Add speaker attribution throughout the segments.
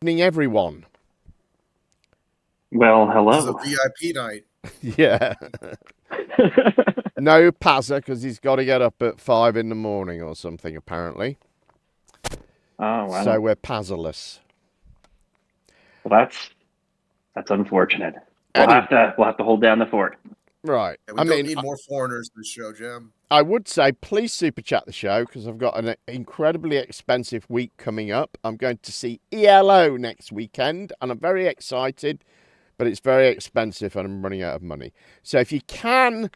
Speaker 1: Evening, everyone.
Speaker 2: Well, hello.
Speaker 3: This is a VIP night.
Speaker 1: Yeah. No Pazza, because he's got to get up at 5 in the morning or something, apparently.
Speaker 2: Oh, wow.
Speaker 1: So we're Pazzaless.
Speaker 2: Well, that's unfortunate. We'll have to hold down the fort.
Speaker 1: Right.
Speaker 3: Yeah, we don't need more foreigners in this show, Jim.
Speaker 1: I would say please super chat the show because I've got an incredibly expensive week coming up. I'm going to see ELO next weekend and I'm very excited, but it's very expensive and I'm running out of money. So if you can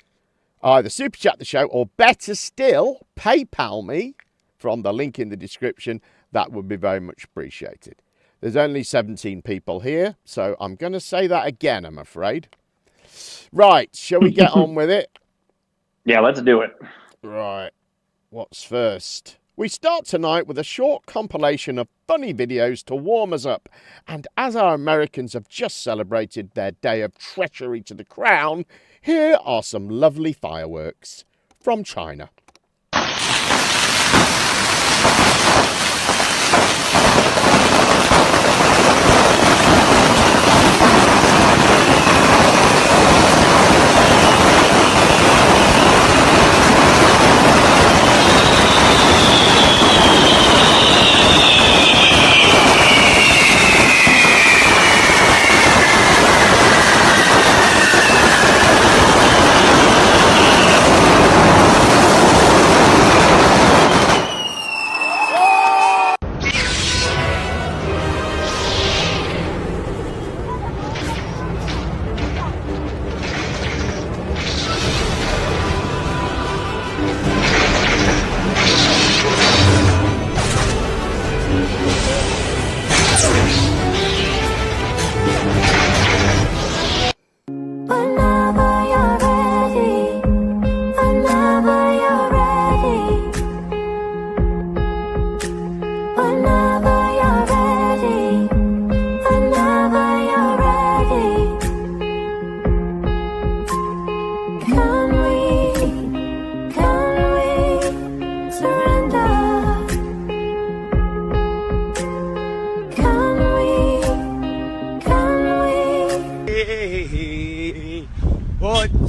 Speaker 1: either super chat the show or better still, PayPal me from the link in the description, that would be very much appreciated. There's only 17 people here, so I'm going to say that again, I'm afraid. Right, shall we get on with it?
Speaker 2: Yeah, let's do it.
Speaker 1: Right, what's first? We start tonight with a short compilation of funny videos to warm us up. And as our Americans have just celebrated their day of treachery to the crown, here are some lovely fireworks from China.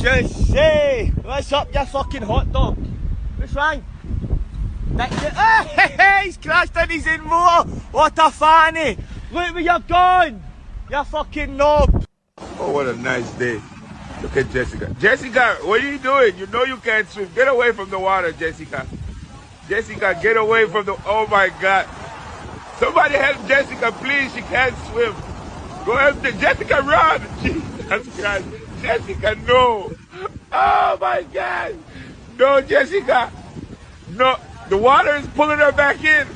Speaker 4: Odysee! What's up, you fucking hot dog? What's wrong? Hey, he's crashed and he's in more! What a fanny! Look where you're going! You fucking knob!
Speaker 5: Oh, what a nice day. Look at Jessica. Jessica, what are you doing? You know you can't swim. Get away from the water, Jessica. Jessica, get away from the... Oh, my God. Somebody help Jessica, please. She can't swim. Go help Jessica, run! Jesus Christ. Jessica, no. Oh, my God. No, Jessica. No. The water is pulling her back in.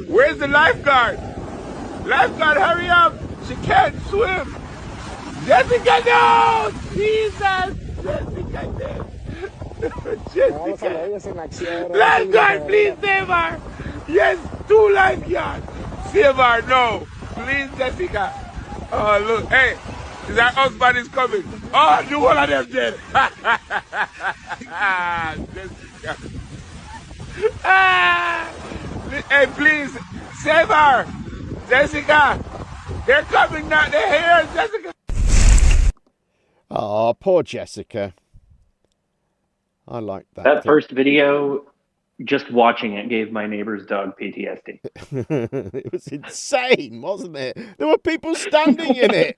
Speaker 5: Where's the lifeguard? Lifeguard, hurry up. She can't swim. Jessica, no! Jesus! Jessica, no. Jessica. Lifeguard, please save her. Yes, 2 lifeguards. Save her, no. Please, Jessica. Oh, look. Hey, that husband is coming. Oh, do one of them dead. Jessica. Hey, please, save her. Jessica. They're coming now. They're here, Jessica.
Speaker 1: Oh, poor Jessica. I like that.
Speaker 2: That first video, just watching it gave my neighbor's dog PTSD.
Speaker 1: It was insane, wasn't it? There were people standing in it.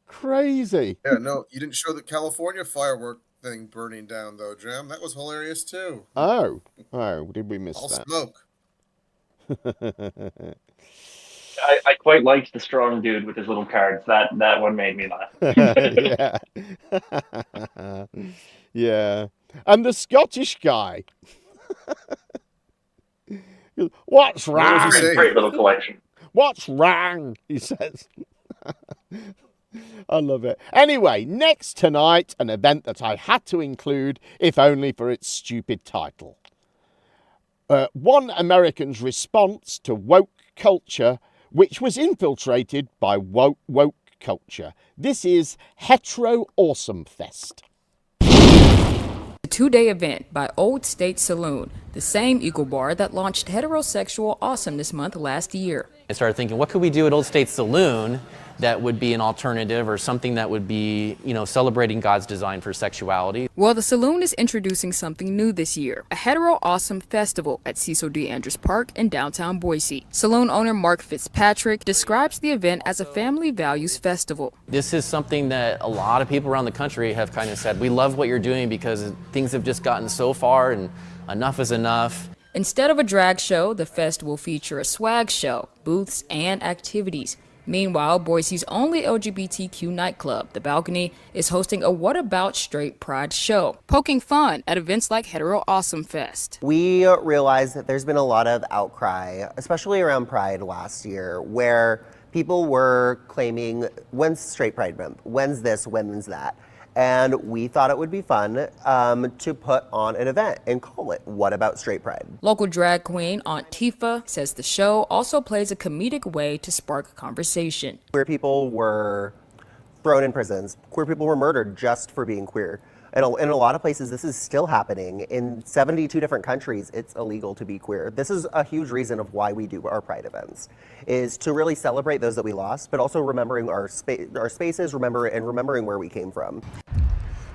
Speaker 1: Crazy.
Speaker 3: Yeah, no, you didn't show the California firework thing burning down, though, Jim. That was hilarious, too.
Speaker 1: Oh, did we miss
Speaker 3: All
Speaker 1: that?
Speaker 3: smoke.
Speaker 2: I quite liked the strong dude with his little cards. That one made me laugh.
Speaker 1: Yeah. Yeah. And the Scottish guy. What's wrong?
Speaker 2: Great little collection.
Speaker 1: What's wrong? He says. I love it. Anyway, next tonight, an event that I had to include, if only for its stupid title. One American's response to woke culture, which was infiltrated by woke culture. This is Hetero Awesome Fest.
Speaker 6: A 2-day event by Old State Saloon, the same Eagle bar that launched Heterosexual Awesome this month last year.
Speaker 7: I started thinking, what could we do at Old State Saloon that would be an alternative or something that would be, celebrating God's design for sexuality.
Speaker 6: Well, the Saloon is introducing something new this year, a Hetero Awesome Festival at Cecil D. Andrews Park in downtown Boise. Saloon owner Mark Fitzpatrick describes the event as a family values festival.
Speaker 7: This is something that a lot of people around the country have kind of said, we love what you're doing because things have just gotten so far and enough is enough.
Speaker 6: Instead of a drag show, the fest will feature a swag show, booths, and activities. Meanwhile, Boise's only LGBTQ nightclub, The Balcony, is hosting a What About Straight Pride show, poking fun at events like Hetero Awesome Fest.
Speaker 8: We realized that there's been a lot of outcry, especially around Pride last year, where people were claiming, when's Straight Pride Month? When's this? When's that? And we thought it would be fun to put on an event and call it What About Straight Pride?
Speaker 6: Local drag queen Aunt Tifa says the show also plays a comedic way to spark conversation.
Speaker 8: Queer people were thrown in prisons. Queer people were murdered just for being queer. And in a lot of places, this is still happening. In 72 different countries, it's illegal to be queer. This is a huge reason of why we do our Pride events, is to really celebrate those that we lost, but also remembering our spaces, remembering where we came from.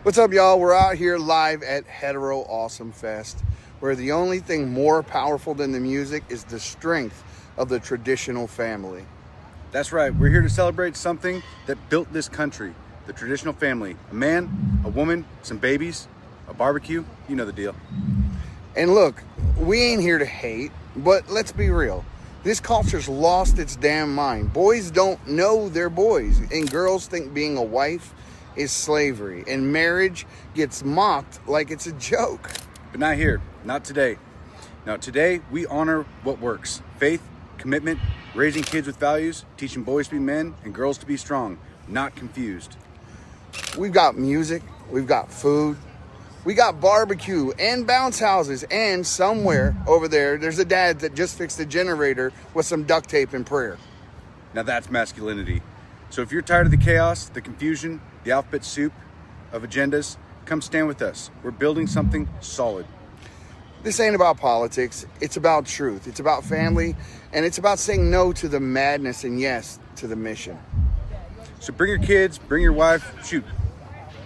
Speaker 9: What's up, y'all? We're out here live at Hetero Awesome Fest, where the only thing more powerful than the music is the strength of the traditional family.
Speaker 10: That's right. We're here to celebrate something that built this country. The traditional family, a man, a woman, some babies, a barbecue, you know the deal.
Speaker 9: And look, we ain't here to hate, but let's be real. This culture's lost its damn mind. Boys don't know they're boys, and girls think being a wife is slavery, and marriage gets mocked like it's a joke.
Speaker 10: But not here, not today. Now today, we honor what works. Faith, commitment, raising kids with values, teaching boys to be men and girls to be strong, not confused.
Speaker 9: We've got music, we've got food, we got barbecue and bounce houses, and somewhere over there's a dad that just fixed a generator with some duct tape and prayer.
Speaker 10: Now that's masculinity. So if you're tired of the chaos, the confusion, the alphabet soup of agendas, come stand with us. We're building something solid.
Speaker 9: This ain't about politics, it's about truth, it's about family, and it's about saying no to the madness and yes to the mission.
Speaker 10: So bring your kids, bring your wife,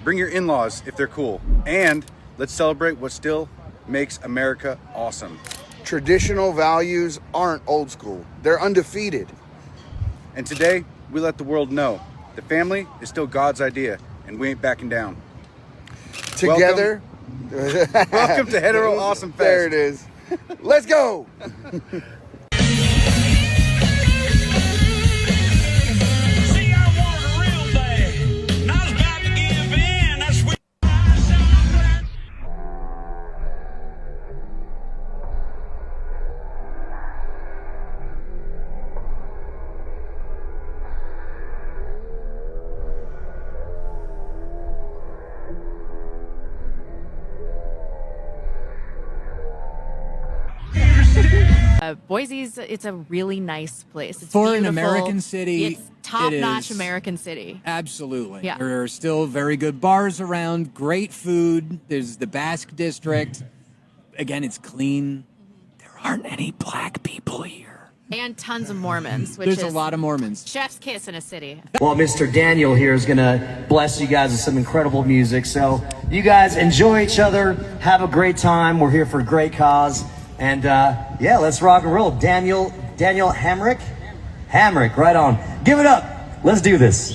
Speaker 10: bring your in-laws if they're cool. And let's celebrate what still makes America awesome.
Speaker 9: Traditional values aren't old school, they're undefeated.
Speaker 10: And today, we let the world know the family is still God's idea, and we ain't backing down.
Speaker 9: Together.
Speaker 10: Welcome to Hetero Awesome Fest.
Speaker 9: There it is. Let's go.
Speaker 11: Boise's, it's a really nice place. It's
Speaker 12: for
Speaker 11: beautiful.
Speaker 12: An American city.
Speaker 11: It's top-notch American city.
Speaker 12: Absolutely.
Speaker 11: Yeah.
Speaker 12: There are still very good bars around, great food. There's the Basque District. Again, it's clean. There aren't any black people here.
Speaker 11: And tons of Mormons. Which
Speaker 12: There's
Speaker 11: is
Speaker 12: a lot of Mormons.
Speaker 11: Chef's kiss in a city.
Speaker 13: Well, Mr. Daniel here is going to bless you guys with some incredible music. So you guys enjoy each other. Have a great time. We're here for a great cause. And yeah, let's rock and roll. Daniel Hamrick, right on. Give it up. Let's do this.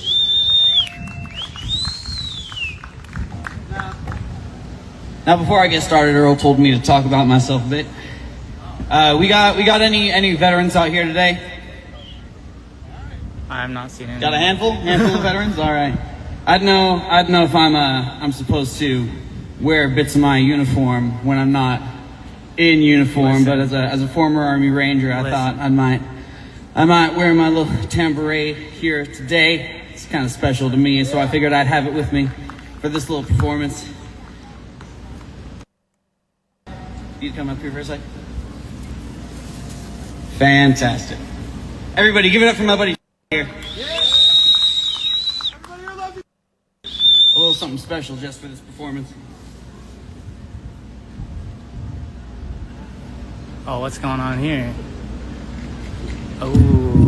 Speaker 14: Now, before I get started, Earl told me to talk about myself a bit. We got any veterans out here today?
Speaker 15: I'm not seeing any.
Speaker 14: Got a handful of veterans. All right. I'd know if I'm supposed to wear bits of my uniform when I'm not in uniform, but as a former Army Ranger, I thought I might wear my little tambourine here today. It's kind of special to me, so I figured I'd have it with me for this little performance. You come up here for a sec. Fantastic. Everybody, give it up for my buddy here. A little something special just for this performance.
Speaker 15: Oh, what's going on here? Oh.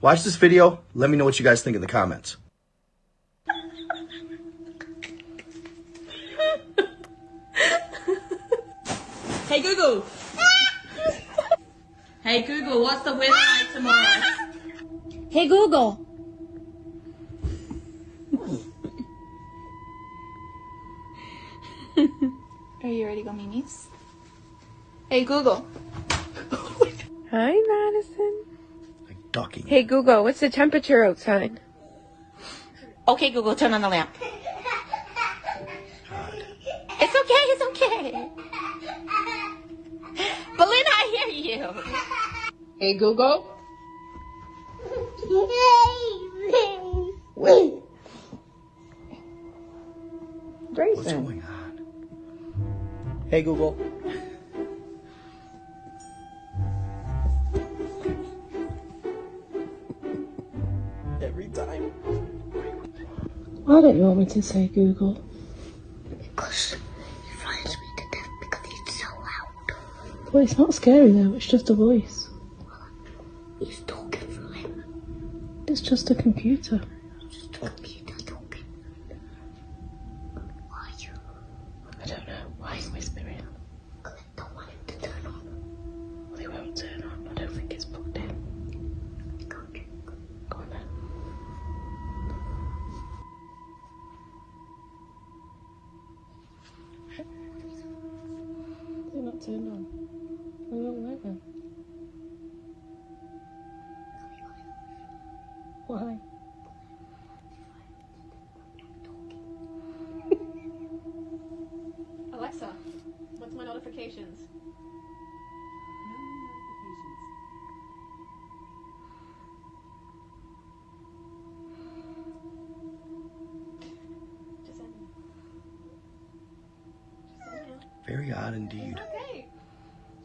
Speaker 16: Watch this video. Let me know what you guys think in the comments.
Speaker 17: Hey Google. Hey Google, what's the weather like tomorrow?
Speaker 18: Hey Google.
Speaker 19: Are you ready to go memes? Hey Google.
Speaker 20: Hi, Madison.
Speaker 16: Ducking.
Speaker 20: Hey, Google, what's the temperature outside?
Speaker 18: Okay, Google, turn on the lamp. It's okay, it's okay. Belinda, I hear you.
Speaker 20: Hey, Google. Grayson.
Speaker 16: What's going on? Hey, Google. Every time.
Speaker 20: Why don't you want me to say Google?
Speaker 18: Because he frightens me to death because he's so loud.
Speaker 20: Well, it's not scary though, it's just a voice.
Speaker 18: He's talking for him.
Speaker 20: It's just a computer.
Speaker 18: Just a computer talking. Why are you?
Speaker 20: I don't know. Why are you whispering?
Speaker 18: Because I don't want him to turn on.
Speaker 20: Well, it won't turn on. I don't think it's plugged in. Go on then. They're not turned on. They won't work then. Why?
Speaker 19: Alexa, what's my notifications? Just end.
Speaker 16: Very odd indeed.
Speaker 19: Okay.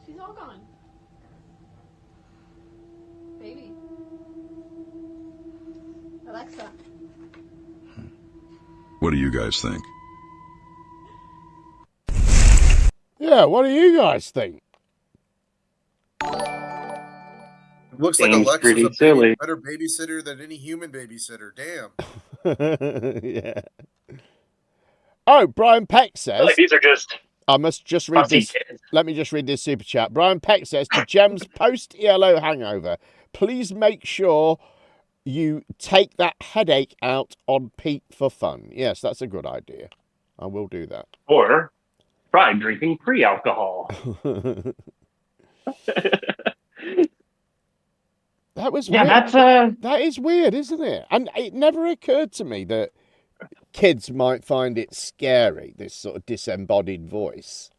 Speaker 19: She's all gone. Baby. Alexa.
Speaker 21: What do you guys think?
Speaker 1: Yeah, what do you guys think?
Speaker 3: It looks like
Speaker 2: Seems
Speaker 3: Alexa's
Speaker 2: pretty
Speaker 3: a
Speaker 2: silly.
Speaker 3: better babysitter than any human babysitter. Damn.
Speaker 1: Yeah. Oh, Brian Peck says.
Speaker 2: Like, these are just.
Speaker 1: I must just read
Speaker 2: fussy
Speaker 1: this.
Speaker 2: kids.
Speaker 1: Let me just read this super chat. Brian Peck says to Gem's post ELO hangover, please make sure you take that headache out on Pete for fun. Yes, that's a good idea. I will do that.
Speaker 2: Or try drinking pre-alcohol.
Speaker 1: That was
Speaker 2: Yeah,
Speaker 1: weird. That is weird, isn't it? And it never occurred to me that kids might find it scary, this sort of disembodied voice.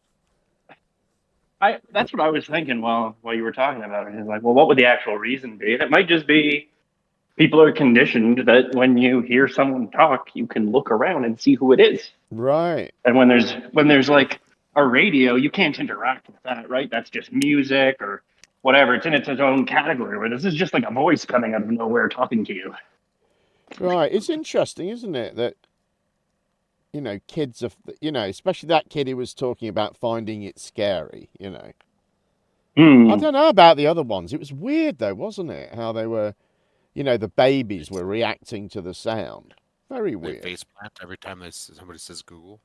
Speaker 2: That's what I was thinking while you were talking about it. It's like, well, what would the actual reason be? And it might just be people are conditioned that when you hear someone talk, you can look around and see who it is.
Speaker 1: Right.
Speaker 2: And when there's like a radio, you can't interact with that, right? That's just music or whatever. It's in its own category. Where this is just like a voice coming out of nowhere talking to you.
Speaker 1: Right. It's interesting, isn't it, that kids are, especially that kid who was talking about finding it scary, I don't know about the other ones. It was weird, though, wasn't it? How they were, the babies were reacting to the sound. Very weird.
Speaker 22: They faceplant every time somebody says Google.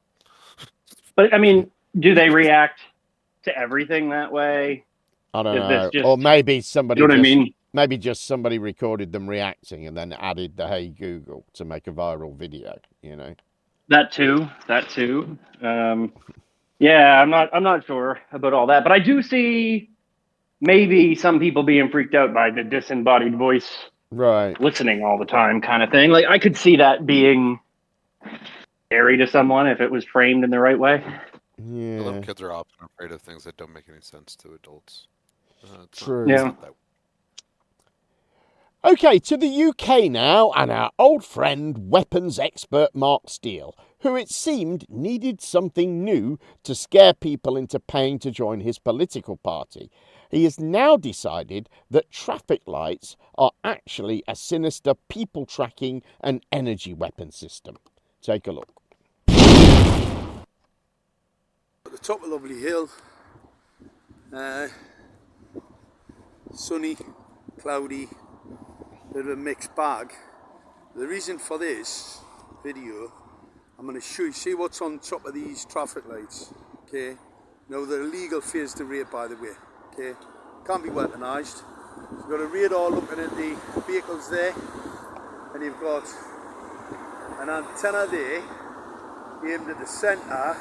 Speaker 2: But, I mean, do they react to everything that way?
Speaker 1: I don't know. Or maybe somebody,
Speaker 2: you know what I mean?
Speaker 1: Maybe just somebody recorded them reacting and then added the "Hey Google" to make a viral video.
Speaker 2: That too. Yeah, I'm not sure about all that, but I do see maybe some people being freaked out by the disembodied voice,
Speaker 1: right?
Speaker 2: Listening all the time, kind of thing. Like I could see that being scary to someone if it was framed in the right way.
Speaker 1: Yeah.
Speaker 22: Little kids are often afraid of things that don't make any sense to adults.
Speaker 1: True.
Speaker 2: Yeah.
Speaker 1: Okay, to the UK now, and our old friend, weapons expert Mark Steele, who it seemed needed something new to scare people into paying to join his political party. He has now decided that traffic lights are actually a sinister people tracking and energy weapon system. Take a look.
Speaker 23: At the top of a lovely hill, sunny, cloudy, bit of a mixed bag. The reason for this video, I'm going to show you, see what's on top of these traffic lights, okay? Now they're illegal phase to rate, by the way, okay? Can't be weaponised. So you've got a radar looking at the vehicles there, and you've got an antenna there aimed at the centre,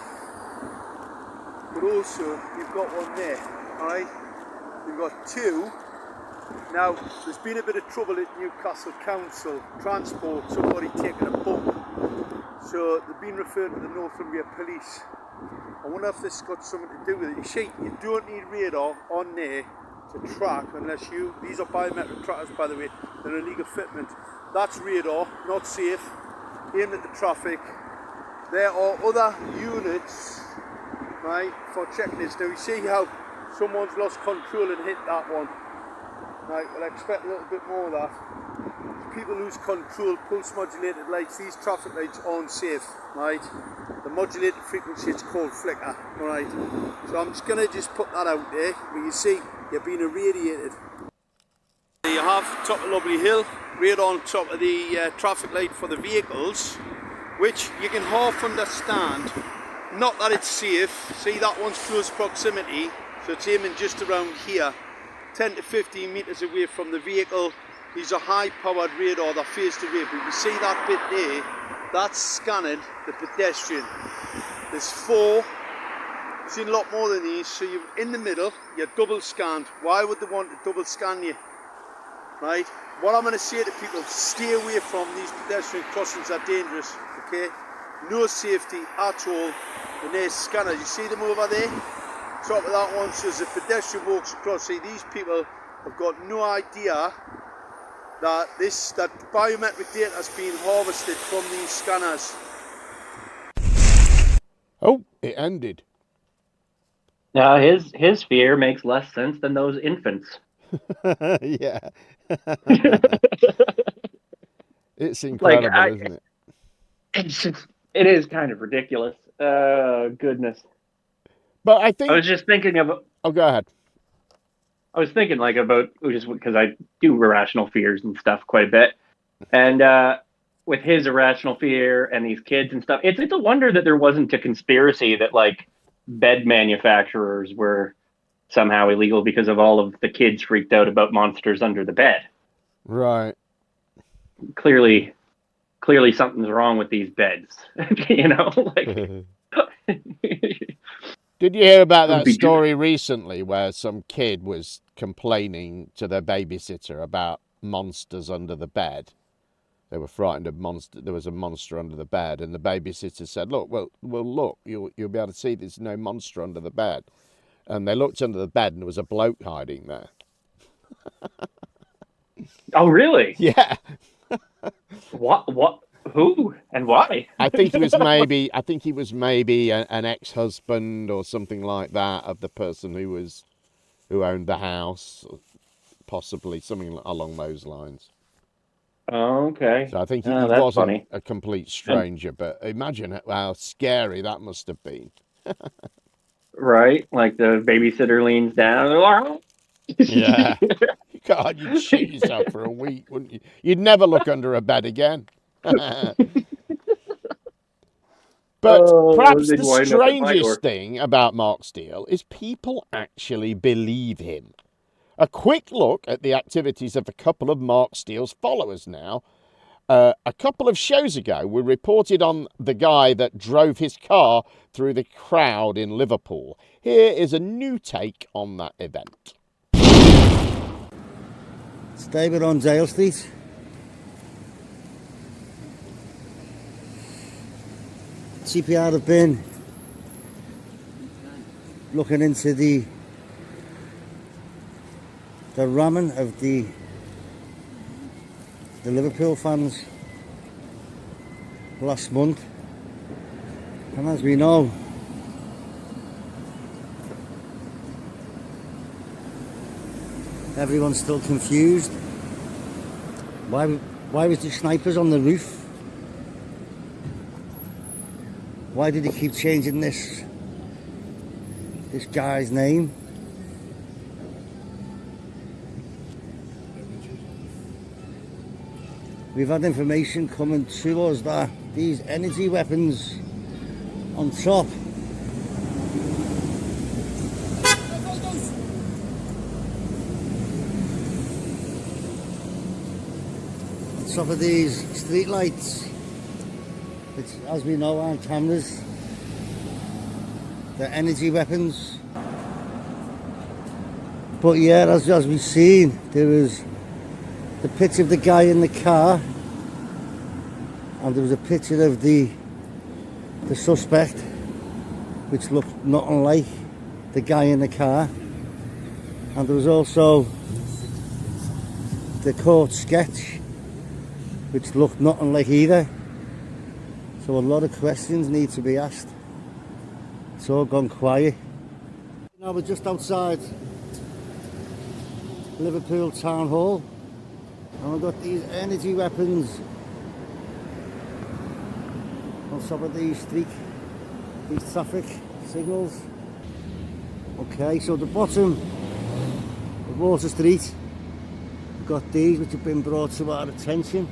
Speaker 23: but also you've got one there, alright? You've got two. Now, there's been a bit of trouble at Newcastle Council Transport, somebody taking a bump. So they've been referred to the Northumbria Police. I wonder if this has got something to do with it. You see, you don't need radar on there to track unless you, these are biometric trackers by the way, they're illegal fitment. That's radar, not safe, aimed at the traffic. There are other units, right, for checking this. Now you see how someone's lost control and hit that one. Right, well I expect a little bit more of that. People lose control, pulse modulated lights, these traffic lights aren't safe, right? The modulated frequency, it's called flicker, alright? So I'm just going to just put that out there, but you see, you're being irradiated. You have top of Lovely Hill, right on top of the traffic light for the vehicles, which you can half understand. Not that it's safe, see that one's close proximity, so it's aiming just around here, 10 to 15 metres away from the vehicle. These are high powered radar that phase to rate, but you see that bit there, that's scanning the pedestrian. There's four, I've seen a lot more than these, so you're in the middle, you're double scanned. Why would they want to double scan you? Right? What I'm going to say to people, stay away from these pedestrian crossings, they're dangerous, okay? No safety at all. And there's scanners, you see them over there? Top of that one says the pedestrian walks across. See, these people have got no idea that that biometric data has been harvested from these scanners.
Speaker 1: Oh, it ended.
Speaker 2: His fear makes less sense than those infants.
Speaker 1: Yeah. It's incredible, isn't it?
Speaker 2: It's just, it is kind of ridiculous. Goodness.
Speaker 1: But I think
Speaker 2: I was just thinking of.
Speaker 1: Oh, go ahead.
Speaker 2: I was thinking about just because I do irrational fears and stuff quite a bit, and with his irrational fear and these kids and stuff, it's a wonder that there wasn't a conspiracy that like bed manufacturers were somehow illegal because of all of the kids freaked out about monsters under the bed.
Speaker 1: Right.
Speaker 2: Clearly something's wrong with these beds. You know, like.
Speaker 1: Did you hear about that story recently where some kid was complaining to their babysitter about monsters under the bed? They were frightened of monster. There was a monster under the bed, and the babysitter said, "Look, well, look, you'll be able to see there's no monster under the bed." And they looked under the bed, and there was a bloke hiding there.
Speaker 2: Oh, really?
Speaker 1: Yeah.
Speaker 2: What? Who and why?
Speaker 1: I think he was maybe an ex-husband or something like that of the person who owned the house, possibly something along those lines.
Speaker 2: Oh, okay.
Speaker 1: So I think he
Speaker 2: that's
Speaker 1: wasn't
Speaker 2: funny.
Speaker 1: a complete stranger, but imagine how scary that must have been.
Speaker 2: Right, like the babysitter leans down.
Speaker 1: Yeah. God, you'd shit yourself for a week, wouldn't you? You'd never look under a bed again. But perhaps the strangest thing about Mark Steele is people actually believe him. A quick look at the activities of a couple of Mark Steele's followers now. A couple of shows ago, we reported on the guy that drove his car through the crowd in Liverpool. Here is a new take on that event.
Speaker 5: It's David on Dale Street. CPR have been looking into the ramming of the Liverpool fans last month, and as we know, everyone's still confused. Why was the snipers on the roof? Why did he keep changing this guy's name? we've had information coming to us that these energy weapons on top of these street lights, which as we know aren't cameras, they're energy weapons. But yeah, as we've seen, there was the picture of the guy in the car, and there was a picture of the suspect, which looked not unlike the guy in the car, and there was also the court sketch, which looked not unlike either. So a lot of questions need to be asked. It's all gone quiet. Now we're just outside Liverpool Town Hall, and we've got these energy weapons on top of these traffic signals. Okay, so the bottom of Water Street, we've got these which have been brought to our attention.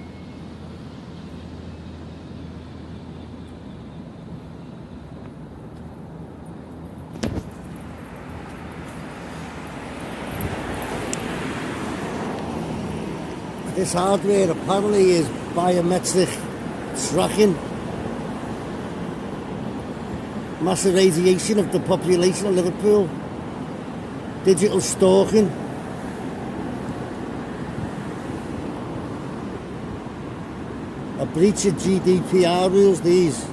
Speaker 5: This hardware apparently is biometric tracking, mass irradiation of the population of Liverpool, digital stalking, a breach of GDPR rules. These.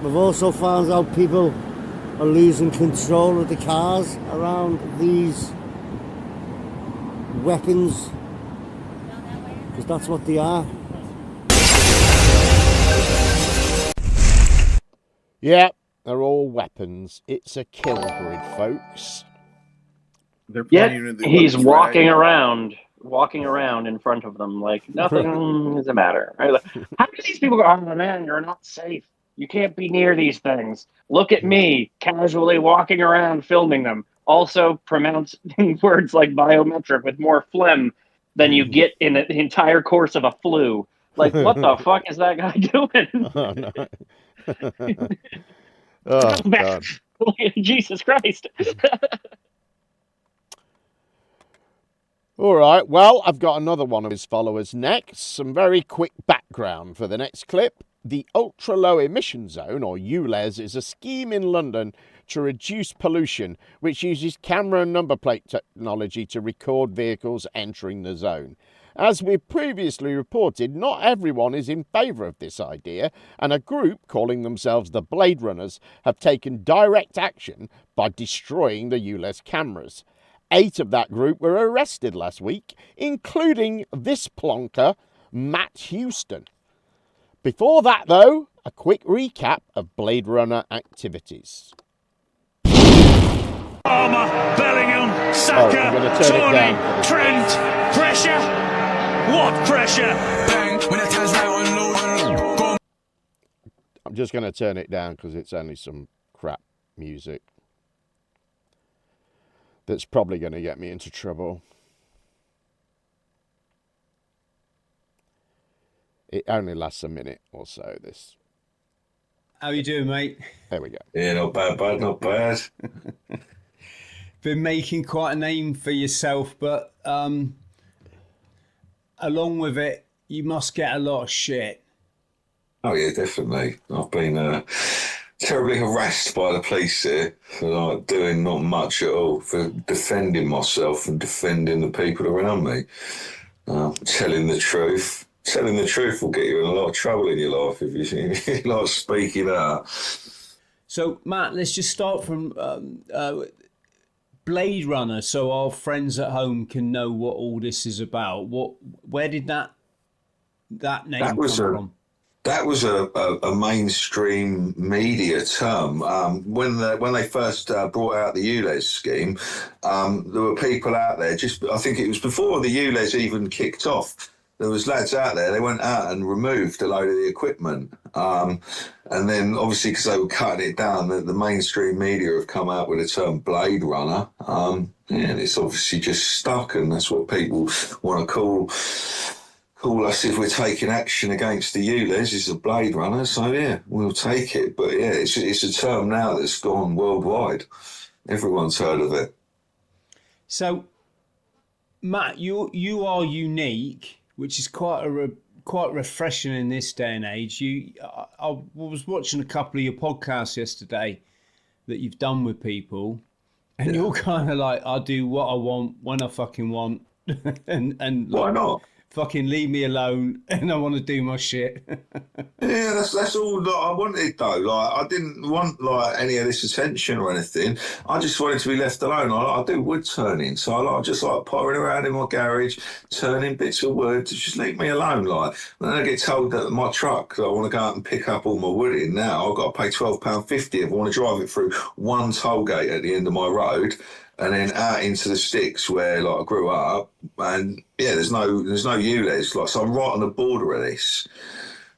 Speaker 5: We've also found out people are losing control of the cars around these weapons, because that's what they are.
Speaker 1: Yeah, they're all weapons. It's a kill grid, folks.
Speaker 2: Yet he's walking around in front of them like nothing is the matter. Right? Like, how do these people go, oh man, you're not safe. You can't be near these things. Look at me, casually walking around filming them. Also pronouncing words like biometric with more phlegm than you get in the entire course of a flu. Like, what the fuck is that guy doing?
Speaker 1: Oh, no. Oh, God.
Speaker 2: Jesus Christ.
Speaker 1: All right, well, I've got another one of his followers next. Some very quick background for the next clip. The Ultra Low Emission Zone, or ULEZ, is a scheme in London to reduce pollution, which uses camera and number plate technology to record vehicles entering the zone. As we've previously reported, not everyone is in favour of this idea, and a group calling themselves the Blade Runners have taken direct action by destroying the ULEZ cameras. 8 of that group were arrested last week, including this plonker, Matt Houston. Before that, though, a quick recap of Blade Runner activities.
Speaker 6: Palmer, Bellingham, Saka, Tony, Trent, pressure. What pressure?
Speaker 1: I'm just going to turn it down because it's only some crap music that's probably going to get me into trouble. It only lasts a minute or so, this.
Speaker 7: How you doing, mate?
Speaker 1: There we go.
Speaker 6: Yeah, not bad, bud, not bad.
Speaker 7: Been making quite a name for yourself, but along with it, you must get a lot of shit.
Speaker 6: Oh yeah, definitely. I've been terribly harassed by the police here for like doing not much at all, for defending myself and defending the people around me. Telling the truth. Telling the truth will get you in a lot of trouble in your life if you like speaking out.
Speaker 7: So, Matt, let's just start from Blade Runner, so our friends at home can know what all this is about. Where did that name come from?
Speaker 6: That was a mainstream media term. When they first brought out the ULEZ scheme, there were people out there. I think it was before the ULEZ even kicked off. There was lads out there, they went out and removed a load of the equipment. And then, obviously, because they were cutting it down, the mainstream media have come out with the term Blade Runner. And it's obviously just stuck, and that's what people want to call us if we're taking action against the ULEZ is a Blade Runner. So, yeah, we'll take it. But, yeah, it's a term now that's gone worldwide. Everyone's heard of it. So,
Speaker 7: Matt, you are unique, which is quite refreshing in this day and age. I was watching a couple of your podcasts yesterday that you've done with people, and you're kind of like, I do what I want when I fucking want, and
Speaker 6: why not?
Speaker 7: Fucking leave me alone, and I want to do my shit.
Speaker 6: Yeah, that's all that I wanted though. Like, I didn't want like any of this attention or anything. I just wanted to be left alone. I do wood turning, so I just like pottering around in my garage, turning bits of wood. Just leave me alone. Like, and then I get told that my truck that I want to go out and pick up all my wood in now, I've got to pay £12.50 if I want to drive it through one toll gate at the end of my road. And then out into the sticks where like I grew up, and yeah, there's no ULEZ. Like, so I'm right on the border of this,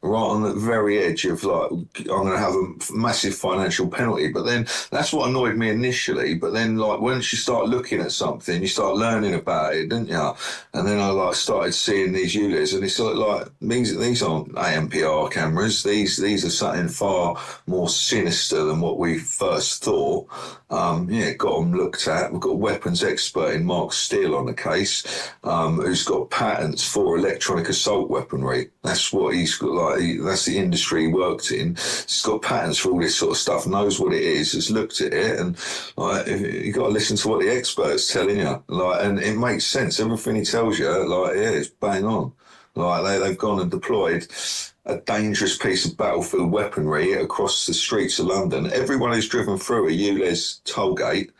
Speaker 6: right on the very edge of like I'm going to have a massive financial penalty. But then that's what annoyed me initially. But then like once you start looking at something, you start learning about it, don't you? And then I like started seeing these ULEZ, and it's like these aren't AMPR cameras. These are something far more sinister than what we first thought. Yeah, got them looked at. We've got a weapons expert in Mark Steele on the case, who's got patents for electronic assault weaponry. That's what he's got. Like, that's the industry he worked in. He's got patents for all this sort of stuff. Knows what it is. Has looked at it, and like you got to listen to what the expert's telling you. Like, and it makes sense. Everything he tells you, like, yeah, it's bang on. Like they've gone and deployed a dangerous piece of battlefield weaponry across the streets of London. Everyone who's driven through a ULEZ toll gate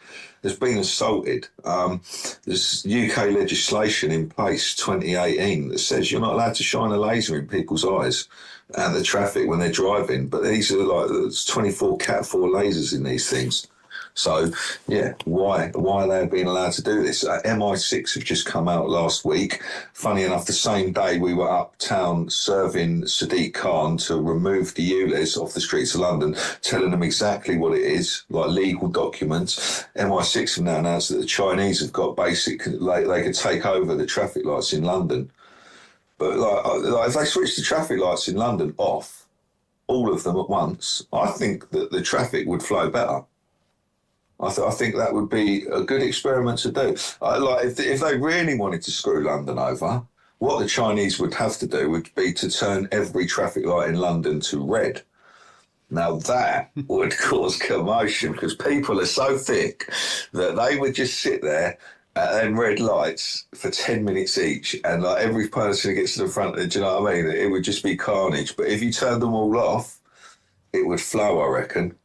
Speaker 6: has been assaulted. There's UK legislation in place, 2018, that says you're not allowed to shine a laser in people's eyes at the traffic when they're driving. But these are like, there's 24 Cat 4 lasers in these things. So, yeah, why are they being allowed to do this? MI6 have just come out last week. Funny enough, the same day we were uptown serving Sadiq Khan to remove the ULEZ off the streets of London, telling them exactly what it is, like legal documents. MI6 have now announced that the Chinese have got they could take over the traffic lights in London. But like if they switch the traffic lights in London off, all of them at once, I think that the traffic would flow better. I think that would be a good experiment to do. Like if they really wanted to screw London over, what the Chinese would have to do would be to turn every traffic light in London to red. Now that would cause commotion because people are so thick that they would just sit there and red lights for 10 minutes each, and like every person who gets to the front, do you know what I mean? It would just be carnage. But if you turned them all off, it would flow, I reckon.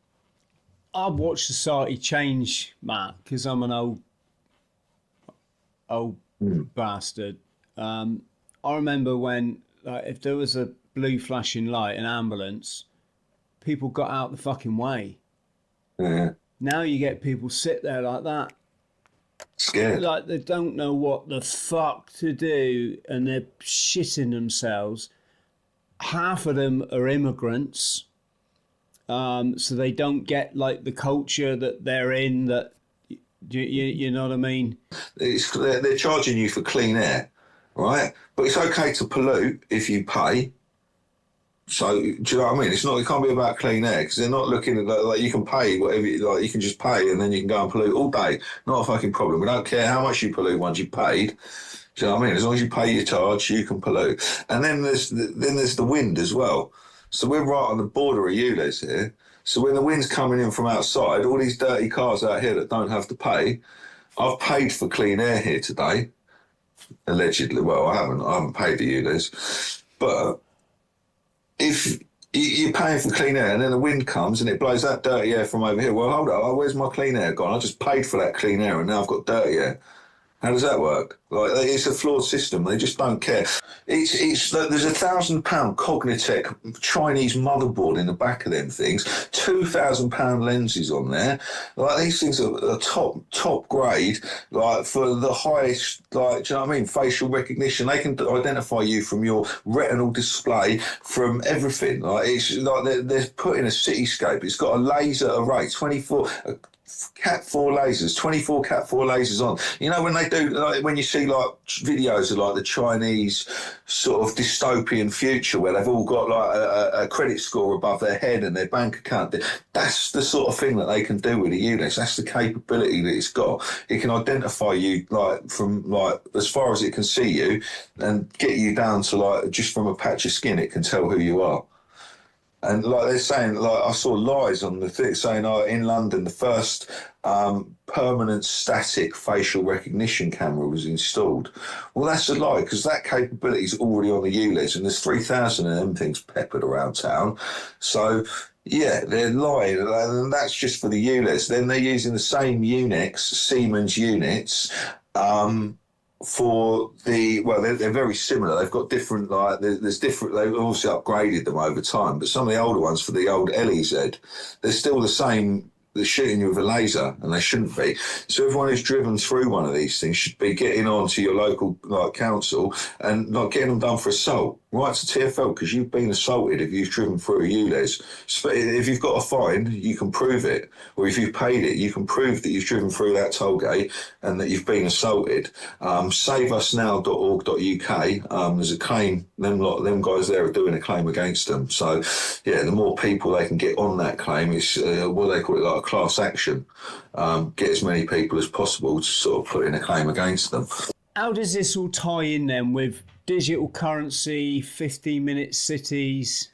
Speaker 7: I've watched society change, Matt, because I'm an old bastard. I remember when, if there was a blue flashing light, an ambulance, people got out the fucking way.
Speaker 6: Yeah.
Speaker 7: Now you get people sit there like that.
Speaker 6: Scared.
Speaker 7: Like they don't know what the fuck to do, and they're shitting themselves. Half of them are immigrants. So they don't get like the culture that they're in. That you know what I mean?
Speaker 6: They're charging you for clean air, right? But it's okay to pollute if you pay. So do you know what I mean? It's not. It can't be about clean air because they're not looking at like you can pay whatever. Like you can just pay and then you can go and pollute all day. Not a fucking problem. We don't care how much you pollute once you paid. Do you know what I mean? As long as you pay your charge, you can pollute. And then there's the wind as well. So we're right on the border of ULEZ here. So when the wind's coming in from outside, all these dirty cars out here that don't have to pay, I've paid for clean air here today, allegedly. Well, I haven't paid the ULEZ. But if you're paying for clean air and then the wind comes and it blows that dirty air from over here, well, hold on, where's my clean air gone? I just paid for that clean air and now I've got dirty air. How does that work? Like, it's a flawed system. They just don't care. It's there's £1,000 Cognitech Chinese motherboard in the back of them things. £2,000 lenses on there. Like, these things are top grade. Like, for the highest. Like, do you know what I mean? Facial recognition. They can identify you from your retinal display, from everything. Like, it's like they're putting a cityscape. It's got a laser array, 24. Cat 4 lasers, 24 Cat 4 lasers on. You know, when they do, like, when you see like videos of like the Chinese sort of dystopian future where they've all got like a credit score above their head and their bank account, that's the sort of thing that they can do with the ULEZ. That's the capability that it's got. It can identify you like from like as far as it can see you and get you down to like just from a patch of skin, it can tell who you are. And like they're saying, like I saw lies on the thing saying, in London, the first permanent static facial recognition camera was installed. Well, that's a lie, because that capability is already on the ULEZ, and there's 3,000 of them things peppered around town. So, yeah, they're lying, and that's just for the ULEZ. Then they're using the same Unix, Siemens units, for the, well, they're very similar. They've got different, like, there's different, they've obviously upgraded them over time, but some of the older ones for the old LEZ, they're still the same. They're shooting you with a laser, and they shouldn't be. So everyone who's driven through one of these things should be getting on to your local like council and like getting them done for assault. Right to TFL, because you've been assaulted if you've driven through a ULEZ. So if you've got a fine, you can prove it. Or if you've paid it, you can prove that you've driven through that toll gate and that you've been assaulted. SaveUsNow.org.uk, there's a claim, them guys there are doing a claim against them. So, yeah, the more people they can get on that claim, it's what they call it, like a class action. Get as many people as possible to sort of put in a claim against them.
Speaker 7: How does this all tie in then with digital currency, 15-minute cities?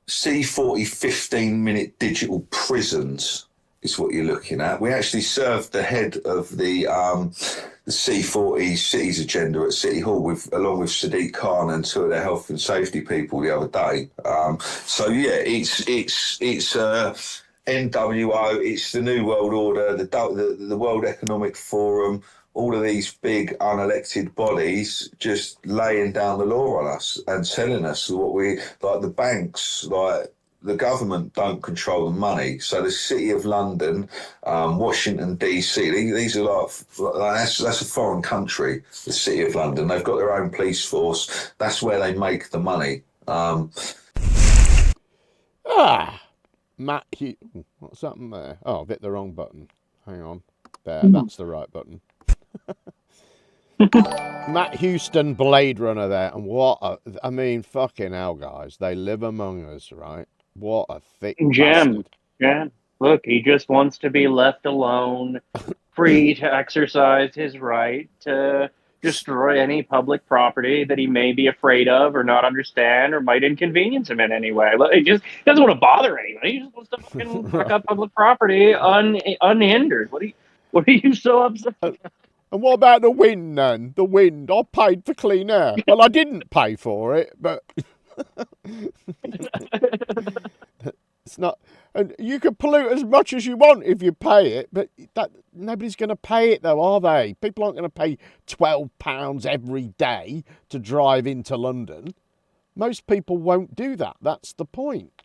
Speaker 6: C40 15-minute digital prisons is what you're looking at. We actually served the head of the C40 cities agenda at City Hall along with Sadiq Khan and two of their health and safety people the other day. So yeah, it's NWO, it's the New World Order, the World Economic Forum, all of these big unelected bodies just laying down the law on us and telling us what we, like the banks, like the government don't control the money. So the City of London, Washington, DC, these are that's a foreign country, the City of London. They've got their own police force. That's where they make the money.
Speaker 1: Matt, what's happened there? Oh, I've hit the wrong button. Hang on. There, that's the right button. Matt Houston, Blade Runner there. And I mean, fucking hell, guys. They live among us, right? What a thick bastard.
Speaker 2: Jam. Look, he just wants to be left alone, free to exercise his right to destroy any public property that he may be afraid of or not understand or might inconvenience him in any way. He just doesn't want to bother anyone. He just wants to fucking fuck up public property unhindered. What are you so upset about?
Speaker 1: And what about the wind then? The wind. I paid for clean air. Well, I didn't pay for it, but it's not. And you can pollute as much as you want if you pay it, but nobody's going to pay it though, are they? People aren't going to pay £12 every day to drive into London. Most people won't do that. That's the point.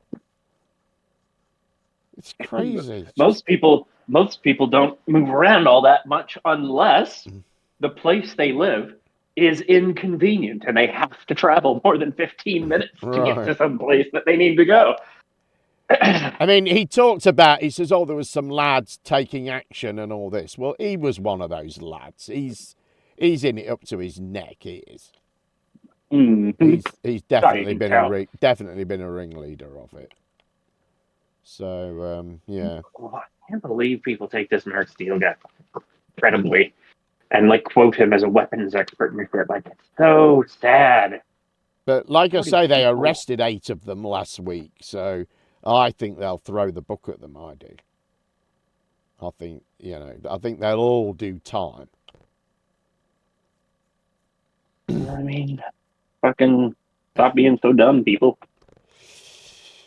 Speaker 1: It's crazy.
Speaker 2: Most people don't move around all that much unless the place they live is inconvenient and they have to travel more than 15 minutes to get to some place that they need to go.
Speaker 1: I mean, he says, there was some lads taking action and all this. Well, he was one of those lads. He's in it up to his neck, he is.
Speaker 2: Mm-hmm.
Speaker 1: He's definitely been a ringleader of it. So, yeah.
Speaker 2: Oh, I can't believe people take this Mark Steele guy incredibly and quote him as a weapons expert and shit. It's so sad.
Speaker 1: But like I say, they arrested 8 of them last week, so I think they'll throw the book at them. I do. I think they'll all do time.
Speaker 2: I mean, fucking stop being so dumb, people.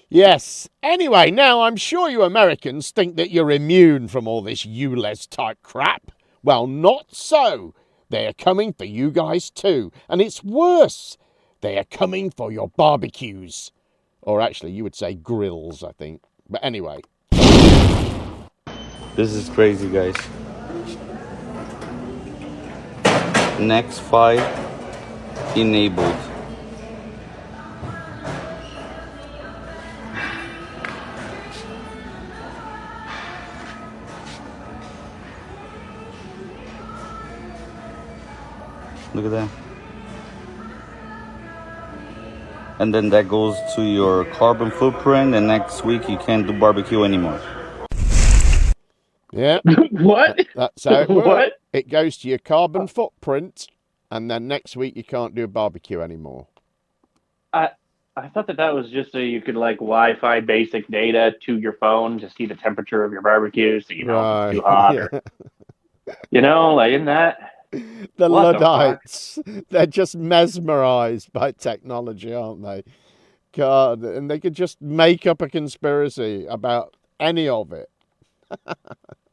Speaker 1: Yes. Anyway, now I'm sure you Americans think that you're immune from all this ULEZ type crap. Well, not so. They are coming for you guys too. And it's worse. They are coming for your barbecues. Or actually, you would say grills, I think. But anyway.
Speaker 8: This is crazy, guys. Next 5 enabled. Look at that. And then that goes to your carbon footprint, and next week you can't do barbecue anymore.
Speaker 1: Yeah.
Speaker 2: What?
Speaker 1: That's how it works.
Speaker 2: What?
Speaker 1: It goes to your carbon footprint, and then next week you can't do a barbecue anymore.
Speaker 2: I thought that was just so you could like Wi-Fi basic data to your phone to see the temperature of your barbecue, so you know if it's too hot.
Speaker 1: Yeah.
Speaker 2: Or, you know, like isn't that
Speaker 1: The
Speaker 2: what the fuck?
Speaker 1: Luddites, they're just mesmerized by technology, aren't they? God, and they could just make up a conspiracy about any of it.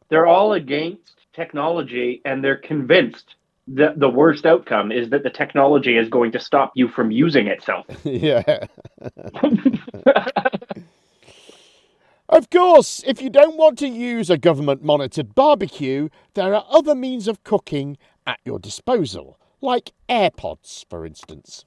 Speaker 2: They're all against technology, and they're convinced that the worst outcome is that the technology is going to stop you from using itself.
Speaker 1: Yeah. Of course, if you don't want to use a government-monitored barbecue, there are other means of cooking at your disposal, like AirPods, for instance.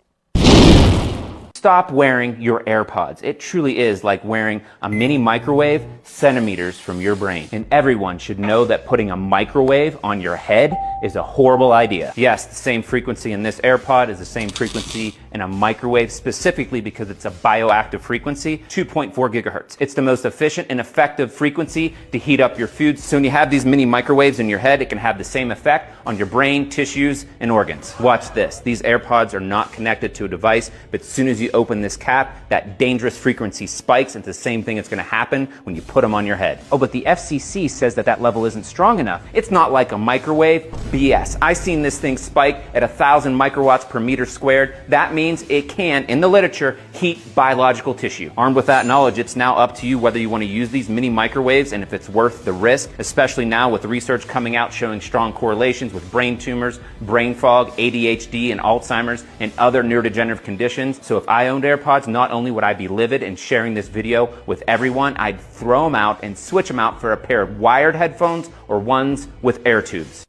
Speaker 10: Stop wearing your AirPods. It truly is like wearing a mini microwave centimeters from your brain. And everyone should know that putting a microwave on your head is a horrible idea. Yes, the same frequency in this AirPod is the same frequency in a microwave, specifically because it's a bioactive frequency, 2.4 gigahertz. It's the most efficient and effective frequency to heat up your food. So when you have these mini microwaves in your head, it can have the same effect on your brain, tissues, and organs. Watch this. These AirPods are not connected to a device, but as soon as you open this cap, that dangerous frequency spikes. It's the same thing that's going to happen when you put them on your head. Oh, but the FCC says that that level isn't strong enough. It's not like a microwave. BS. I seen this thing spike at 1,000 microwatts per meter squared. That means it can, in the literature, heat biological tissue. Armed with that knowledge, it's now up to you whether you want to use these mini microwaves and if it's worth the risk, especially now with research coming out showing strong correlations with brain tumors, brain fog, ADHD, and Alzheimer's, and other neurodegenerative conditions. So if I owned AirPods, not only would I be livid and sharing this video with everyone, I'd throw them out and switch them out for a pair of wired headphones or ones with air tubes.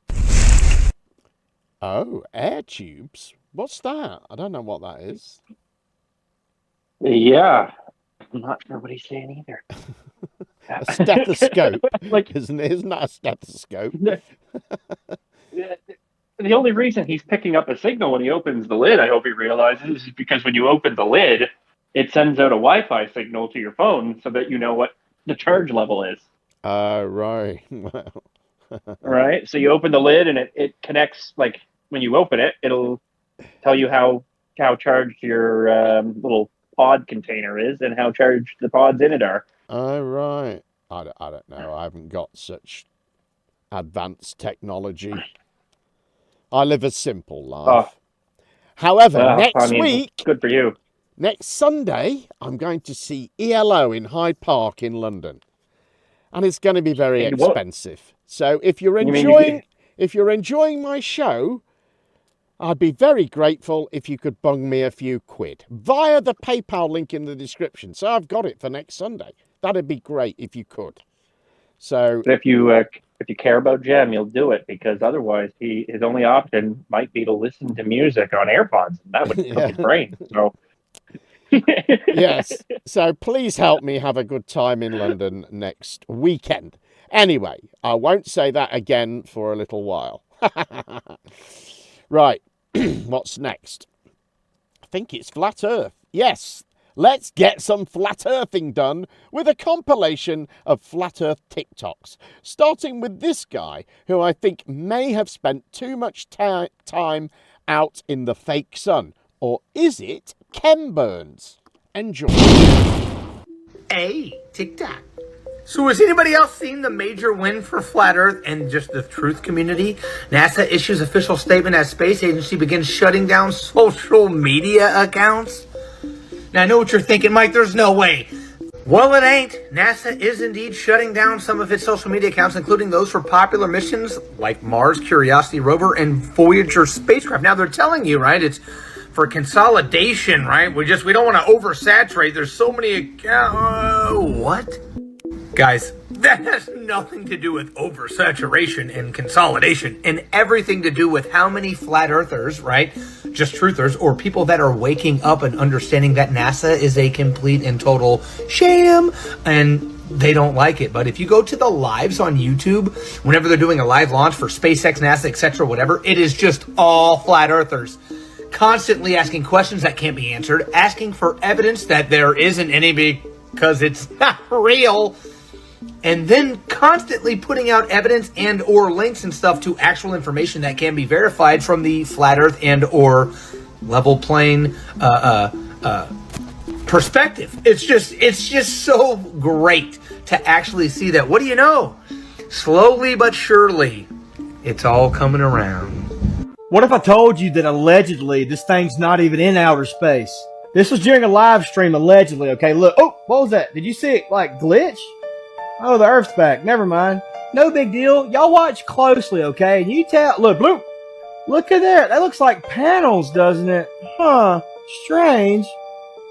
Speaker 1: Oh, air tubes? What's that? I don't know what that is.
Speaker 2: Yeah, I'm not sure what he's saying either.
Speaker 1: A stethoscope,
Speaker 2: like,
Speaker 1: isn't that a stethoscope?
Speaker 2: The only reason he's picking up a signal when he opens the lid, I hope he realizes, is because when you open the lid, it sends out a Wi-Fi signal to your phone so that you know what the charge level is.
Speaker 1: Right. Well.
Speaker 2: Right? So you open the lid and it connects, like when you open it, it'll tell you how charged your little pod container is and how charged the pods in it are.
Speaker 1: Oh, right. I don't know. I haven't got such advanced technology. I live a simple life. However, next week,
Speaker 2: good for you.
Speaker 1: Next Sunday, I'm going to see ELO in Hyde Park in London, and it's going to be very expensive. So if you're enjoying my show, I'd be very grateful if you could bung me a few quid via the PayPal link in the description. So I've got it for next Sunday. That'd be great if you could. So
Speaker 2: but if you care about Jem, you'll do it, because otherwise his only option might be to listen to music on AirPods, and that would cook his brain. So
Speaker 1: yes. So please help me have a good time in London next weekend. Anyway, I won't say that again for a little while. Right. What's next? I think it's Flat Earth. Yes. Let's get some flat earthing done with a compilation of flat earth TikToks, starting with this guy who I think may have spent too much time out in the fake sun. Or is it Ken Burns? Enjoy.
Speaker 21: Hey, TikTok. So has anybody else seen the major win for Flat Earth and just the truth community? NASA issues official statement as space agency begins shutting down social media accounts. Now I know what you're thinking, Mike, there's no way. Well, it ain't. NASA is indeed shutting down some of its social media accounts, including those for popular missions like Mars, Curiosity rover, and Voyager spacecraft. Now, they're telling you, right, it's for consolidation, right? We don't want to oversaturate. There's so many accounts. What? Guys, that has nothing to do with oversaturation and consolidation, and everything to do with how many flat earthers, right, just truthers, or people that are waking up and understanding that NASA is a complete and total sham, and they don't like it. But if you go to the lives on YouTube, whenever they're doing a live launch for SpaceX, NASA, etc., whatever, it is just all flat earthers. Constantly asking questions that can't be answered, asking for evidence that there isn't any because it's not real, and then constantly putting out evidence and or links and stuff to actual information that can be verified from the flat earth and or level plane perspective. It's just so great to actually see that. What do you know? Slowly but surely, it's all coming around.
Speaker 9: What if I told you that allegedly this thing's not even in outer space? This was during a live stream, allegedly, okay? Look, oh, what was that? Did you see it, like, glitch? Oh, the Earth's back. Never mind. No big deal. Y'all watch closely, okay? And you tell... Look, bloop. Look at there. That looks like panels, doesn't it? Huh. Strange.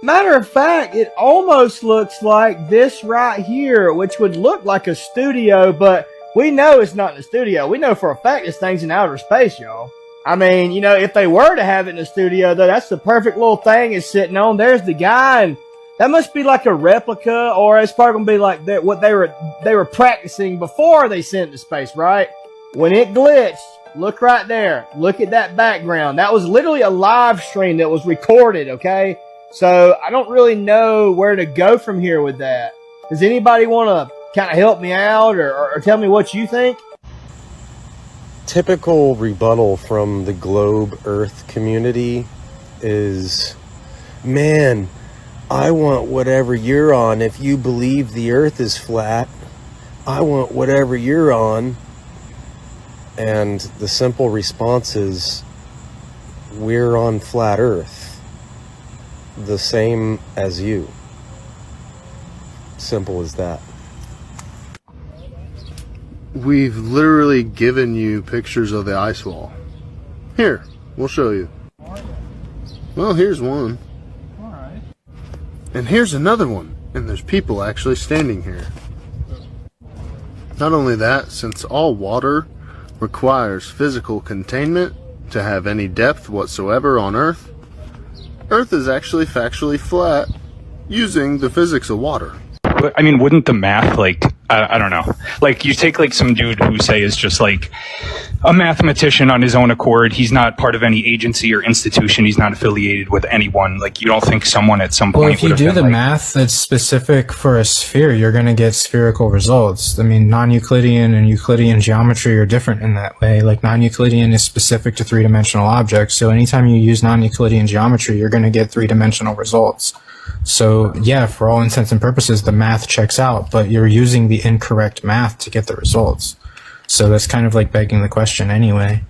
Speaker 9: Matter of fact, it almost looks like this right here, which would look like a studio, but we know it's not in the studio. We know for a fact this thing's in outer space, y'all. I mean, you know, if they were to have it in the studio, though, that's the perfect little thing it's sitting on. There's the guy, and that must be like a replica, or it's probably going to be like what they were practicing before they sent it to space, right? When it glitched, look right there. Look at that background. That was literally a live stream that was recorded, okay? So I don't really know where to go from here with that. Does anybody want to kind of help me out or tell me what you think?
Speaker 11: Typical rebuttal from the globe Earth community is, man, I want whatever you're on. If you believe the Earth is flat, I want whatever you're on. And the simple response is, we're on flat Earth, the same as you. Simple as that.
Speaker 12: We've literally given you pictures of the ice wall. Here, we'll show you. Well, here's one.
Speaker 4: Alright.
Speaker 12: And here's another one. And there's people actually standing here. Not only that, since all water requires physical containment to have any depth whatsoever on Earth, Earth is actually factually flat using the physics of water.
Speaker 24: I mean, wouldn't the math, like, I don't know, like you take like some dude who say is just like a mathematician on his own accord. He's not part of any agency or institution. He's not affiliated with anyone. Like, you don't think someone at some point
Speaker 25: Well, if you do the math that's specific for a sphere, you're going to get spherical results. I mean, non-Euclidean and Euclidean geometry are different in that way. Like, non-Euclidean is specific to three-dimensional objects. So anytime you use non-Euclidean geometry, you're going to get three-dimensional results. So, yeah, for all intents and purposes, the math checks out, but you're using the incorrect math to get the results. So that's kind of like begging the question anyway.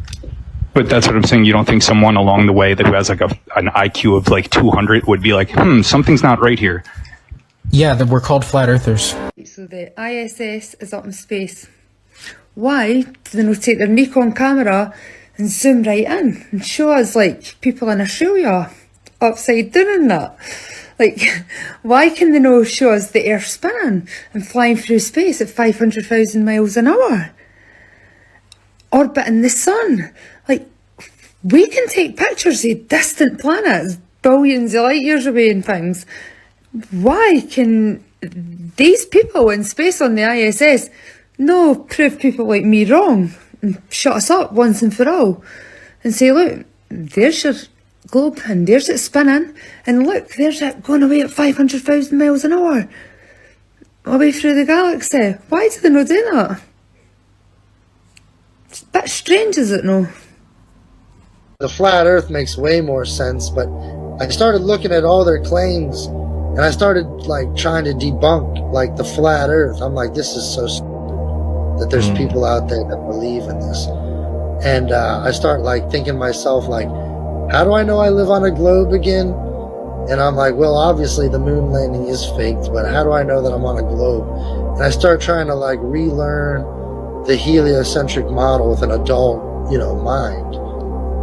Speaker 24: But that's what I'm saying. You don't think someone along the way that who has like an IQ of like 200 would be like, something's not right here.
Speaker 25: Yeah, we're called flat earthers.
Speaker 26: So the ISS is up in space. Why do they not take their Nikon camera and zoom right in and show us like people in Australia upside down and that? Like, why can they not show us the Earth spinning and flying through space at 500,000 miles an hour? Orbiting the sun. Like, we can take pictures of distant planets, billions of light years away and things. Why can these people in space on the ISS no prove people like me wrong and shut us up once and for all and say, look, there's your globe and there's it spinning and look, there's it going away at 500,000 miles an hour away through the galaxy. Why do they not do that? It's a bit strange, is it no?
Speaker 5: The flat earth makes way more sense, but I started looking at all their claims and I started like trying to debunk like the flat earth. I'm like, this is so stupid that there's people out there that believe in this. And I start like thinking to myself like, how do I know I live on a globe again? And I'm like, well, obviously the moon landing is faked, but how do I know that I'm on a globe? And I start trying to like relearn the heliocentric model with an adult, mind.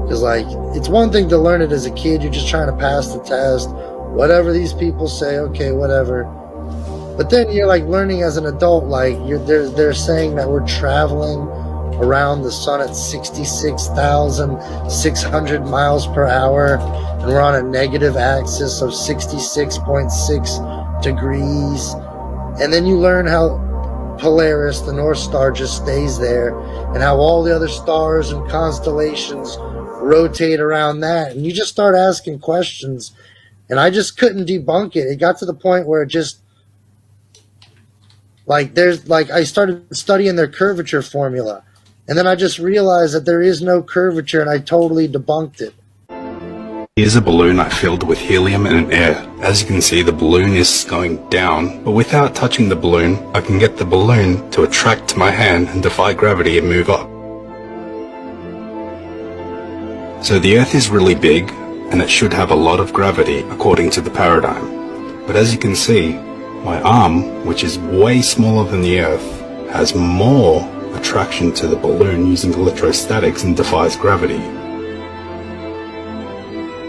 Speaker 5: Because like, it's one thing to learn it as a kid. You're just trying to pass the test. Whatever these people say, okay, whatever. But then you're like learning as an adult, like they're saying that we're traveling around the sun at 66,600 miles per hour, and we're on a negative axis of 66.6 degrees. And then you learn how Polaris, the North Star, just stays there, and how all the other stars and constellations rotate around that. And you just start asking questions, and I just couldn't debunk it. It got to the point where it just, like, I started studying their curvature formula. And then I just realized that there is no curvature, and I totally debunked it.
Speaker 24: Here's a balloon I filled with helium and air. As you can see, the balloon is going down, but without touching the balloon, I can get the balloon to attract to my hand and defy gravity and move up. So the Earth is really big, and it should have a lot of gravity according to the paradigm. But as you can see, my arm, which is way smaller than the Earth, has more attraction to the balloon using electrostatics and defies gravity.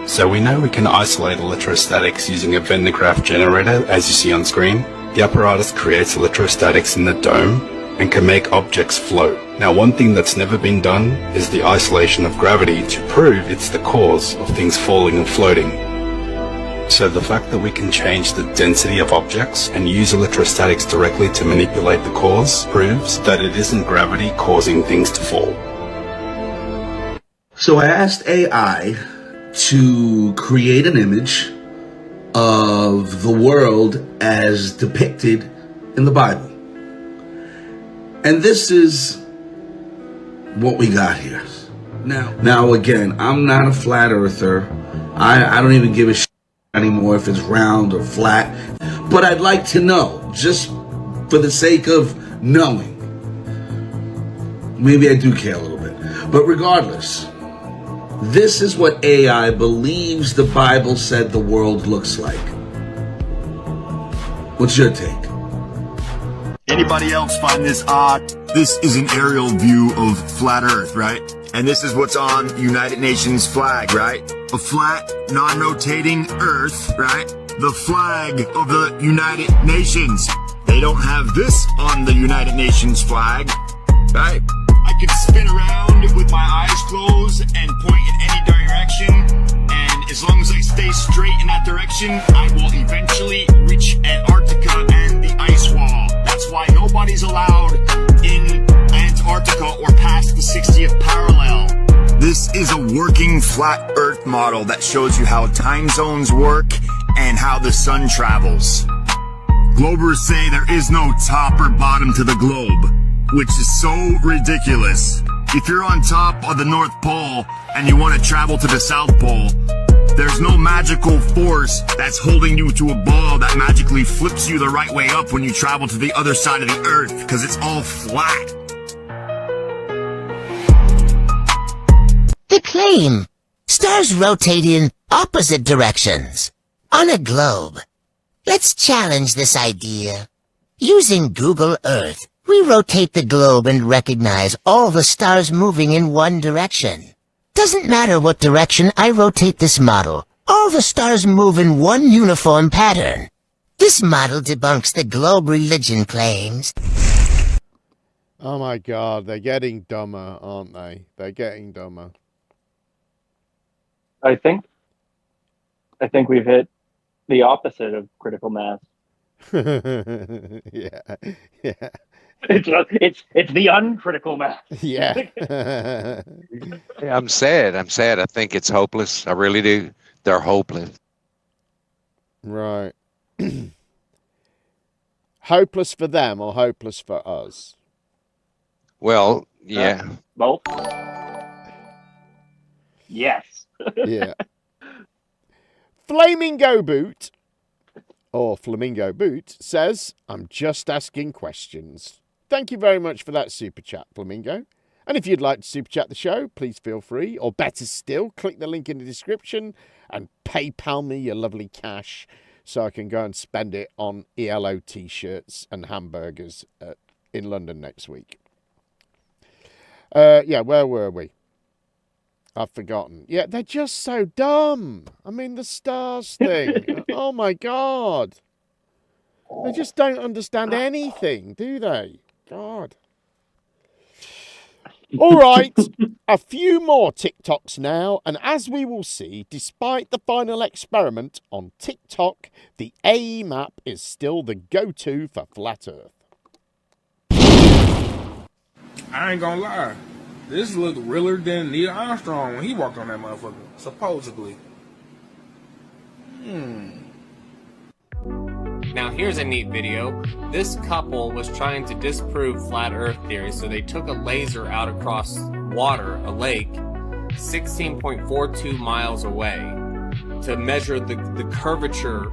Speaker 24: So we know we can isolate electrostatics using a Van de Graaff generator, as you see on screen. The apparatus creates electrostatics in the dome and can make objects float. Now, one thing that's never been done is the isolation of gravity to prove it's the cause of things falling and floating. So the fact that we can change the density of objects and use electrostatics directly to manipulate the cause proves that it isn't gravity causing things to fall.
Speaker 13: So I asked AI to create an image of the world as depicted in the Bible. And this is what we got here. Now again, I'm not a flat earther. I don't even give a shit anymore if it's round or flat. But I'd like to know, just for the sake of knowing. Maybe I do care a little bit. But regardless, this is what AI believes the Bible said the world looks like. What's your take?
Speaker 14: Anybody else find this odd? This is an aerial view of flat Earth, right? And this is what's on United Nations flag, right? A flat, non-rotating Earth, right? The flag of the United Nations. They don't have this on the United Nations flag, right? I could spin around with my eyes closed and point in any direction, and as long as I stay straight in that direction, I will eventually reach Antarctica and the ice wall. That's why nobody's allowed in Antarctica or past the 60th parallel. This is a working flat Earth model that shows you how time zones work and how the sun travels. Globers say there is no top or bottom to the globe, which is so ridiculous. If you're on top of the North Pole and you want to travel to the South Pole, there's no magical force that's holding you to a ball that magically flips you the right way up when you travel to the other side of the Earth, because it's all flat.
Speaker 15: The claim. Stars rotate in opposite directions. On a globe. Let's challenge this idea. Using Google Earth, we rotate the globe and recognize all the stars moving in one direction. Doesn't matter what direction I rotate this model, all the stars move in one uniform pattern. This model debunks the globe religion claims.
Speaker 1: Oh my God, they're getting dumber, aren't they? They're getting dumber.
Speaker 2: I think we've hit the opposite of critical mass.
Speaker 1: yeah.
Speaker 2: It's the uncritical mass.
Speaker 1: Yeah.
Speaker 18: Yeah, I'm sad. I think it's hopeless. I really do. They're hopeless.
Speaker 1: Right. Hopeless for them or hopeless for us?
Speaker 18: Well, yeah.
Speaker 2: Both? Yes.
Speaker 1: Yeah. Flamingo Boot, or Flamingo Boot, says, I'm just asking questions. Thank you very much for that super chat, Flamingo. And if you'd like to super chat the show, please feel free. Or better still, click the link in the description and PayPal me your lovely cash so I can go and spend it on ELO t-shirts and hamburgers in London next week. Yeah, where were we? I've forgotten. Yeah, they're just so dumb. I mean, the stars thing. Oh, my God. They just don't understand anything, do they? God. All right, a few more TikToks now, and as we will see, despite the final experiment on TikTok, the AE map is still the go-to for Flat Earth.
Speaker 3: I ain't gonna lie, this looked realer than Neil Armstrong when he walked on that motherfucker, supposedly.
Speaker 22: Now here's a neat video. This couple was trying to disprove flat earth theory, so they took a laser out across water, a lake, 16.42 miles away to measure the curvature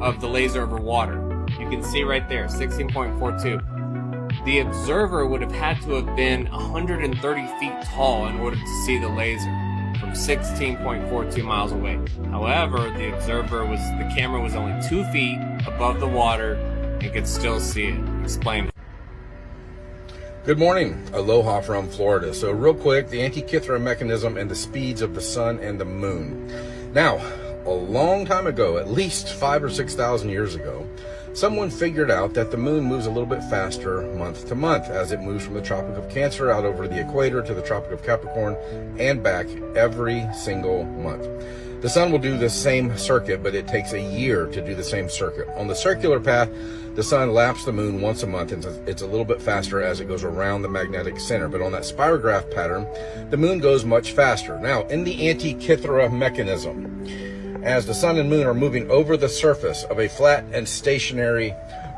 Speaker 22: of the laser over water. You can see right there, 16.42. The observer would have had to have been 130 feet tall in order to see the laser from 16.42 miles away. However, the camera was only 2 feet above the water and could still see it. Explain.
Speaker 3: Good morning, aloha from Florida. So real quick, the Antikythera mechanism and the speeds of the sun and the moon. Now, a long time ago, at least 5,000 or 6,000 years ago, someone figured out that the moon moves a little bit faster month to month as it moves from the Tropic of Cancer out over the equator to the Tropic of Capricorn and back every single month. The sun will do the same circuit, but it takes a year to do the same circuit. On the circular path, the sun laps the moon once a month, and it's a little bit faster as it goes around the magnetic center. But on that spirograph pattern, the moon goes much faster. Now, in the Antikythera mechanism, as the sun and moon are moving over the surface of a flat and stationary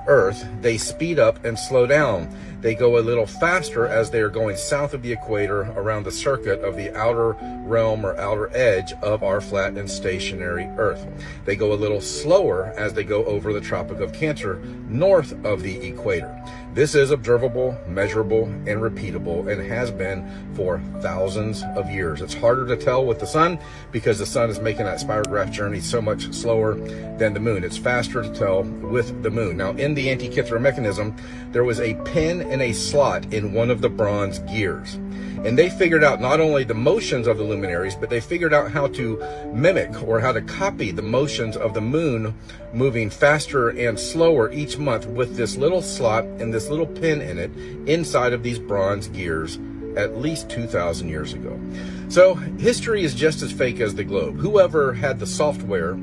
Speaker 3: Earth, they speed up and slow down. They go a little faster as they are going south of the equator around the circuit of the outer realm or outer edge of our flat and stationary Earth. They go a little slower as they go over the Tropic of Cancer north of the equator. This is observable, measurable, and repeatable, and has been for thousands of years. It's harder to tell with the sun because the sun is making that spirograph journey so much slower than the moon. It's faster to tell with the moon. Now, in the Antikythera mechanism, there was a pin and a slot in one of the bronze gears. And they figured out not only the motions of the luminaries, but they figured out how to mimic or how to copy the motions of the moon moving faster and slower each month with this little slot and this little pin in it inside of these bronze gears at least 2,000 years ago. So history is just as fake as the globe. Whoever had the software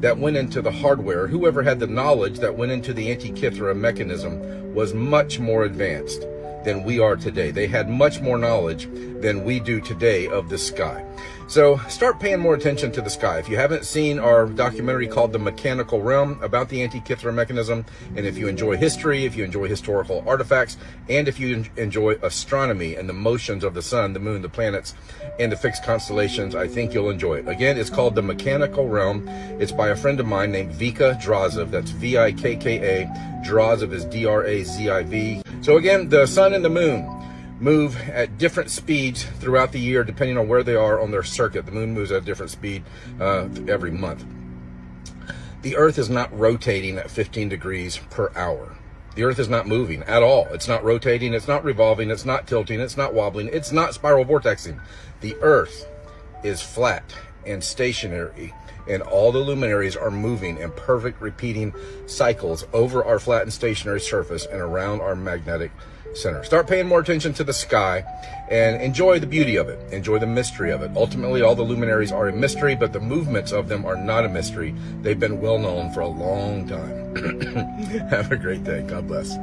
Speaker 3: that went into the hardware, whoever had the knowledge that went into the Antikythera mechanism was much more advanced than we are today. They had much more knowledge than we do today of the sky. So start paying more attention to the sky. If you haven't seen our documentary called The Mechanical Realm about the Antikythera mechanism, and if you enjoy history, if you enjoy historical artifacts, and if you enjoy astronomy and the motions of the sun, the moon, the planets, and the fixed constellations, I think you'll enjoy it. Again, it's called The Mechanical Realm. It's by a friend of mine named Vika Draziv. That's V-I-K-K-A. Draziv is D-R-A-Z-I-V. So again, the sun and the moon move at different speeds throughout the year depending on where they are on their circuit. The moon moves at a different speed every month. The Earth is not rotating at 15 degrees per hour. The Earth is not moving at all. It's not rotating, it's not revolving, it's not tilting, it's not wobbling, it's not spiral vortexing. The Earth is flat and stationary, and all the luminaries are moving in perfect repeating cycles over our flat and stationary surface and around our magnetic center. Start paying more attention to the sky and enjoy the beauty of it. Enjoy the mystery of it. Ultimately, all the luminaries are a mystery, but the movements of them are not a mystery. They've been well known for a long time. Have a great day. God bless.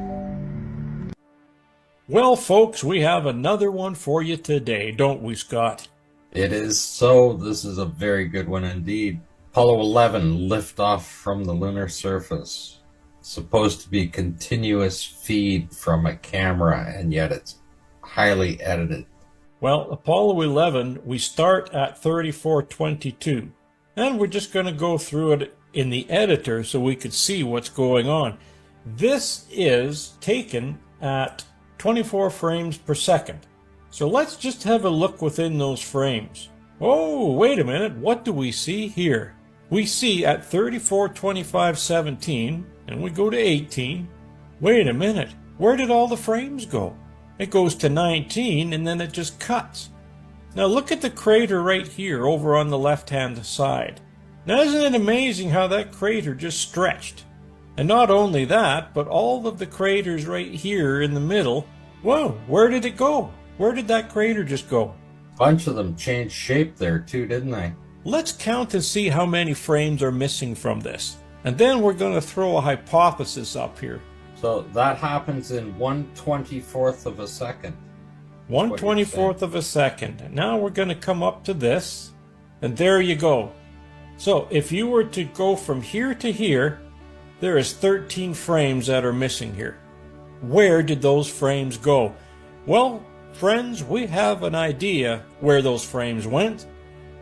Speaker 16: Well, folks, we have another one for you today, don't we, Scott?
Speaker 17: It is so. This is a very good one indeed. Apollo 11 liftoff from the lunar surface. Supposed to be continuous feed from a camera, and yet it's highly edited.
Speaker 16: Well, Apollo 11, we start at 3422, and we're just going to go through it in the editor so we could see what's going on. This is taken at 24 frames per second. So let's just have a look within those frames. Oh, wait a minute, what do we see here? We see at 34:25:17, and we go to 18. Wait a minute, where did all the frames go? It goes to 19, and then it just cuts. Now look at the crater right here over on the left-hand side. Now isn't it amazing how that crater just stretched? And not only that, but all of the craters right here in the middle, whoa, where did it go? Where did that crater just go?
Speaker 17: Bunch of them changed shape there too, didn't they?
Speaker 16: Let's count and see how many frames are missing from this. And then we're going to throw a hypothesis up here.
Speaker 17: So that happens in 1/24th of a second.
Speaker 16: 1/24th of a second. And now we're going to come up to this. And there you go. So if you were to go from here to here, there is 13 frames that are missing here. Where did those frames go? Well, friends, we have an idea where those frames went,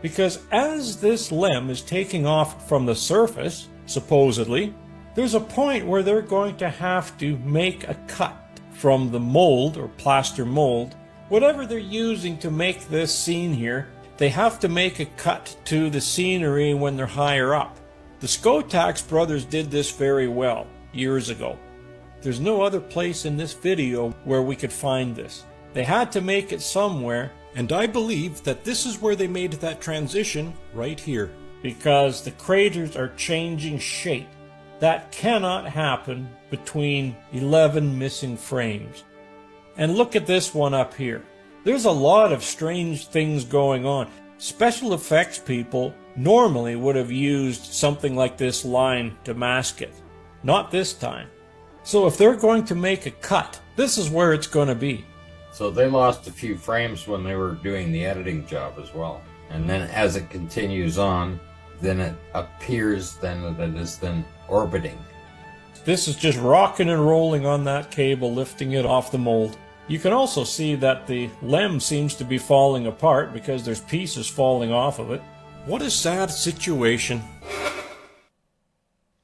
Speaker 16: because as this limb is taking off from the surface, supposedly, there's a point where they're going to have to make a cut from the mold or plaster mold, whatever they're using to make this scene here. They have to make a cut to the scenery when they're higher up. The Skotax brothers did this very well years ago. There's no other place in this video where we could find this. They had to make it somewhere, and I believe that this is where they made that transition right here, because the craters are changing shape. That cannot happen between 11 missing frames. And look at this one up here. There's a lot of strange things going on. Special effects people normally would have used something like this line to mask it. Not this time. So if they're going to make a cut, this is where it's going to be.
Speaker 17: So they lost a few frames when they were doing the editing job as well. And then as it continues on, then it appears then that it is then orbiting.
Speaker 16: This is just rocking and rolling on that cable, lifting it off the mold. You can also see that the lem seems to be falling apart because there's pieces falling off of it. What a sad situation.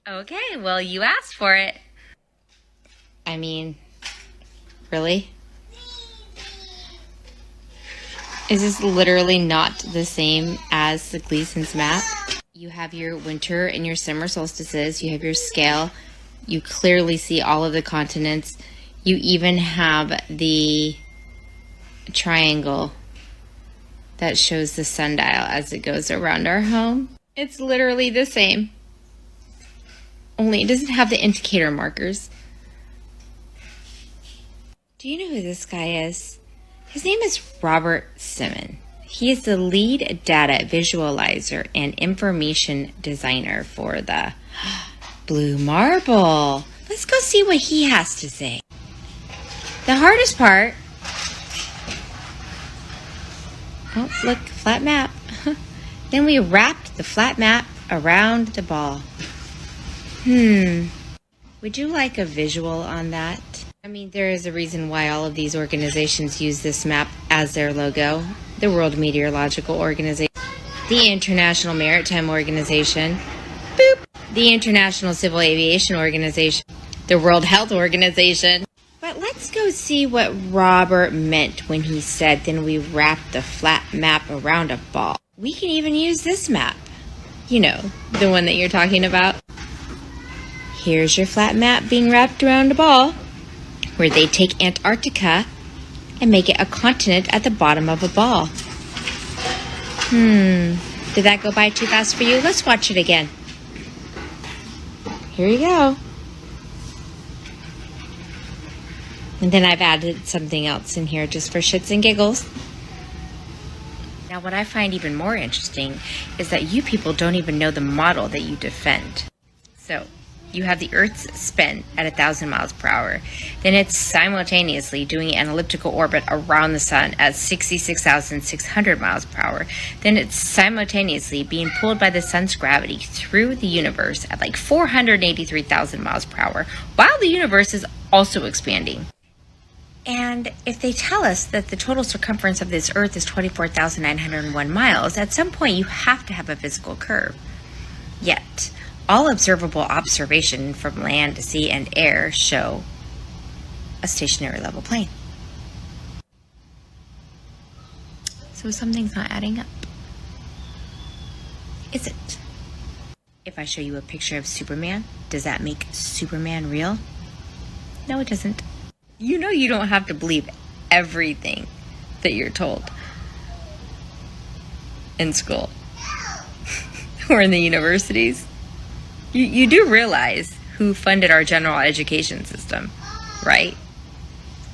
Speaker 6: Okay, well, you asked for it. I mean, really? Is this literally not the same as the Gleason's map? You have your winter and your summer solstices. You have your scale. You clearly see all of the continents. You even have the triangle that shows the sundial as it goes around our home. It's literally the same. Only it doesn't have the indicator markers. Do you know who this guy is? His name is Robert Simon. He is the lead data visualizer and information designer for the Blue Marble. Let's go see what he has to say. The hardest part... Oh, look, flat map. Then we wrapped the flat map around the ball. Would you like a visual on that? I mean, there is a reason why all of these organizations use this map as their logo. The World Meteorological Organization, the International Maritime Organization, boop, the International Civil Aviation Organization, the World Health Organization. But let's go see what Robert meant when he said, then we wrapped the flat map around a ball. We can even use this map. You know, the one that you're talking about. Here's your flat map being wrapped around a ball, where they take Antarctica and make it a continent at the bottom of a ball. Did that go by too fast for you? Let's watch it again. Here you go. And then I've added something else in here just for shits and giggles. Now, what I find even more interesting is that you people don't even know the model that you defend. So, you have the Earth's spin at 1,000 miles per hour. Then it's simultaneously doing an elliptical orbit around the sun at 66,600 miles per hour. Then it's simultaneously being pulled by the sun's gravity through the universe at like 483,000 miles per hour, while the universe is also expanding. And if they tell us that the total circumference of this Earth is 24,901 miles, at some point you have to have a physical curve. Yet, all observable observation from land, sea, and air show a stationary level plane. So something's not adding up. Is it? If I show you a picture of Superman, does that make Superman real? No, it doesn't. You know you don't have to believe everything that you're told in school or in the universities. You do realize who funded our general education system, right?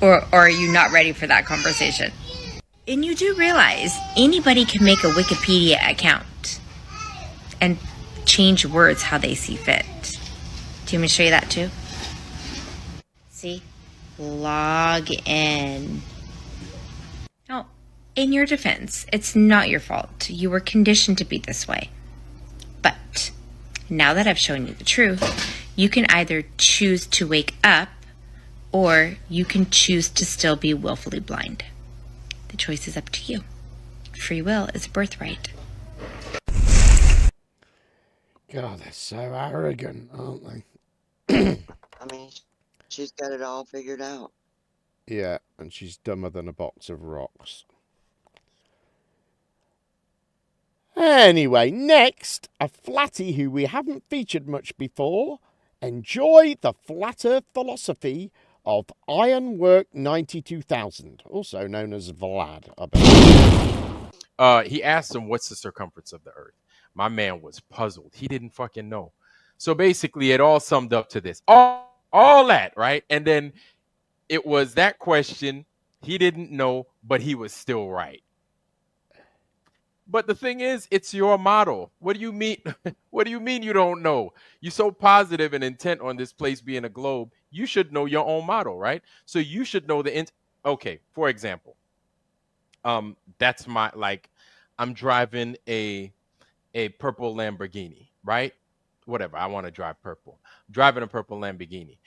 Speaker 6: Or are you not ready for that conversation? And you do realize anybody can make a Wikipedia account and change words how they see fit. Do you want me to show you that too? See? Log in. Now, in your defense, it's not your fault. You were conditioned to be this way. But now that I've shown you the truth, you can either choose to wake up or you can choose to still be willfully blind. The choice is up to you. Free will is a birthright.
Speaker 1: God, they're so arrogant, aren't they?
Speaker 7: I mean, she's got it all figured out.
Speaker 1: Yeah, and she's dumber than a box of rocks. Anyway, next, a flatty who we haven't featured much before. Enjoy the flat earth philosophy of Ironwork 92,000, also known as Vlad, I believe.
Speaker 8: He asked him, what's the circumference of the earth? My man was puzzled. He didn't fucking know. So basically, it all summed up to this. All that, right? And then it was that question. He didn't know, but he was still right. But the thing is, it's your model. What do you mean? What do you mean you don't know? You're so positive and intent on this place being a globe. You should know your own model, right? So you should know the okay, for example, that's my, like, I'm driving a purple Lamborghini, right? Whatever, I want to drive purple. I'm driving a purple Lamborghini.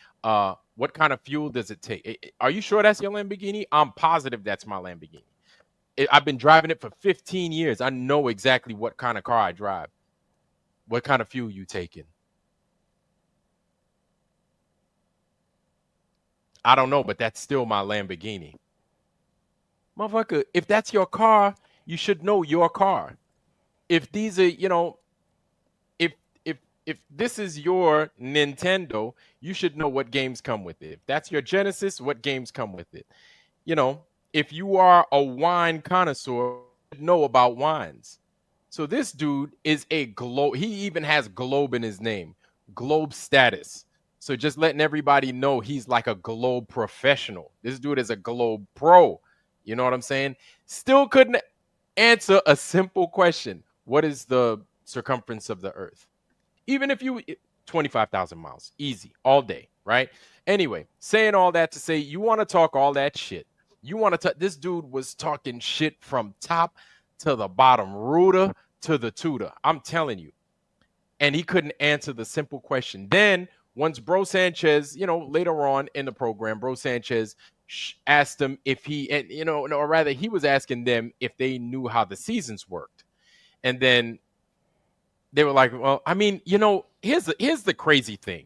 Speaker 8: What kind of fuel does it take? Are you sure that's your Lamborghini? I'm positive that's my Lamborghini. I've been driving it for 15 years. I know exactly what kind of car I drive. What kind of fuel you taking? I don't know, but that's still my Lamborghini. Motherfucker, if that's your car, you should know your car. If these are, you know, if this is your Nintendo, you should know what games come with it. If that's your Genesis, what games come with it. You know, if you are a wine connoisseur, you should know about wines. So this dude is a globe. He even has globe in his name, globe status. So just letting everybody know he's like a globe professional. This dude is a globe pro. You know what I'm saying? Still couldn't answer a simple question. What is the circumference of the earth? Even if you 25,000 miles, easy, all day, right? Anyway, saying all that to say, you want to talk all that shit. You want to this dude was talking shit from top to the bottom, rooter to the tutor. I'm telling you. And he couldn't answer the simple question. Then once Bro Sanchez, you know, later on in the program, Bro Sanchez asked him if he, and you know, or rather he was asking them if they knew how the seasons worked. And then they were like, well, I mean, you know, here's the crazy thing.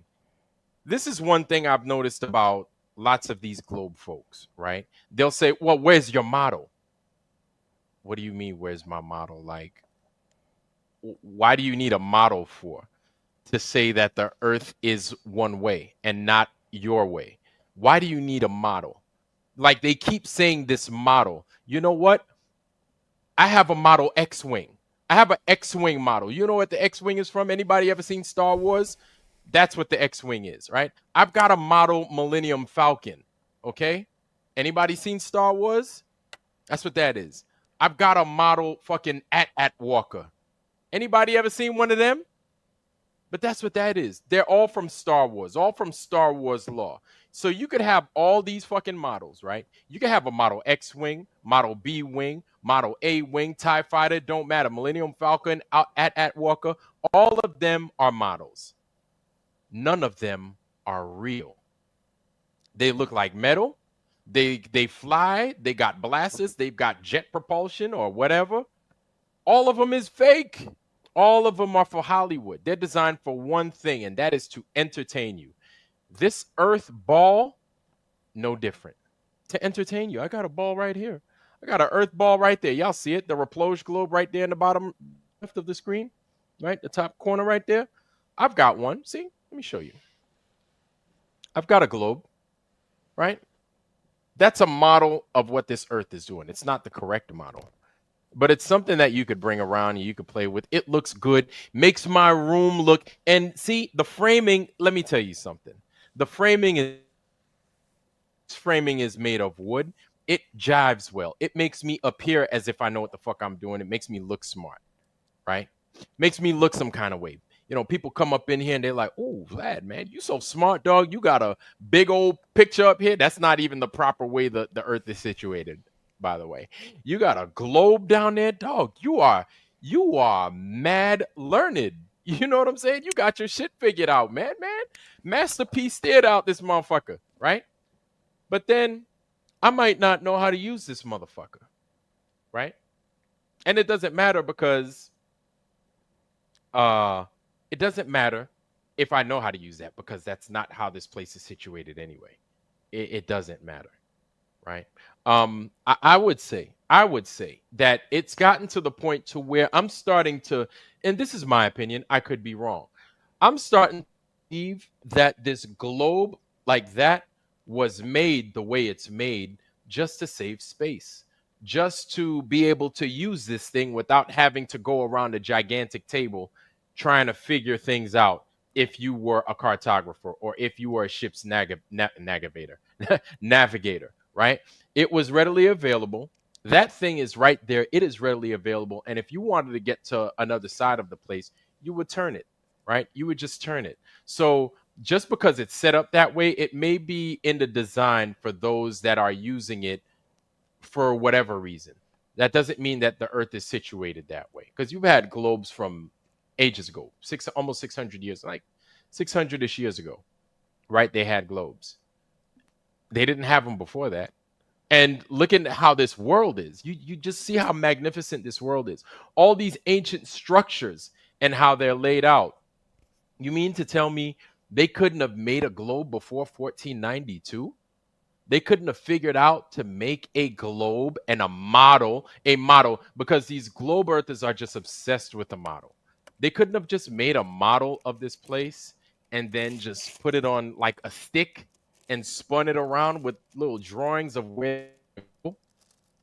Speaker 8: This is one thing I've noticed about lots of these globe folks, right? They'll say, well, where's your model? What do you mean, where's my model? Like, why do you need a model for? To say that the earth is one way and not your way? Why do you need a model? Like, they keep saying this model. You know what? I have a model X-Wing. I have an X-Wing model. You know what the X-Wing is from? Anybody ever seen Star Wars? That's what the X-Wing is, right? I've got a model Millennium Falcon, okay? Anybody seen Star Wars? That's what that is. I've got a model fucking At Walker. Anybody ever seen one of them? But that's what that is. They're all from Star Wars, all from Star Wars lore. So you could have all these fucking models, right? You could have a model X-Wing, model B-Wing, model A-Wing, TIE Fighter, don't matter. Millennium Falcon, At Walker, all of them are models. None of them are real. They look like metal. They fly. They got blasters. They've got jet propulsion or whatever. All of them is fake. All of them are for Hollywood. They're designed for one thing, and that is to entertain you. This Earth ball, no different. To entertain you. I got a ball right here. I got an Earth ball right there. Y'all see it? The Reploge globe right there in the bottom left of the screen, right? The top corner right there. I've got one. See? Let me show you. I've got a globe, right? That's a model of what this Earth is doing. It's not the correct model, but it's something that you could bring around and you could play with. It looks good, makes my room look, and see the framing. Let me tell you something. The framing is made of wood. It jives well. It makes me appear as if I know what the fuck I'm doing. It makes me look smart, right? Makes me look some kind of way. You know, people come up in here and they're like, "Oh, Vlad, man, you so smart, dog. You got a big old picture up here." That's not even the proper way the Earth is situated, by the way. You got a globe down there, dog. You are mad learned. You know what I'm saying? You got your shit figured out, man. Masterpiece stared out this motherfucker, right? But then I might not know how to use this motherfucker, right? And it doesn't matter because it doesn't matter if I know how to use that, because that's not how this place is situated anyway. It doesn't matter, right? I would say that it's gotten to the point to where I'm starting to, and this is my opinion, I could be wrong. I'm starting to believe that this globe like that was made the way it's made just to save space, just to be able to use this thing without having to go around a gigantic table trying to figure things out if you were a cartographer or if you were a ship's navigator, right? It was readily available. That thing is right there. It is readily available. And if you wanted to get to another side of the place, you would turn it, right? You would just turn it. So just because it's set up that way, it may be in the design for those that are using it for whatever reason. That doesn't mean that the Earth is situated that way, because you've had globes from ages ago, almost 600 years, like 600-ish years ago, right? They had globes. They didn't have them before that. And looking at how this world is, you just see how magnificent this world is. All these ancient structures and how they're laid out. You mean to tell me they couldn't have made a globe before 1492? They couldn't have figured out to make a globe and a model, because these globe earthers are just obsessed with the model. They couldn't have just made a model of this place and then just put it on like a stick and spun it around with little drawings of where,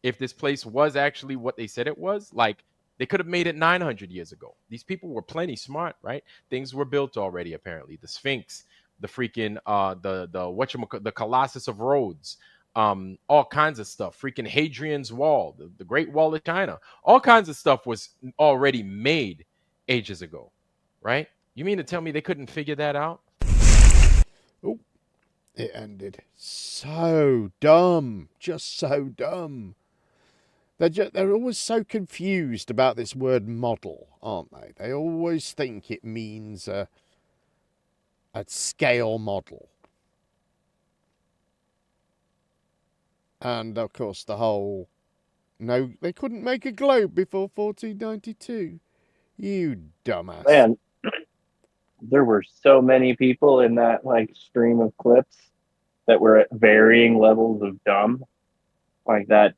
Speaker 8: if this place was actually what they said it was. Like, they could have made it 900 years ago. These people were plenty smart, right? Things were built already, apparently. The Sphinx, the freaking the Colossus of Rhodes, all kinds of stuff. Freaking Hadrian's Wall, the Great Wall of China, all kinds of stuff was already made ages ago, right? You mean to tell me they couldn't figure that out?
Speaker 1: Oh, it ended. So dumb, just so dumb. They're always so confused about this word model, aren't they? They always think it means a scale model. And of course the whole, no, they couldn't make a globe before 1492. You dumbass.
Speaker 2: Man, there were so many people in that like stream of clips that were at varying levels of dumb. Like that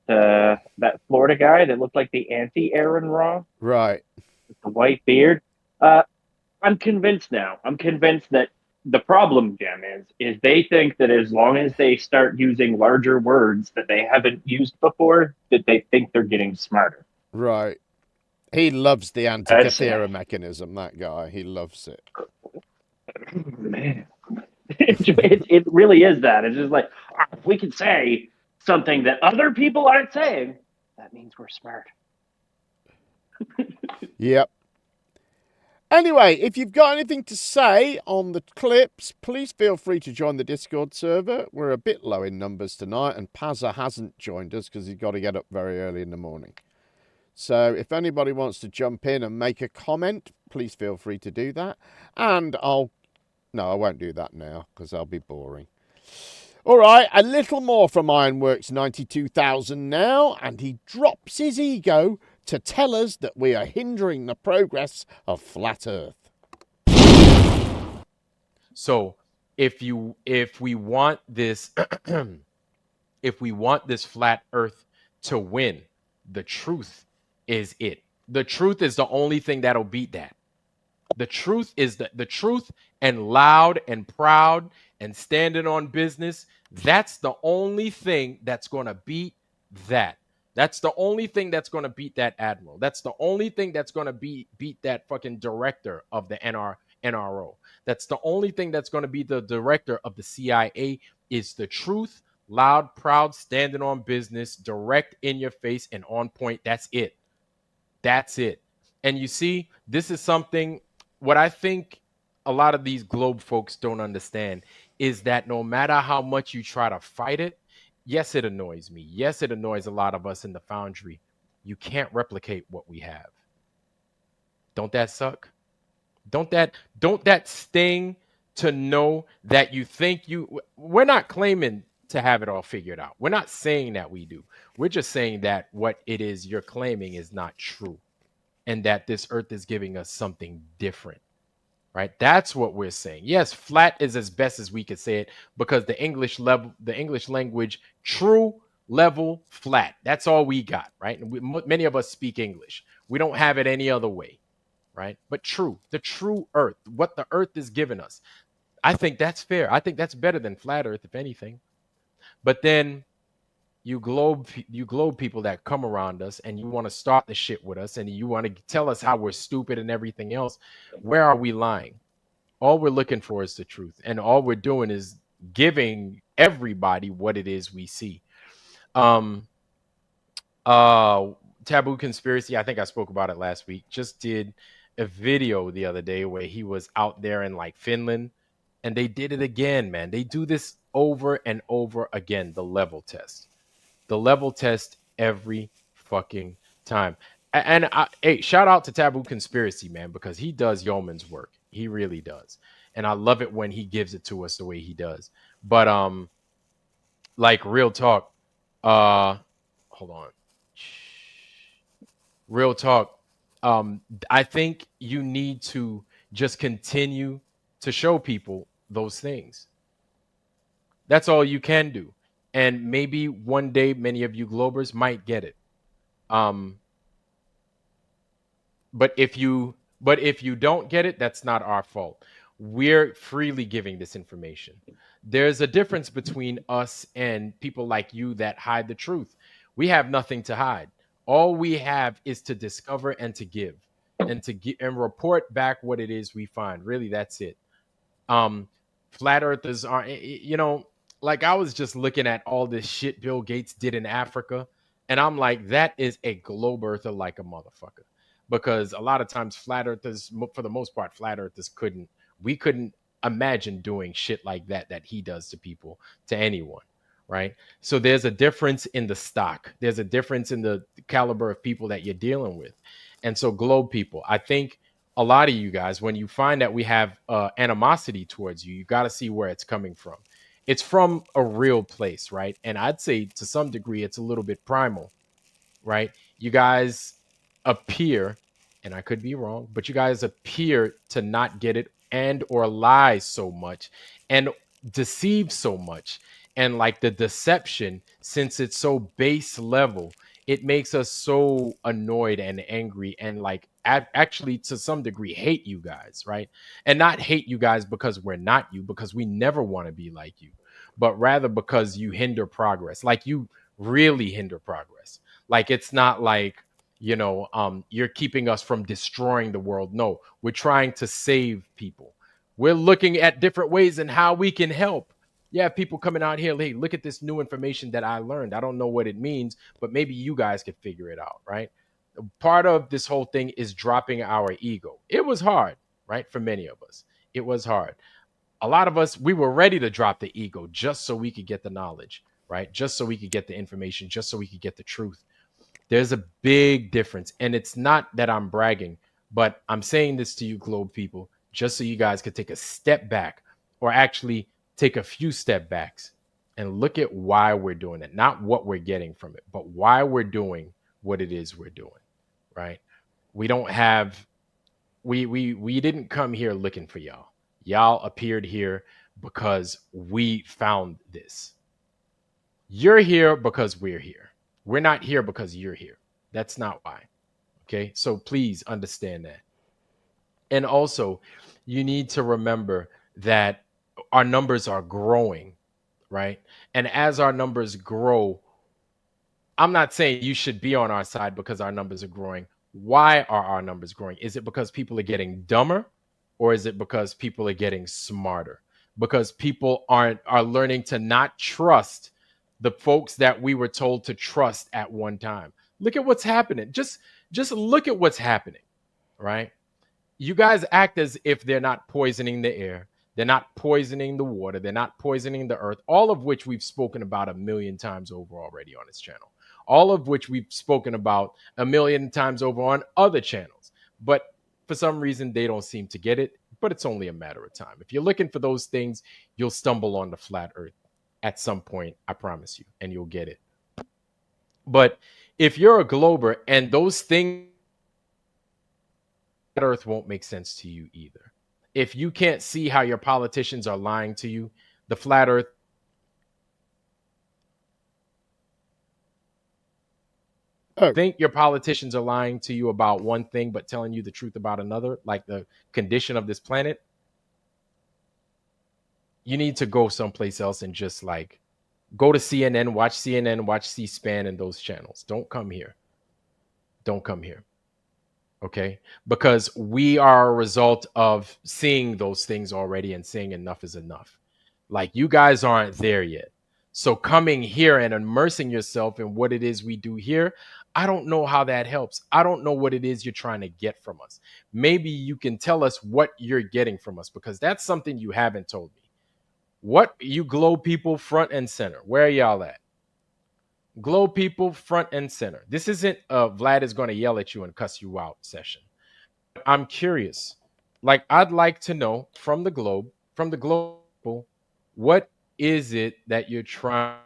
Speaker 2: Florida guy that looked like the anti-Aaron Raw.
Speaker 1: Right.
Speaker 2: With the white beard. I'm convinced now. I'm convinced that the problem, Jem, is they think that as long as they start using larger words that they haven't used before, that they think they're getting smarter.
Speaker 1: Right. He loves the Antikythera mechanism, that guy. He loves it.
Speaker 2: Man. It really is that. It's just like, if we can say something that other people aren't saying, that means we're smart.
Speaker 1: Yep. Anyway, if you've got anything to say on the clips, please feel free to join the Discord server. We're a bit low in numbers tonight, and Pazza hasn't joined us because he's got to get up very early in the morning. So if anybody wants to jump in and make a comment, please feel free to do that. And no, I won't do that now because I'll be boring. All right, a little more from Ironworks 92,000 now, and he drops his ego to tell us that we are hindering the progress of Flat Earth.
Speaker 8: So if we want this if we want this Flat Earth to win. The truth is it. The truth is the only thing that'll beat that. The truth is the truth, and loud and proud and standing on business. That's the only thing that's going to beat that. That's the only thing that's going to beat that admiral. That's the only thing that's going to beat that fucking director of the NRO. That's the only thing that's going to be the director of the CIA is the truth, loud, proud, standing on business, direct in your face and on point. That's it. That's it. And you see, this is something, what I think a lot of these globe folks don't understand is that no matter how much you try to fight it, yes, it annoys me. Yes, it annoys a lot of us in the foundry. You can't replicate what we have. Don't that suck? Don't that sting to know that you think we're not claiming to have it all figured out. We're not saying that we do. We're just saying that what it is you're claiming is not true, and that this earth is giving us something different. Right? That's what we're saying. Yes, flat is as best as we could say it, because the English language, true, level, flat. That's all we got, right? And many of us speak English. We don't have it any other way, right? But true, the true earth, what the earth is giving us. I think that's fair. I think that's better than flat earth, if anything. But then you globe people that come around us and you want to start the shit with us and you want to tell us how we're stupid and everything else. Where are we lying? All we're looking for is the truth, and all we're doing is giving everybody what it is we see. Taboo Conspiracy, I think I spoke about it last week, just did a video the other day where he was out there in like Finland, and they did it again, man. They do this over and over again, the level test. The level test every fucking time. And hey, shout out to Taboo Conspiracy, man, because he does yeoman's work. He really does. And I love it when he gives it to us the way he does. But like real talk, hold on. Real talk. I think you need to just continue to show people those things. That's all you can do. And maybe one day many of you globers might get it. But if you don't get it, that's not our fault. We're freely giving this information. There's a difference between us and people like you that hide the truth. We have nothing to hide. All we have is to discover and to give, and and report back what it is we find. Really, that's it. Flat earthers are, like I was just looking at all this shit Bill Gates did in Africa, and I'm like, that is a globe earther like a motherfucker. Because a lot of times flat earthers, for the most part, flat earthers couldn't imagine doing shit like that he does to people, to anyone, right? So there's a difference in the stock. There's a difference in the caliber of people that you're dealing with. And so globe people, I think a lot of you guys, when you find that we have animosity towards you, you got to see where it's coming from. It's from a real place, right? And I'd say to some degree, it's a little bit primal, right? You guys appear, and I could be wrong, but you guys appear to not get it and or lie so much and deceive so much. And like the deception, since it's so base level, it makes us so annoyed and angry and like actually to some degree hate you guys, right? And not hate you guys because we're not you, because we never want to be like you, but rather because you hinder progress. Like you really hinder progress. Like it's not like, you're keeping us from destroying the world. No, we're trying to save people. We're looking at different ways and how we can help. Yeah, people coming out here, hey, look at this new information that I learned. I don't know what it means, but maybe you guys could figure it out, right? Part of this whole thing is dropping our ego. It was hard, right? For many of us, it was hard. A lot of us, we were ready to drop the ego just so we could get the knowledge, right? Just so we could get the information, just so we could get the truth. There's a big difference. And it's not that I'm bragging, but I'm saying this to you globe people, just so you guys could take a step back, or actually take a few step backs and look at why we're doing it. Not what we're getting from it, but why we're doing what it is we're doing, right? We don't have, we didn't come here looking for y'all. Y'all appeared here because we found this. You're here because we're here. We're not here because you're here. That's not why. Okay. So please understand that. And also, you need to remember that our numbers are growing, right? And as our numbers grow, I'm not saying you should be on our side because our numbers are growing. Why are our numbers growing? Is it because people are getting dumber, or is it because people are getting smarter? Because people are learning to not trust the folks that we were told to trust at one time. Look at what's happening. Just look at what's happening, right? You guys act as if they're not poisoning the air. They're not poisoning the water. They're not poisoning the earth, all of which we've spoken about a million times over already on this channel. All of which we've spoken about a million times over on other channels. But for some reason, they don't seem to get it. But it's only a matter of time. If you're looking for those things, you'll stumble on the flat earth at some point, I promise you, and you'll get it. But if you're a glober and those things, flat earth won't make sense to you either. If you can't see how your politicians are lying to you, the flat earth think your politicians are lying to you about one thing but telling you the truth about another, like the condition of this planet, you need to go someplace else and just like go to CNN, watch C-SPAN and those channels. Don't come here. Don't come here. Okay? Because we are a result of seeing those things already and saying enough is enough. Like, you guys aren't there yet. So coming here and immersing yourself in what it is we do here, I don't know how that helps. I don't know what it is you're trying to get from us. Maybe you can tell us what you're getting from us, because that's something you haven't told me. What you globe people front and center? Where are y'all at? Globe people front and center. This isn't Vlad is going to yell at you and cuss you out session. I'm curious. Like, I'd like to know from the globe people, what is it that you're trying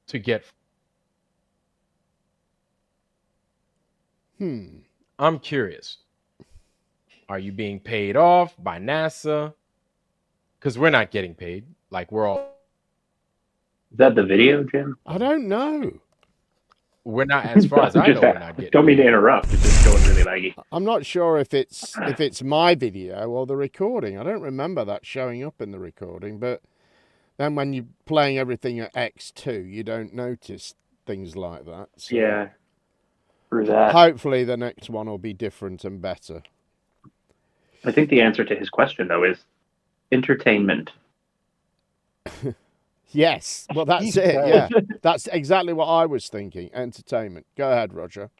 Speaker 8: to get? I'm curious. Are you being paid off by NASA? Because we're not getting paid. Like, we're all.
Speaker 2: Is that the video, Jim?
Speaker 1: I don't know.
Speaker 8: We're not, as far as I know, we're not getting
Speaker 2: Don't mean
Speaker 8: paid.
Speaker 2: to interrupt. It's just going really laggy.
Speaker 1: I'm not sure if it's my video or the recording. I don't remember that showing up in the recording, but then when you're playing everything at X2, you don't notice things like that. So
Speaker 2: Yeah. Through that.
Speaker 1: hopefully the next one will be different and better.
Speaker 2: I think the answer to his question, though, is entertainment.
Speaker 1: Yes, well, that's it. Yeah, that's exactly what I was thinking. Entertainment. Go ahead, Roger.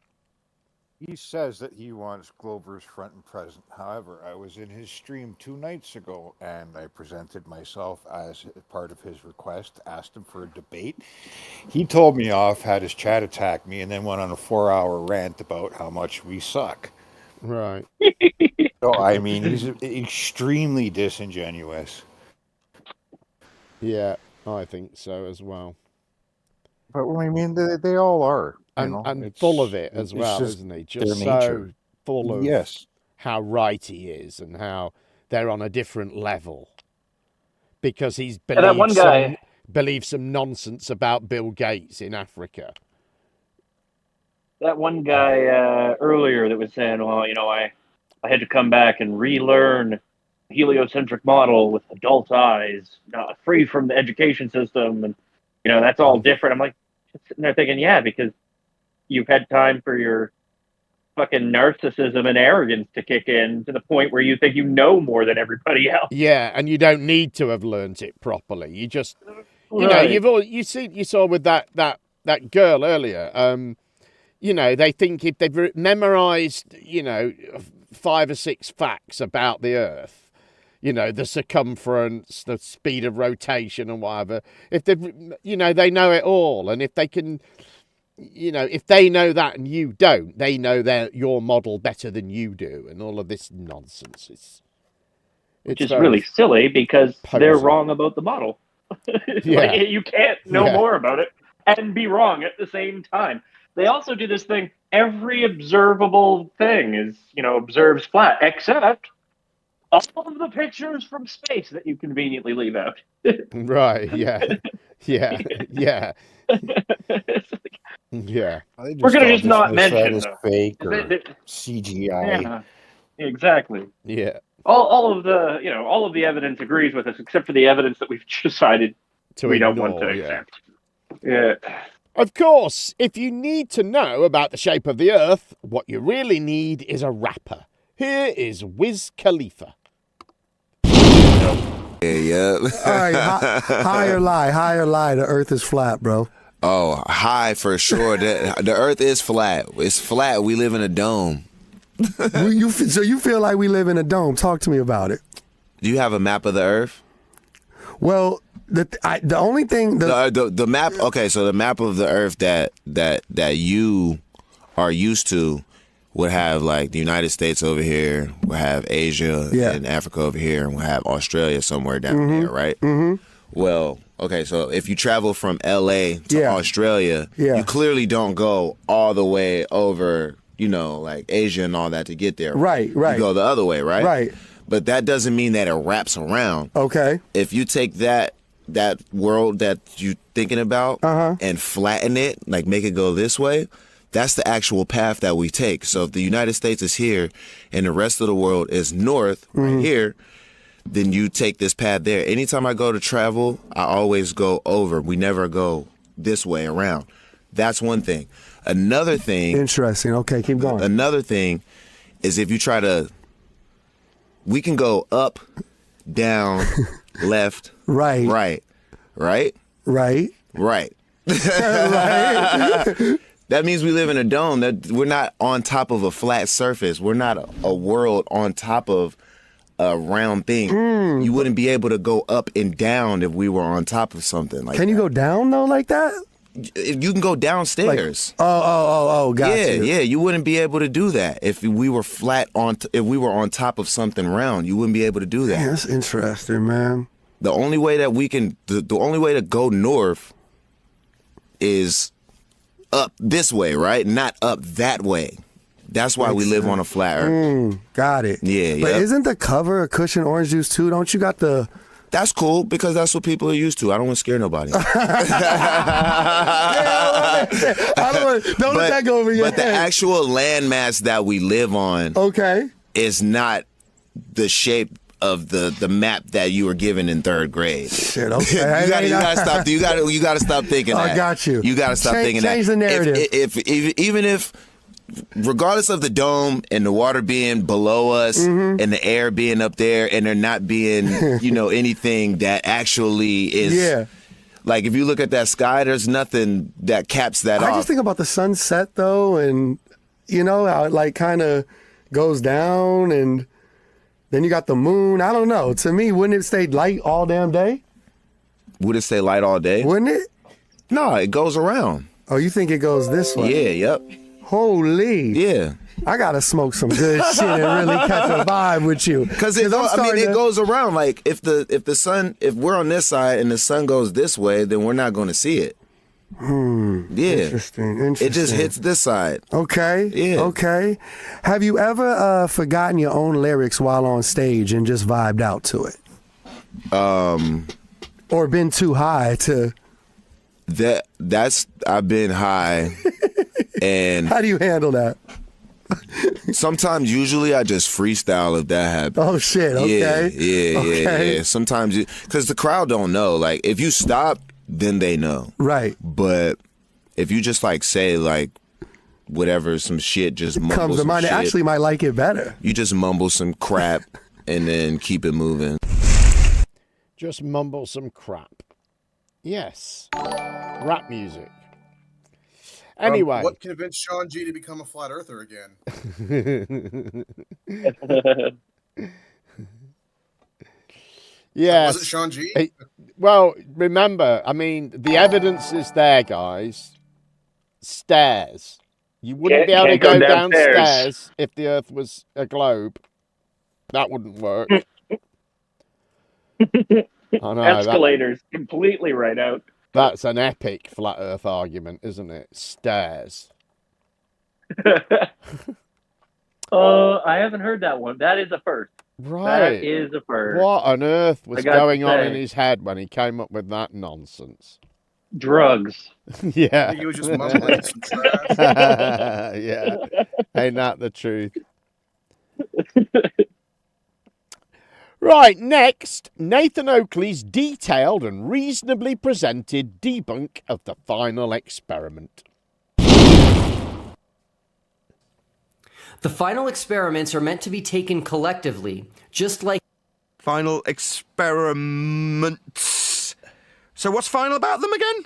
Speaker 9: He says that he wants Glover's front and present. However, I was in his stream 2 nights ago, and I presented myself as part of his request, asked him for a debate. He told me off, had his chat attack me, and then went on a 4-hour rant about how much we suck.
Speaker 1: Right.
Speaker 9: So, I mean, he's extremely disingenuous.
Speaker 1: Yeah, I think so as well.
Speaker 9: But, I mean, they all are.
Speaker 1: And full of it as well, isn't he? Just so full of how right he is and how they're on a different level. Because he's believes some nonsense about Bill Gates in Africa.
Speaker 2: That one guy earlier that was saying, well, I had to come back and relearn the heliocentric model with adult eyes, free from the education system, and that's all different. I'm like, just sitting there thinking, yeah, because you've had time for your fucking narcissism and arrogance to kick in to the point where you think you know more than everybody else.
Speaker 1: Yeah, and you don't need to have learnt it properly. You just, you saw with that girl earlier. They think if they've memorized, 5 or 6 facts about the Earth, the circumference, the speed of rotation and whatever, if they've, they know it all. And if they can, if they know that and you don't, they know your model better than you do, and all of this nonsense.
Speaker 2: Which is really silly because they're wrong about the model. Like, you can't know more about it and be wrong at the same time. They also do this thing. Every observable thing is, observes flat, except all of the pictures from space that you conveniently leave out.
Speaker 1: Right, yeah. Yeah, yeah, yeah.
Speaker 2: We're gonna just not mention
Speaker 9: is
Speaker 2: them.
Speaker 9: fake or
Speaker 2: They-
Speaker 9: CGI.
Speaker 2: Yeah, exactly.
Speaker 1: Yeah.
Speaker 2: All of the all of the evidence agrees with us, except for the evidence that we've decided
Speaker 1: To
Speaker 2: we
Speaker 1: ignore,
Speaker 2: don't want to
Speaker 1: yeah.
Speaker 2: accept. Yeah.
Speaker 1: Of course, if you need to know about the shape of the Earth, what you really need is a rapper. Here is Wiz Khalifa.
Speaker 10: Yeah.
Speaker 11: All right, high or lie. The Earth is flat, bro.
Speaker 10: Oh, high for sure. The Earth is flat. It's flat. We live in a dome.
Speaker 11: So you feel like we live in a dome? Talk to me about it.
Speaker 10: Do you have a map of the Earth?
Speaker 11: Well, the only thing
Speaker 10: the map. Okay, so the map of the Earth that you are used to would have like the United States over here, we'll have Asia and Africa over here, and we'll have Australia somewhere down there, right? Mm-hmm. Well, okay, so if you travel from LA to Australia, you clearly don't go all the way over, like Asia and all that to get there.
Speaker 11: Right.
Speaker 10: You go the other way, right?
Speaker 11: Right.
Speaker 10: But that doesn't mean that it wraps around.
Speaker 11: Okay.
Speaker 10: If you take that world that you're thinking about and flatten it, like make it go this way, that's the actual path that we take. So if the United States is here and the rest of the world is north right here, then you take this path there. Anytime I go to travel, I always go over. We never go this way around. That's one thing. Another thing.
Speaker 11: Interesting. Okay, keep going.
Speaker 10: Another thing is if you try to, we can go up, down, left, right. That means we live in a dome. That we're not on top of a flat surface. We're not a world on top of a round thing. You wouldn't be able to go up and down if we were on top of something like that.
Speaker 11: Can you go down though like that?
Speaker 10: You can go downstairs.
Speaker 11: Got you.
Speaker 10: Yeah, you wouldn't be able to do that if we were flat if we were on top of something round. You wouldn't be able to do that.
Speaker 11: Man, that's interesting, man.
Speaker 10: The only way that we can, the only way to go north is up this way, right? Not up that way. That's why we live on a flat Earth.
Speaker 11: Got it.
Speaker 10: Yeah,
Speaker 11: But
Speaker 10: yeah.
Speaker 11: isn't the cover a cushion orange juice too? Don't you got the...
Speaker 10: That's cool because that's what people are used to. I don't want to scare nobody.
Speaker 11: Don't let that go over your
Speaker 10: But the
Speaker 11: head.
Speaker 10: actual landmass that we live on is not the shape of the map that you were given in third grade.
Speaker 11: Shit, okay.
Speaker 10: you gotta stop. You gotta stop thinking that.
Speaker 11: I got you.
Speaker 10: You gotta stop thinking that.
Speaker 11: Change the narrative.
Speaker 10: Even if, regardless of the dome and the water being below us and the air being up there and there not being, anything that actually is. Like if you look at that sky, there's nothing that caps that off.
Speaker 11: I just think about the sunset though, and how it like kind of goes down, and then you got the moon. I don't know. To me, wouldn't it stay light all damn day?
Speaker 10: Would it stay light all day?
Speaker 11: Wouldn't it?
Speaker 10: No, it goes around.
Speaker 11: Oh, you think it goes this way?
Speaker 10: Yeah, yep.
Speaker 11: Holy.
Speaker 10: Yeah.
Speaker 11: I gotta smoke some good shit and really catch a vibe with you.
Speaker 10: Because it goes around. Like if we're on this side and the sun goes this way, then we're not going to see it. Yeah.
Speaker 11: Interesting.
Speaker 10: It just hits this side.
Speaker 11: Okay.
Speaker 10: Yeah.
Speaker 11: Okay. Have you ever forgotten your own lyrics while on stage and just vibed out to it? Or been too high to...
Speaker 10: I've been high. And
Speaker 11: how do you handle that?
Speaker 10: Sometimes, usually, I just freestyle if that happens.
Speaker 11: Oh shit! Okay.
Speaker 10: Yeah. Sometimes, because the crowd don't know. Like, if you stop, then they know.
Speaker 11: Right.
Speaker 10: But if you just like say like whatever, some shit, just mumble
Speaker 11: comes to
Speaker 10: some
Speaker 11: mind,
Speaker 10: shit,
Speaker 11: they actually might like it better.
Speaker 10: You just mumble some crap and then keep it moving.
Speaker 1: Just mumble some crap. Yes. Rap music. Anyway.
Speaker 19: What convinced Sean G to become a flat earther again?
Speaker 1: Yes.
Speaker 19: Was it Sean G?
Speaker 1: Well, remember, I mean, the evidence is there, guys. Stairs. You wouldn't be able to go downstairs if the Earth was a globe. That wouldn't work. I know,
Speaker 2: Escalators, completely right out.
Speaker 1: That's an epic flat Earth argument, isn't it? Stairs.
Speaker 2: I haven't heard that one. That is a first.
Speaker 1: Right.
Speaker 2: That is a first.
Speaker 1: What on earth was
Speaker 2: I got to
Speaker 1: going on in
Speaker 2: say.
Speaker 1: his head when he came up with that nonsense?
Speaker 2: Drugs.
Speaker 1: Yeah.
Speaker 19: I think he was just mumbling some trash.
Speaker 1: Yeah. Ain't that the truth? Right, next, Nathan Oakley's detailed and reasonably presented debunk of the final experiment.
Speaker 4: The final experiments are meant to be taken collectively, just like
Speaker 14: Final experiments. So what's final about them again?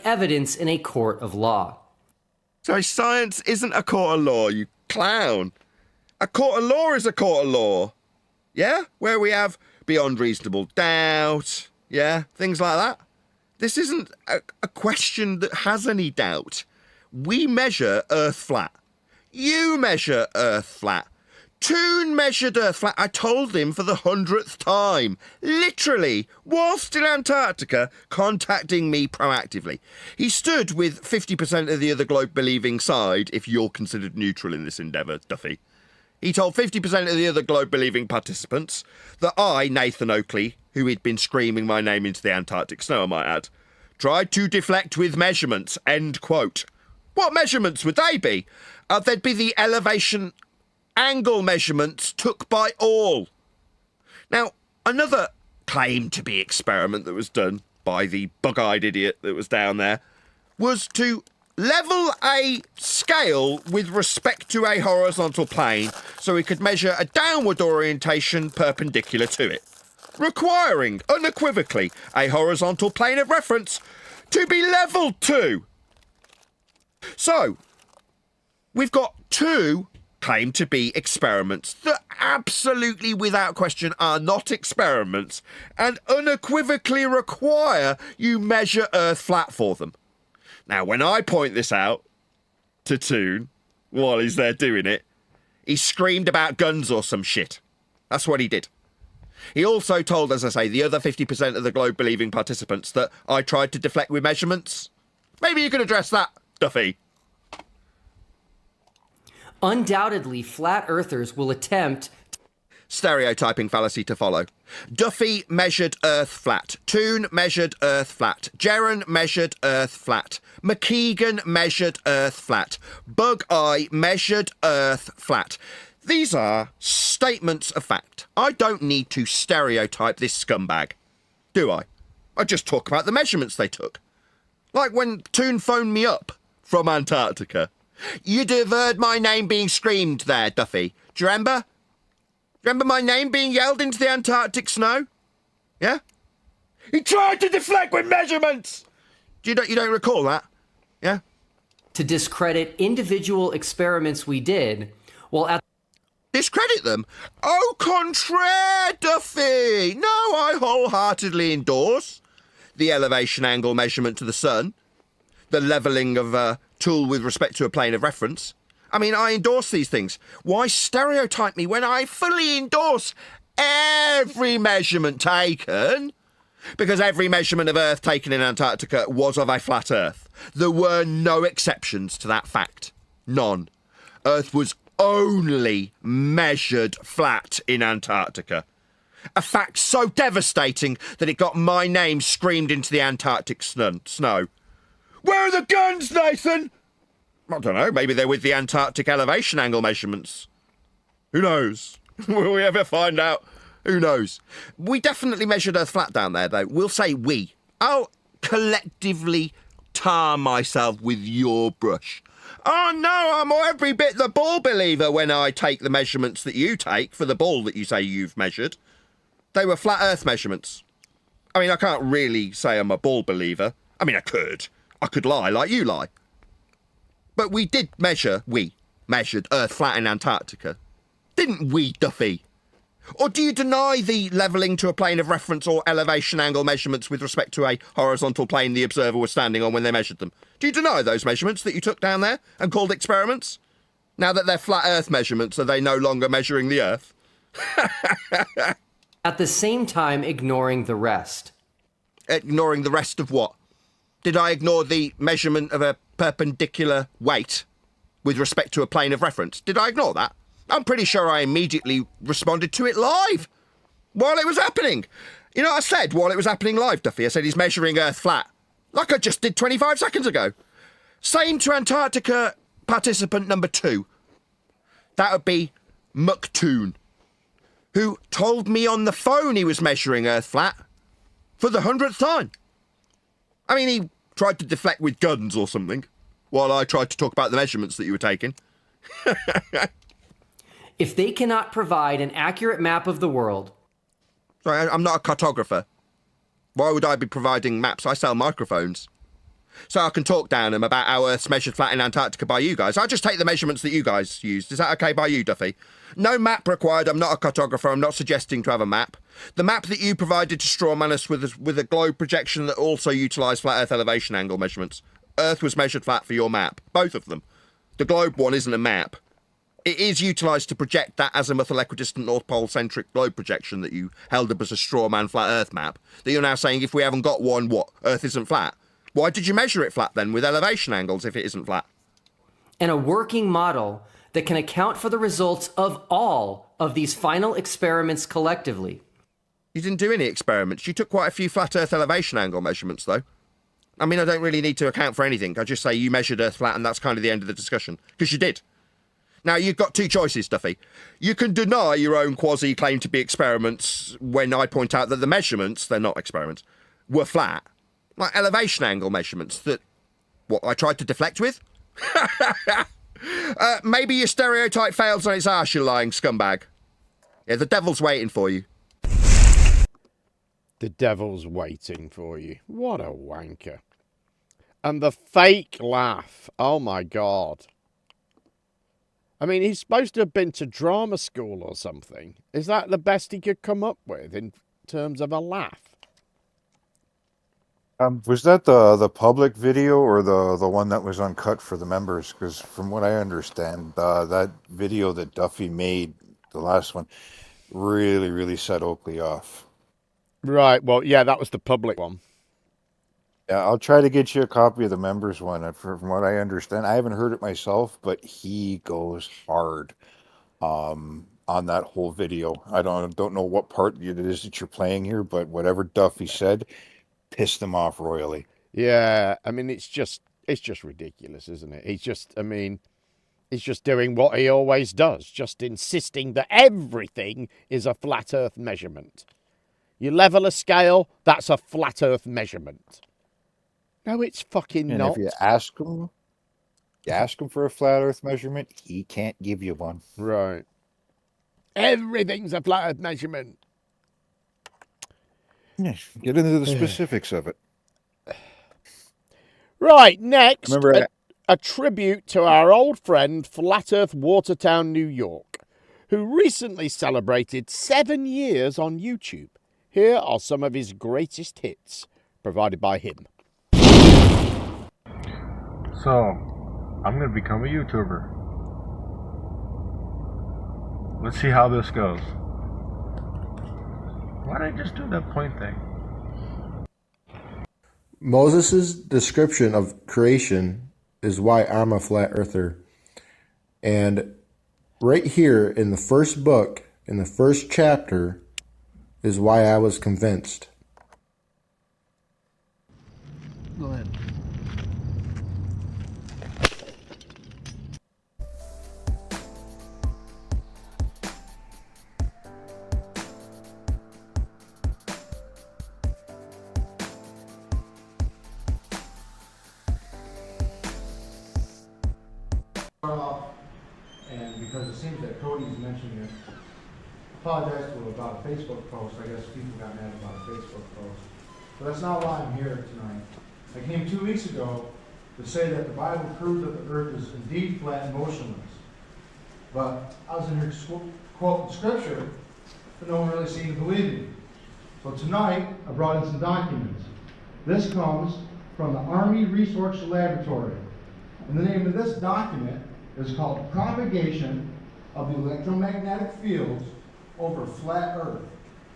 Speaker 4: evidence in a court of law.
Speaker 14: So science isn't a court of law, you clown. A court of law is a court of law. Yeah? Where we have beyond reasonable doubt. Yeah? Things like that. This isn't a question that has any doubt. We measure Earth flat. You measure Earth flat. Toon measured Earth flat. I told him for the 100th time. Literally, whilst in Antarctica, contacting me proactively. He stood with 50% of the other globe-believing side, if you're considered neutral in this endeavour, Duffy. He told 50% of the other globe-believing participants that I, Nathan Oakley, who he'd been screaming my name into the Antarctic snow, I might add, tried to deflect with measurements, end quote. What measurements would they be? They'd be the elevation angle measurements took by all. Now, another claim to be experiment that was done by the bug-eyed idiot that was down there was to level a scale with respect to a horizontal plane so we could measure a downward orientation perpendicular to it, requiring unequivocally a horizontal plane of reference to be levelled to. So, we've got two claim to be experiments that absolutely without question are not experiments and unequivocally require you measure Earth flat for them. Now, when I point this out to Toon while he's there doing it, he screamed about guns or some shit. That's what he did. He also told, as I say, the other 50% of the globe-believing participants that I tried to deflect with measurements. Maybe you could address that, Duffy.
Speaker 4: Undoubtedly, flat earthers will attempt...
Speaker 14: Stereotyping fallacy to follow. Duffy measured Earth flat. Toon measured Earth flat. Jeren measured Earth flat. McKeegan measured Earth flat. Bug-Eye measured Earth flat. These are statements of fact. I don't need to stereotype this scumbag, do I? I just talk about the measurements they took. Like when Toon phoned me up from Antarctica. You'd have heard my name being screamed there, Duffy. Do you remember? Remember my name being yelled into the Antarctic snow? Yeah? He tried to deflect with measurements! You don't recall that? Yeah?
Speaker 4: To discredit individual experiments we did, while at...
Speaker 14: Discredit them? Au contraire, Duffy! No, I wholeheartedly endorse the elevation angle measurement to the sun, the levelling of a tool with respect to a plane of reference. I mean, I endorse these things. Why stereotype me when I fully endorse every measurement taken? Because every measurement of Earth taken in Antarctica was of a flat Earth. There were no exceptions to that fact. None. Earth was only measured flat in Antarctica. A fact so devastating that it got my name screamed into the Antarctic snow. Where are the guns, Nathan? I don't know, maybe they're with the Antarctic elevation angle measurements. Who knows? Will we ever find out? Who knows? We definitely measured Earth flat down there, though. We'll say we. I'll collectively tar myself with your brush. Oh, no, I'm every bit the ball believer when I take the measurements that you take for the ball that you say you've measured. They were flat Earth measurements. I mean, I can't really say I'm a ball believer. I mean, I could lie like you lie. But we measured Earth flat in Antarctica. Didn't we, Duffy? Or do you deny the levelling to a plane of reference or elevation angle measurements with respect to a horizontal plane the observer was standing on when they measured them? Do you deny those measurements that you took down there and called experiments? Now that they're flat Earth measurements, are they no longer measuring the Earth?
Speaker 4: At the same time, ignoring the rest.
Speaker 14: Ignoring the rest of what? Did I ignore the measurement of a perpendicular weight?
Speaker 12: with respect to a plane of reference. Did I ignore that? I'm pretty sure I immediately responded to it live while it was happening. You know what I said while it was happening live, Duffy? I said he's measuring Earth flat, like I just did 25 seconds ago. Same to Antarctica participant number 2. That would be Muktoon, who told me on the phone he was measuring Earth flat for the 100th time. I mean, he tried to deflect with guns or something, while I tried to talk about the measurements that you were taking.
Speaker 4: If they cannot provide an accurate map of the world...
Speaker 12: Sorry, I'm not a cartographer. Why would I be providing maps? I sell microphones. So I can talk down them about how Earth's measured flat in Antarctica by you guys. I'll just take the measurements that you guys used. Is that okay by you, Duffy? No map required. I'm not a cartographer. I'm not suggesting to have a map. The map that you provided to strawman us with a globe projection that also utilised flat Earth elevation angle measurements. Earth was measured flat for your map. Both of them. The globe one isn't a map. It is utilised to project that azimuthal equidistant North Pole-centric globe projection that you held up as a straw man flat Earth map. That you're now saying if we haven't got one, what? Earth isn't flat? Why did you measure it flat then with elevation angles if it isn't flat?
Speaker 4: And a working model that can account for the results of all of these final experiments collectively.
Speaker 12: You didn't do any experiments. You took quite a few flat Earth elevation angle measurements, though. I mean, I don't really need to account for anything. I just say you measured Earth flat and that's kind of the end of the discussion. Because you did. Now, you've got two choices, Duffy. You can deny your own quasi-claim to be experiments when I point out that the measurements, they're not experiments, were flat. Like elevation angle measurements that, what, I tried to deflect with? Maybe your stereotype fails on its arse, you lying scumbag. Yeah, the devil's waiting for you.
Speaker 1: The devil's waiting for you. What a wanker. And the fake laugh. Oh, my God. I mean, he's supposed to have been to drama school or something. Is that the best he could come up with in terms of a laugh?
Speaker 9: Was that the public video or the one that was uncut for the members? Because from what I understand, that video that Duffy made, the last one, really set Oakley off.
Speaker 1: Right, well, yeah, that was the public one.
Speaker 9: Yeah, I'll try to get you a copy of the members one. From what I understand, I haven't heard it myself, but he goes hard on that whole video. I don't know what part it is that you're playing here, but whatever Duffy said pissed him off royally.
Speaker 1: Yeah, I mean, it's just ridiculous, isn't it? He's just doing what he always does, just insisting that everything is a flat Earth measurement. You level a scale, that's a flat Earth measurement. No, it's fucking
Speaker 9: and
Speaker 1: not.
Speaker 9: If you ask him for a flat Earth measurement, he can't give you one.
Speaker 1: Right. Everything's a flat Earth measurement.
Speaker 9: Yeah, get into the specifics of it.
Speaker 1: Right, next,
Speaker 9: Remember,
Speaker 1: a tribute to our old friend Flat Earth Watertown, New York, who recently celebrated 7 years on YouTube. Here are some of his greatest hits, provided by him.
Speaker 20: So, I'm going to become a YouTuber. Let's see how this goes. Why did I just do that point thing?
Speaker 21: Moses' description of creation is why I'm a flat earther. And right here in the first book, in the first chapter, is why I was convinced.
Speaker 23: Go ahead.
Speaker 25: And because it seems that Cody's mentioning it, apologize to him about a Facebook post. I guess people got mad about a Facebook post. But that's not why I'm here tonight. I came 2 weeks ago to say that the Bible proves that the earth is indeed flat and motionless. But I was in here quoting scripture, but no one really seemed to believe me. So tonight, I brought in some documents. This comes from the Army Research Laboratory. And the name of this document is called Propagation of the Electromagnetic Fields over Flat Earth.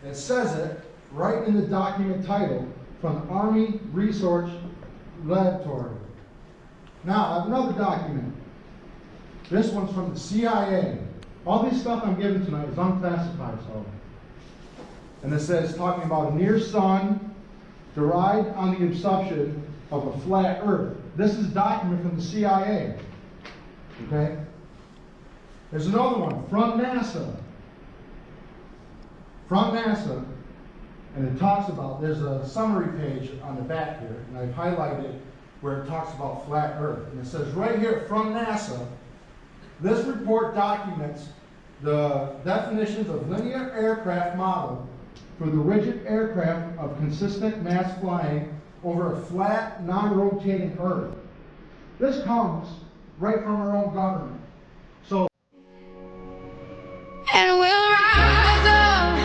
Speaker 25: It says it right in the document title from the Army Research Laboratory. Now, I have another document. This one's from the CIA. All this stuff I'm giving tonight is unclassified, so. And it says, talking about a near sun derived on the assumption of a flat Earth. This is a document from the CIA. Okay? There's another one from NASA. From NASA. And it talks about, there's a summary page on the back here, and I've highlighted where it talks about flat Earth. And it says right here, from NASA, this report documents the definitions of linear aircraft model for the rigid aircraft of consistent mass flying over a flat, non-rotating Earth. This comes right from our own government. So,
Speaker 5: and we'll rise up,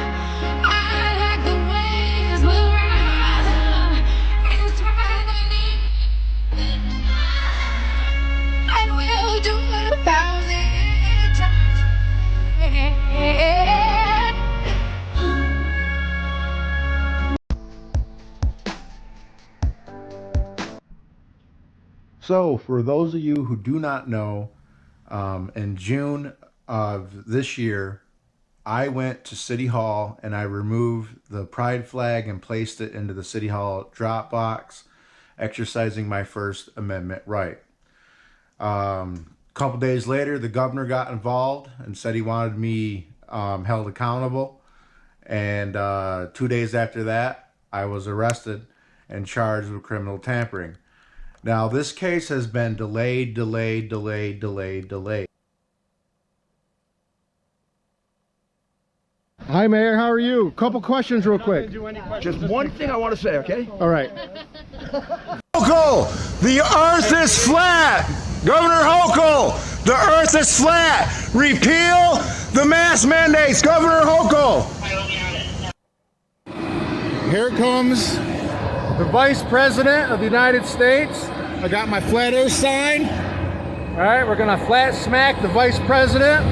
Speaker 5: like the waves will rise up, eternity, and we'll do it 1,000 times.
Speaker 21: So, for those of you who do not know, in June of this year, I went to City Hall and I removed the pride flag and placed it into the City Hall drop box, exercising my First Amendment right. A couple days later, the governor got involved and said he wanted me held accountable. And 2 days after that, I was arrested and charged with criminal tampering. Now, this case has been delayed.
Speaker 25: hi, Mayor. How are you? Couple questions real quick.
Speaker 13: Just one thing I want to say, okay?
Speaker 25: All right.
Speaker 14: Hochul, the earth is flat. Governor Hochul, the earth is flat. Repeal the mask mandates, Governor Hochul.
Speaker 25: Here comes the Vice President of the United States. I got my flat earth sign. All right, we're gonna flat smack the Vice President.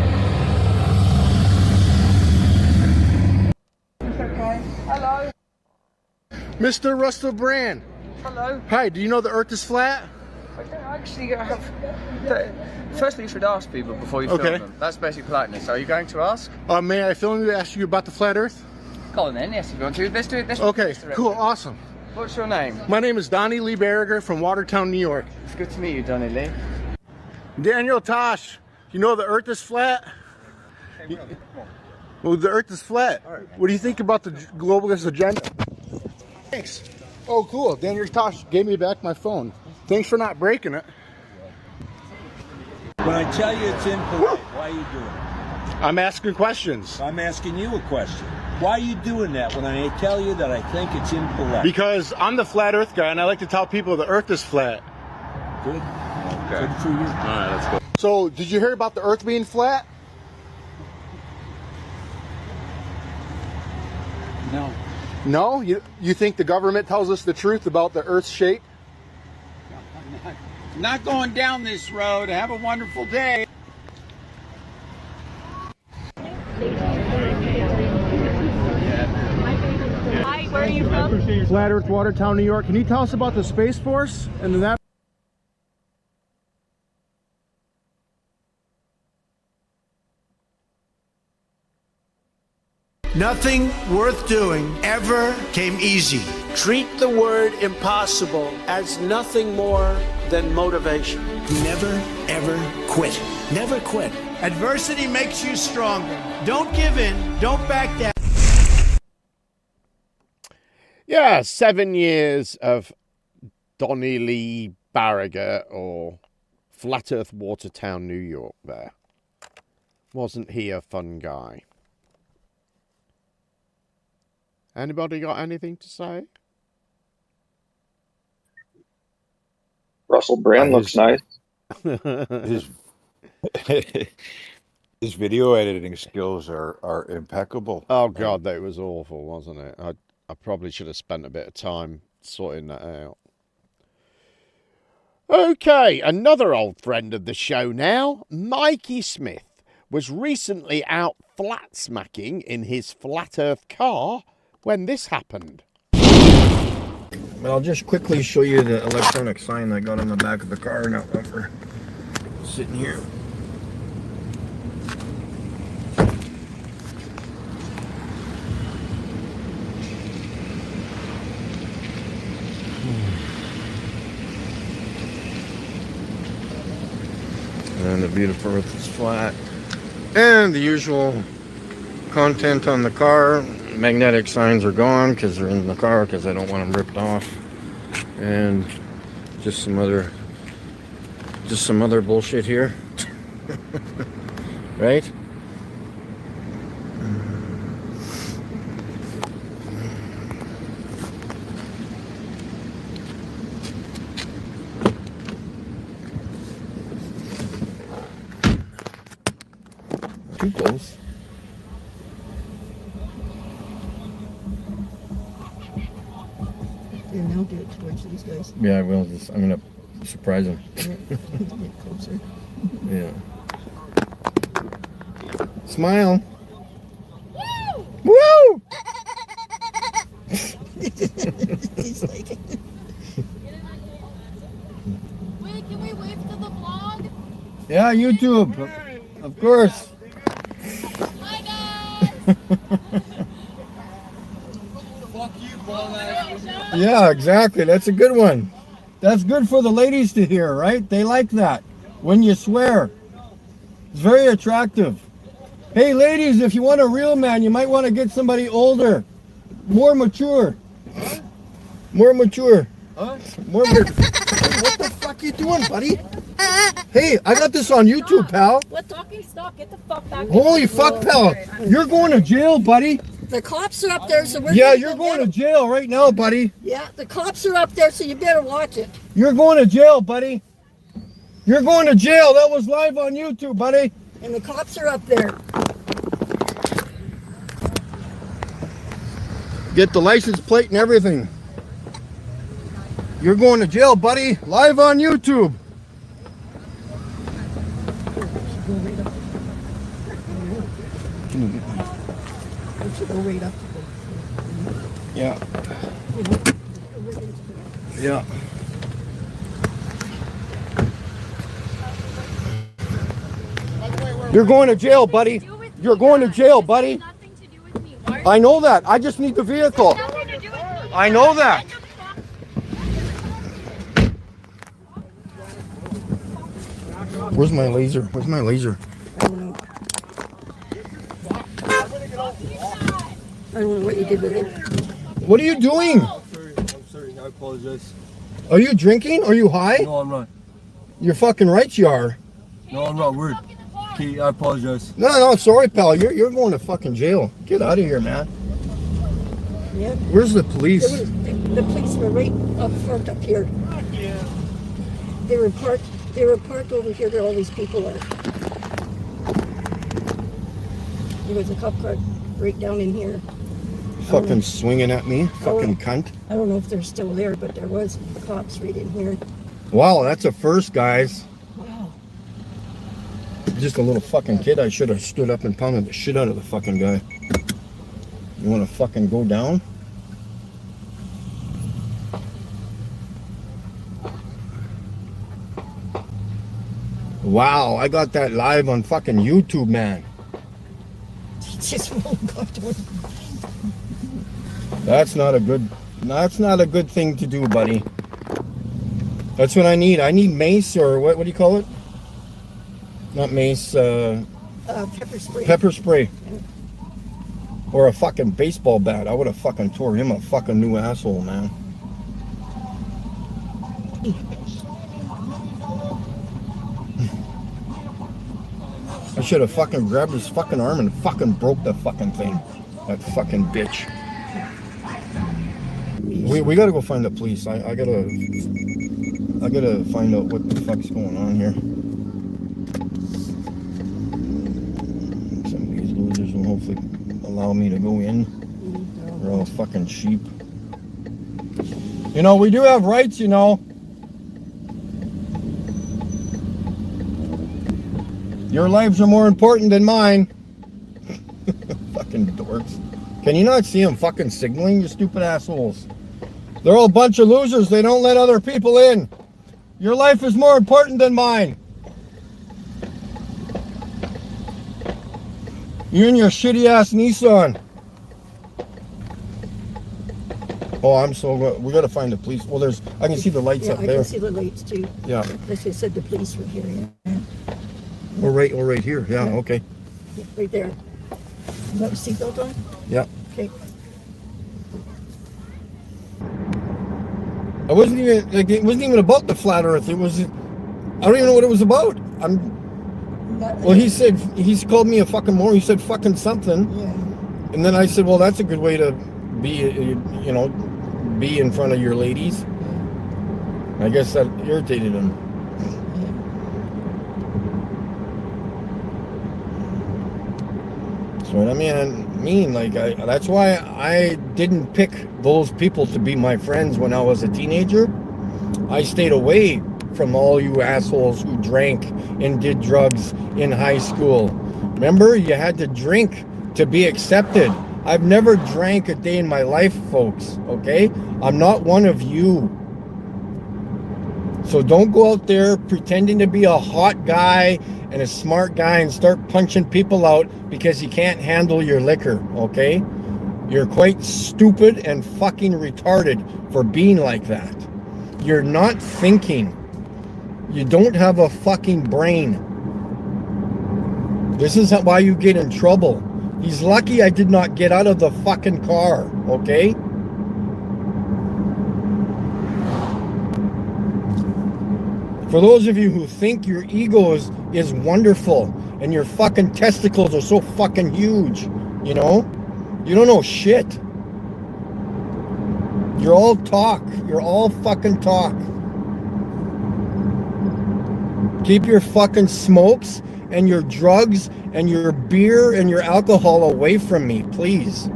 Speaker 15: Hello.
Speaker 25: Mr. Russell Brand.
Speaker 15: Hello.
Speaker 25: Hi, do you know the earth is flat?
Speaker 15: I don't actually have... Firstly, you should ask people before you film them. That's basic politeness. Are you going to ask?
Speaker 25: May I film you to ask you about the flat earth?
Speaker 15: Go on then, yes, if you want to. Let's do it.
Speaker 25: Okay, cool, awesome.
Speaker 15: What's your name?
Speaker 25: My name is Donnie Lee Berriger from Watertown, New York.
Speaker 15: It's good to meet you, Donnie Lee.
Speaker 25: Daniel Tosh, you know the earth is flat?
Speaker 15: Okay, come on.
Speaker 25: Well, the earth is flat.
Speaker 15: Right.
Speaker 25: What do you think about the globalist agenda? Thanks. Oh, cool. Daniel Tosh gave me back my phone. Thanks for not breaking it.
Speaker 23: When I tell you it's impolite, why are you doing it?
Speaker 25: I'm asking questions.
Speaker 23: I'm asking you a question. Why are you doing that when I tell you that I think it's impolite?
Speaker 25: Because I'm the flat earth guy and I like to tell people the earth is flat.
Speaker 23: Good.
Speaker 25: Okay.
Speaker 23: Good for you.
Speaker 25: All right, let's go. So, did you hear about the earth being flat?
Speaker 23: No.
Speaker 25: No? You think the government tells us the truth about the earth's shape?
Speaker 23: Not going down this road. Have a wonderful day.
Speaker 5: Hi, where are you from?
Speaker 25: Flat Earth, Watertown, New York. Can you tell us about the Space Force and that?
Speaker 24: Nothing worth doing ever came easy. Treat the word impossible as nothing more than motivation. Never, ever quit. Never quit. Adversity makes you stronger. Don't give in. Don't back down.
Speaker 1: Yeah, 7 years of Donnie Lee Berriger, or Flat Earth Watertown, New York there. Wasn't he a fun guy? Anybody got anything to say?
Speaker 26: Russell Brand looks nice.
Speaker 9: His video editing skills are impeccable.
Speaker 1: Oh God, that was awful, wasn't it? I probably should have spent a bit of time sorting that out. Okay, another old friend of the show now, Mikey Smith, was recently out flat smacking in his flat earth car when this happened.
Speaker 27: But I'll just quickly show you the electronic sign I got on the back of the car now that we're sitting here. And the beautiful Earth is flat. And the usual content on the car. Magnetic signs are gone because they're in the car because I don't want them ripped off. And just some other bullshit here. Right? Too close.
Speaker 3: Yeah, now get it towards these guys.
Speaker 27: Yeah, I will. I'm gonna surprise him.
Speaker 3: Get closer.
Speaker 27: Yeah. Smile. Woo! Woo!
Speaker 3: He's like,
Speaker 5: Wait, can we wave to the vlog?
Speaker 27: Yeah, YouTube. Of course.
Speaker 5: Hi guys!
Speaker 27: Yeah, exactly. That's a good one. That's good for the ladies to hear, right? They like that when you swear. It's very attractive. Hey, ladies, if you want a real man, you might want to get somebody older, more mature. More mature.
Speaker 23: Huh?
Speaker 27: More mature. What the fuck you doing, buddy? Hey, I got this on YouTube, pal.
Speaker 3: what talking stock? Get the fuck back.
Speaker 27: Holy fuck, pal. You're going to jail, buddy.
Speaker 3: The cops are up there, so we're
Speaker 27: Yeah,
Speaker 3: gonna
Speaker 27: you're
Speaker 3: go
Speaker 27: going
Speaker 3: get
Speaker 27: to jail right now, buddy.
Speaker 3: Yeah, the cops are up there, so you better watch it.
Speaker 27: You're going to jail, buddy. You're going to jail. That was live on YouTube, buddy.
Speaker 3: And the cops are up there.
Speaker 27: Get the license plate and everything. You're going to jail, buddy. Live on YouTube.
Speaker 3: Go right up.
Speaker 27: Yeah. Yeah. You're going to jail, buddy. You're going to jail, buddy. I know that. I just need the vehicle. I know that. Where's my laser? Where's my laser?
Speaker 3: I don't know what you did with it.
Speaker 27: What are you doing?
Speaker 23: I'm sorry. I apologize.
Speaker 27: Are you drinking? Are you high?
Speaker 23: No, I'm not.
Speaker 27: You're fucking right you are.
Speaker 23: No, I'm not. Weird. Okay, I apologize.
Speaker 27: No, sorry, pal. You're going to fucking jail. Get out of here, man.
Speaker 3: Yeah.
Speaker 27: Where's the police?
Speaker 3: The police were right up front up here. They were parked over here where all these people are. There was a cop car right down in here.
Speaker 27: Fucking swinging at me. Fucking cunt.
Speaker 3: I don't know if they're still there, but there was cops right in here.
Speaker 27: Wow, that's a first, guys.
Speaker 3: Wow.
Speaker 27: Just a little fucking kid. I should have stood up and pounded the shit out of the fucking guy. You want to fucking go down? Wow, I got that live on fucking YouTube, man.
Speaker 3: He just woke up to it.
Speaker 27: That's not a good thing to do, buddy. That's what I need. I need mace or what do you call it? Not mace,
Speaker 3: Pepper spray.
Speaker 27: pepper spray. Or a fucking baseball bat. I would have fucking tore him a fucking new asshole, man. I should have fucking grabbed his fucking arm and fucking broke the fucking thing. That fucking bitch. We gotta go find the police. I gotta find out what the fuck's going on here. Some of these losers will hopefully allow me to go in. They're all fucking sheep. You know, we do have rights, you know. Your lives are more important than mine. Fucking dorks. Can you not see them fucking signaling, you stupid assholes? They're all a bunch of losers. They don't let other people in. Your life is more important than mine. You and your shitty ass Nissan. Oh, I'm so good. We gotta find the police. Well, I can see the lights up there.
Speaker 3: I can see the lights too.
Speaker 27: Yeah.
Speaker 3: They said the police were here. Yeah.
Speaker 27: We're right here. Yeah, okay.
Speaker 3: Yeah, right there. You got your seatbelt on?
Speaker 27: Yeah.
Speaker 3: Okay.
Speaker 27: I wasn't even like it wasn't even about the flat Earth. It was, I don't even know what it was about. Well, he's called me a fucking moron. He said fucking something.
Speaker 3: Yeah.
Speaker 27: And then I said, well, that's a good way to be, be in front of your ladies. I guess that irritated him. So what I mean, that's why I didn't pick those people to be my friends when I was a teenager. I stayed away from all you assholes who drank and did drugs in high school. Remember, you had to drink to be accepted. I've never drank a day in my life, folks, okay? I'm not one of you. So don't go out there pretending to be a hot guy and a smart guy and start punching people out because you can't handle your liquor, okay? You're quite stupid and fucking retarded for being like that. You're not thinking. You don't have a fucking brain. This is why you get in trouble. He's lucky I did not get out of the fucking car, okay? For those of you who think your ego is wonderful and your fucking testicles are so fucking huge, you don't know shit. You're all talk. You're all fucking talk. Keep your fucking smokes and your drugs and your beer and your alcohol away from me, please.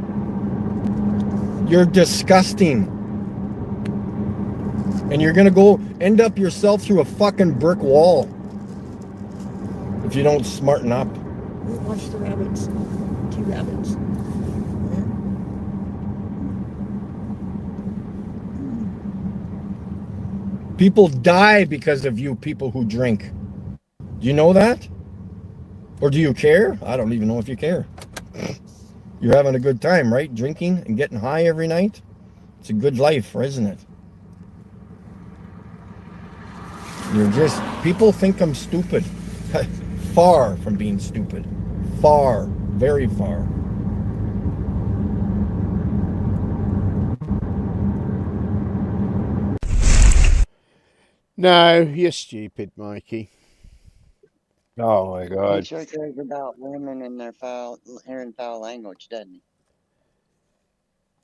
Speaker 27: You're disgusting. And you're gonna go end up yourself through a fucking brick wall if you don't smarten up.
Speaker 3: Watch the rabbits. 2 rabbits.
Speaker 27: People die because of you people who drink. Do you know that? Or do you care? I don't even know if you care. You're having a good time, right? Drinking and getting high every night? It's a good life, isn't it? People think I'm stupid. Far from being stupid. Far, very far.
Speaker 1: No, you're stupid, Mikey.
Speaker 9: Oh my
Speaker 6: He
Speaker 9: God.
Speaker 6: sure cares about women and their hearing foul language, doesn't he?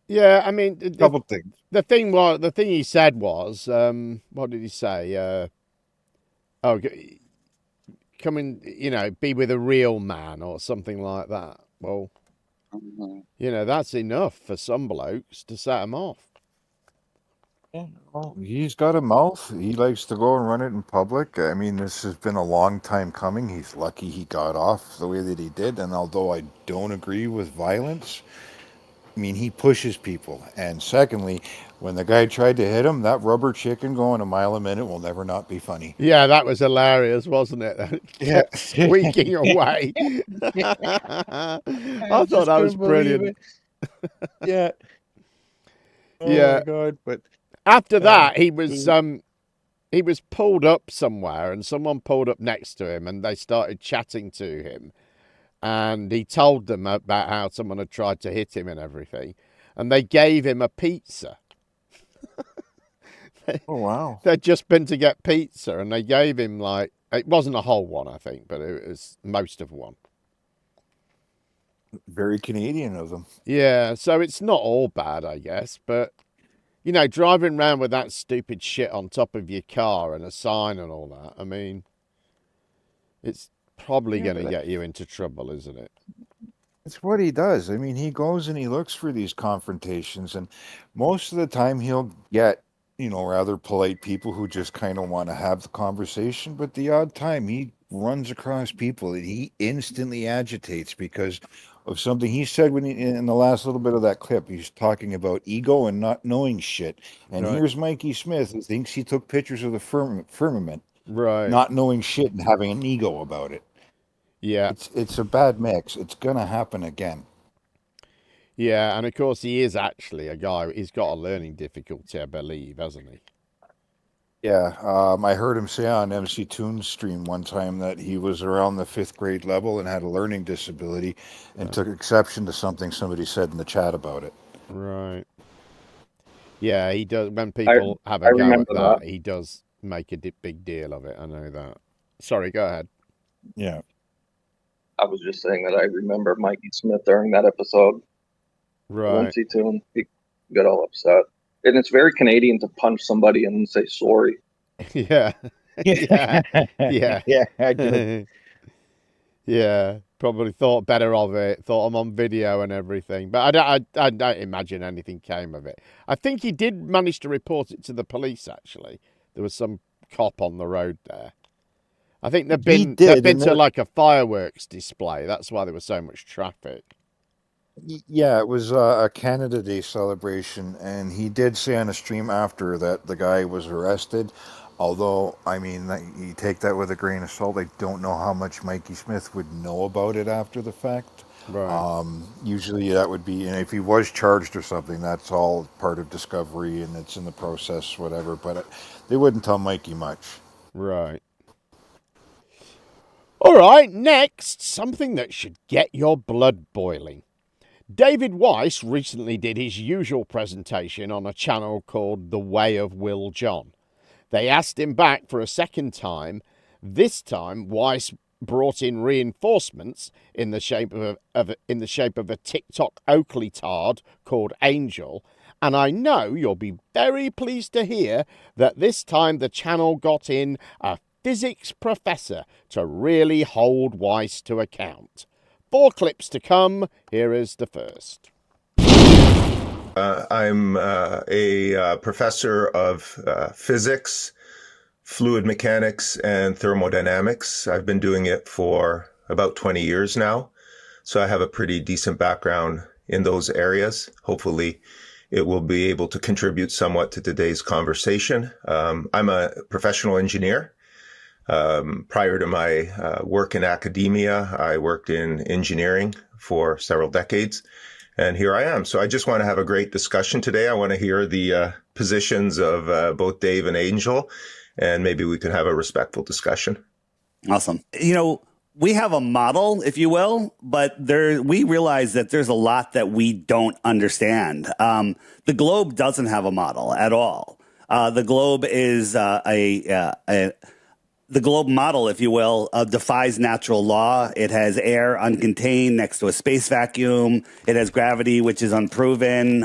Speaker 1: Yeah, I mean,
Speaker 9: Couple things.
Speaker 1: the thing he said was, what did he say? Come and, be with a real man or something like that. Well, that's enough for some blokes to set them off.
Speaker 9: Well, he's got a mouth. He likes to go and run it in public. I mean, this has been a long time coming. He's lucky he got off the way that he did. And although I don't agree with violence, I mean, he pushes people. And secondly, when the guy tried to hit him, that rubber chicken going a mile a minute will never not be funny.
Speaker 1: Yeah, that was hilarious, wasn't it?
Speaker 9: Yeah.
Speaker 1: Kept squeaking away. I thought that was brilliant.
Speaker 9: Yeah. Oh
Speaker 1: Yeah.
Speaker 9: my God. But
Speaker 1: after that, he was pulled up somewhere, and someone pulled up next to him, and they started chatting to him. And he told them about how someone had tried to hit him and everything. And they gave him a pizza.
Speaker 9: Oh, wow.
Speaker 1: They'd just been to get pizza, and they gave him, it wasn't a whole one, I think, but it was most of one.
Speaker 9: Very Canadian of them.
Speaker 1: Yeah, so it's not all bad, I guess. But, driving around with that stupid shit on top of your car and a sign and all that, I mean, it's probably going to get you into trouble, isn't it?
Speaker 9: It's what he does. I mean, he goes and he looks for these confrontations, and most of the time he'll get, rather polite people who just kind of want to have the conversation, but the odd time he runs across people that he instantly agitates because of something he said in the last little bit of that clip. He's talking about ego and not knowing shit. And
Speaker 1: Right.
Speaker 9: Here's Mikey Smith who thinks he took pictures of the firmament,
Speaker 1: Right.
Speaker 9: not knowing shit and having an ego about it.
Speaker 1: Yeah.
Speaker 9: It's a bad mix. It's going to happen again.
Speaker 1: Yeah, and of course he is actually a guy. He's got a learning difficulty, I believe, hasn't he?
Speaker 9: Yeah, I heard him say on MC Toon's stream one time that he was around the 5th grade level and had a learning disability and took exception to something somebody said in the chat about it.
Speaker 1: Right. Yeah, he does. When people have a go at that, he does make a big deal of it. I know that. Sorry, go ahead.
Speaker 9: Yeah.
Speaker 7: I was just saying that I remember Mikey Smith during that episode.
Speaker 1: Right.
Speaker 7: MC Toon, he got all upset. And it's very Canadian to punch somebody and say sorry.
Speaker 1: Yeah. Yeah. Yeah.
Speaker 9: Yeah, I did.
Speaker 1: Yeah. Probably thought better of it. Thought I'm on video and everything. But I don't imagine anything came of it. I think he did manage to report it to the police, actually. There was some cop on the road there. I think they've been to like a fireworks display. That's why there was so much traffic.
Speaker 9: Yeah, it was a Canada Day celebration, and he did say on a stream after that the guy was arrested. Although, I mean, you take that with a grain of salt. I don't know how much Mikey Smith would know about it after the fact.
Speaker 1: Right.
Speaker 9: Usually that would be, and if he was charged or something, that's all part of discovery and it's in the process, whatever. But they wouldn't tell Mikey much.
Speaker 1: Right. All right, next, something that should get your blood boiling. David Weiss recently did his usual presentation on a channel called The Way of Will John. They asked him back for a second time. This time, Weiss brought in reinforcements in the shape of a TikTok Oakley tard called Angel. And I know you'll be very pleased to hear that this time the channel got in a physics professor to really hold Weiss to account. 4 clips to come. Here is the first.
Speaker 8: I'm a professor of physics, fluid mechanics, and thermodynamics. I've been doing it for about 20 years now, so I have a pretty decent background in those areas. Hopefully, it will be able to contribute somewhat to today's conversation. I'm a professional engineer. Prior to my work in academia, I worked in engineering for several decades. And here I am. So I just want to have a great discussion today. I want to hear the positions of both Dave and Angel, and maybe we can have a respectful discussion.
Speaker 22: Awesome. You know, we have a model, if you will, but we realize that there's a lot that we don't understand. The globe doesn't have a model at all. The globe is the globe model, if you will, defies natural law. It has air uncontained next to a space vacuum. It has gravity, which is unproven,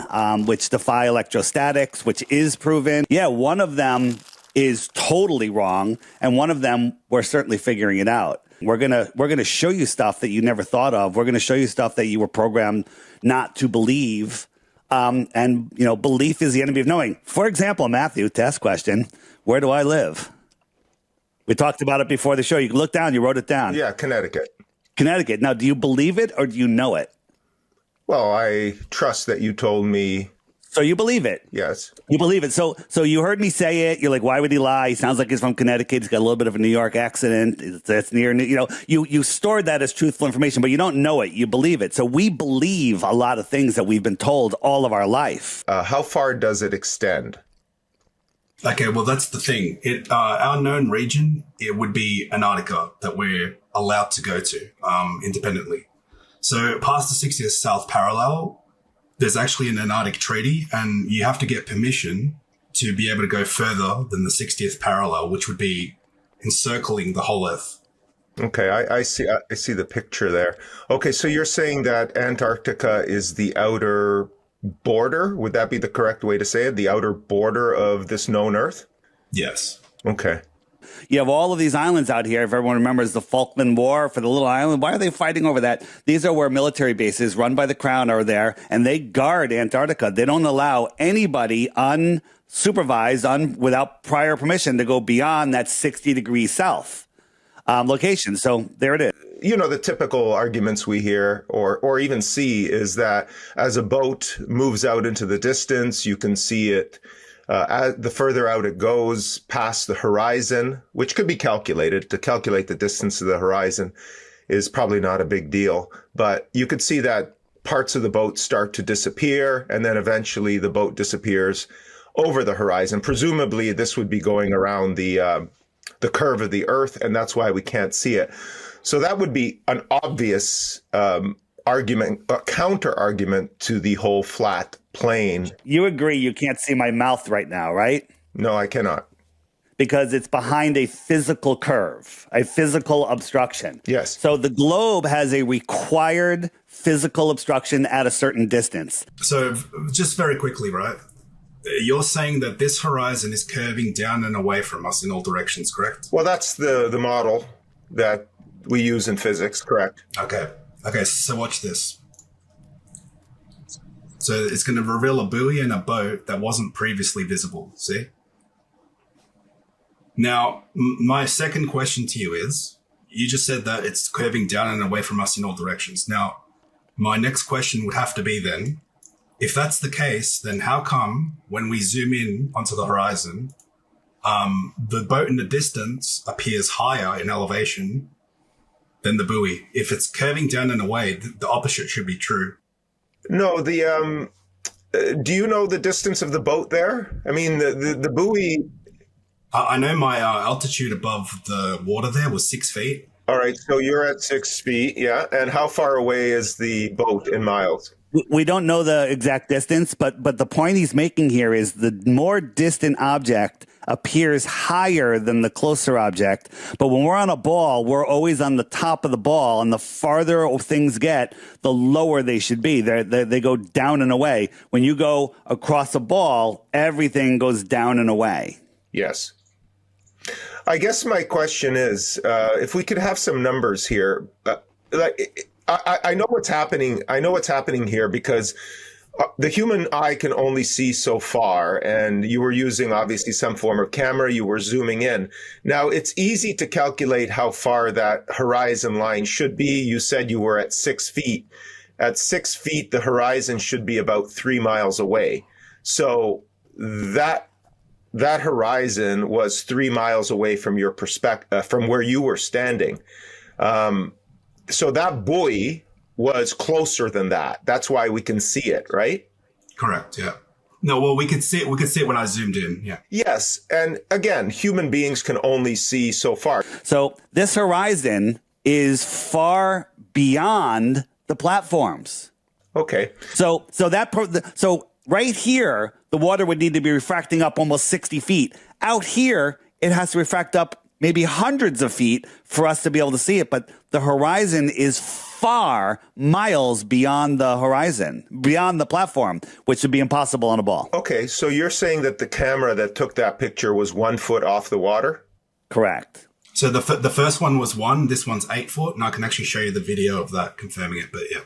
Speaker 22: which defy electrostatics, which is proven. Yeah, one of them is totally wrong, and one of them we're certainly figuring it out. We're gonna show you stuff that you never thought of. We're gonna show you stuff that you were programmed not to believe. And you know, belief is the enemy of knowing. For example, Matthew, test question: where do I live? We talked about it before the show. You can look down. You wrote it down.
Speaker 8: Yeah, Connecticut.
Speaker 22: Connecticut. Now, do you believe it or do you know it?
Speaker 8: Well, I trust that you told me.
Speaker 22: So you believe it?
Speaker 8: Yes.
Speaker 22: You believe it. So you heard me say it. You're like, why would he lie? He sounds like he's from Connecticut. He's got a little bit of a New York accent. That's near, you know, you stored that as truthful information, but you don't know it. You believe it. So we believe a lot of things that we've been told all of our life.
Speaker 8: How far does it extend?
Speaker 19: Okay, well, that's the thing. Our known region, it would be Antarctica that we're allowed to go to independently. So past the 60th South Parallel, there's actually an Antarctic treaty, and you have to get permission to be able to go further than the 60th parallel, which would be encircling the whole Earth.
Speaker 8: Okay, I see the picture there. Okay, so you're saying that Antarctica is the outer border? Would that be the correct way to say it? The outer border of this known Earth?
Speaker 19: Yes.
Speaker 8: Okay.
Speaker 22: You have all of these islands out here. If everyone remembers the Falkland War for the little island, why are they fighting over that? These are where military bases run by the Crown are there, and they guard Antarctica. They don't allow anybody unsupervised, without prior permission, to go beyond that 60 degrees south location. So there it is.
Speaker 8: You know, the typical arguments we hear or even see is that as a boat moves out into the distance, you can see it the further out it goes past the horizon, which could be calculated. To calculate the distance of the horizon is probably not a big deal. But you could see that parts of the boat start to disappear, and then eventually the boat disappears over the horizon. Presumably, this would be going around the curve of the Earth, and that's why we can't see it. So that would be an obvious argument, a counter argument to the whole flat plane.
Speaker 22: You agree you can't see my mouth right now, right?
Speaker 8: No, I cannot.
Speaker 22: Because it's behind a physical curve, a physical obstruction.
Speaker 8: Yes.
Speaker 22: So the globe has a required physical obstruction at a certain distance.
Speaker 19: So just very quickly, right? You're saying that this horizon is curving down and away from us in all directions, correct?
Speaker 8: Well, that's the model that we use in physics, correct?
Speaker 19: Okay, so watch this. So it's going to reveal a buoy and a boat that wasn't previously visible, see? Now, my second question to you is, you just said that it's curving down and away from us in all directions. Now, my next question would have to be then, if that's the case, then how come when we zoom in onto the horizon, the boat in the distance appears higher in elevation than the buoy? If it's curving down and away, the opposite should be true.
Speaker 8: No, do you know the distance of the boat there? I mean, the buoy...
Speaker 19: I know my altitude above the water there was 6 feet.
Speaker 8: All right, so you're at 6 feet, yeah. And how far away is the boat in miles?
Speaker 22: We don't know the exact distance, but the point he's making here is the more distant object appears higher than the closer object. But when we're on a ball, we're always on the top of the ball, and the farther things get, the lower they should be. They go down and away. When you go across a ball, everything goes down and away.
Speaker 8: Yes. I guess my question is, if we could have some numbers here. I know what's happening. I know what's happening here because the human eye can only see so far, and you were using obviously some form of camera. You were zooming in. Now it's easy to calculate how far that horizon line should be. You said you were at 6 feet. At 6 feet, the horizon should be about 3 miles away. So that horizon was 3 miles away from your perspective, from where you were standing. So that buoy was closer than that. That's why we can see it, right?
Speaker 19: Correct. Yeah. No, well, we could see it. We could see it when I zoomed in. Yeah.
Speaker 8: Yes, and again, human beings can only see so far.
Speaker 22: So this horizon is far beyond the platforms.
Speaker 8: Okay.
Speaker 22: So right here, the water would need to be refracting up almost 60 feet. Out here, it has to refract up maybe hundreds of feet for us to be able to see it. But the horizon is far miles beyond the horizon, beyond the platform, which would be impossible on a ball.
Speaker 8: Okay, so you're saying that the camera that took that picture was 1 foot off the water?
Speaker 22: Correct.
Speaker 19: So the first one was 1, this one's 8 foot, and I can actually show you the video of that confirming it, but yeah.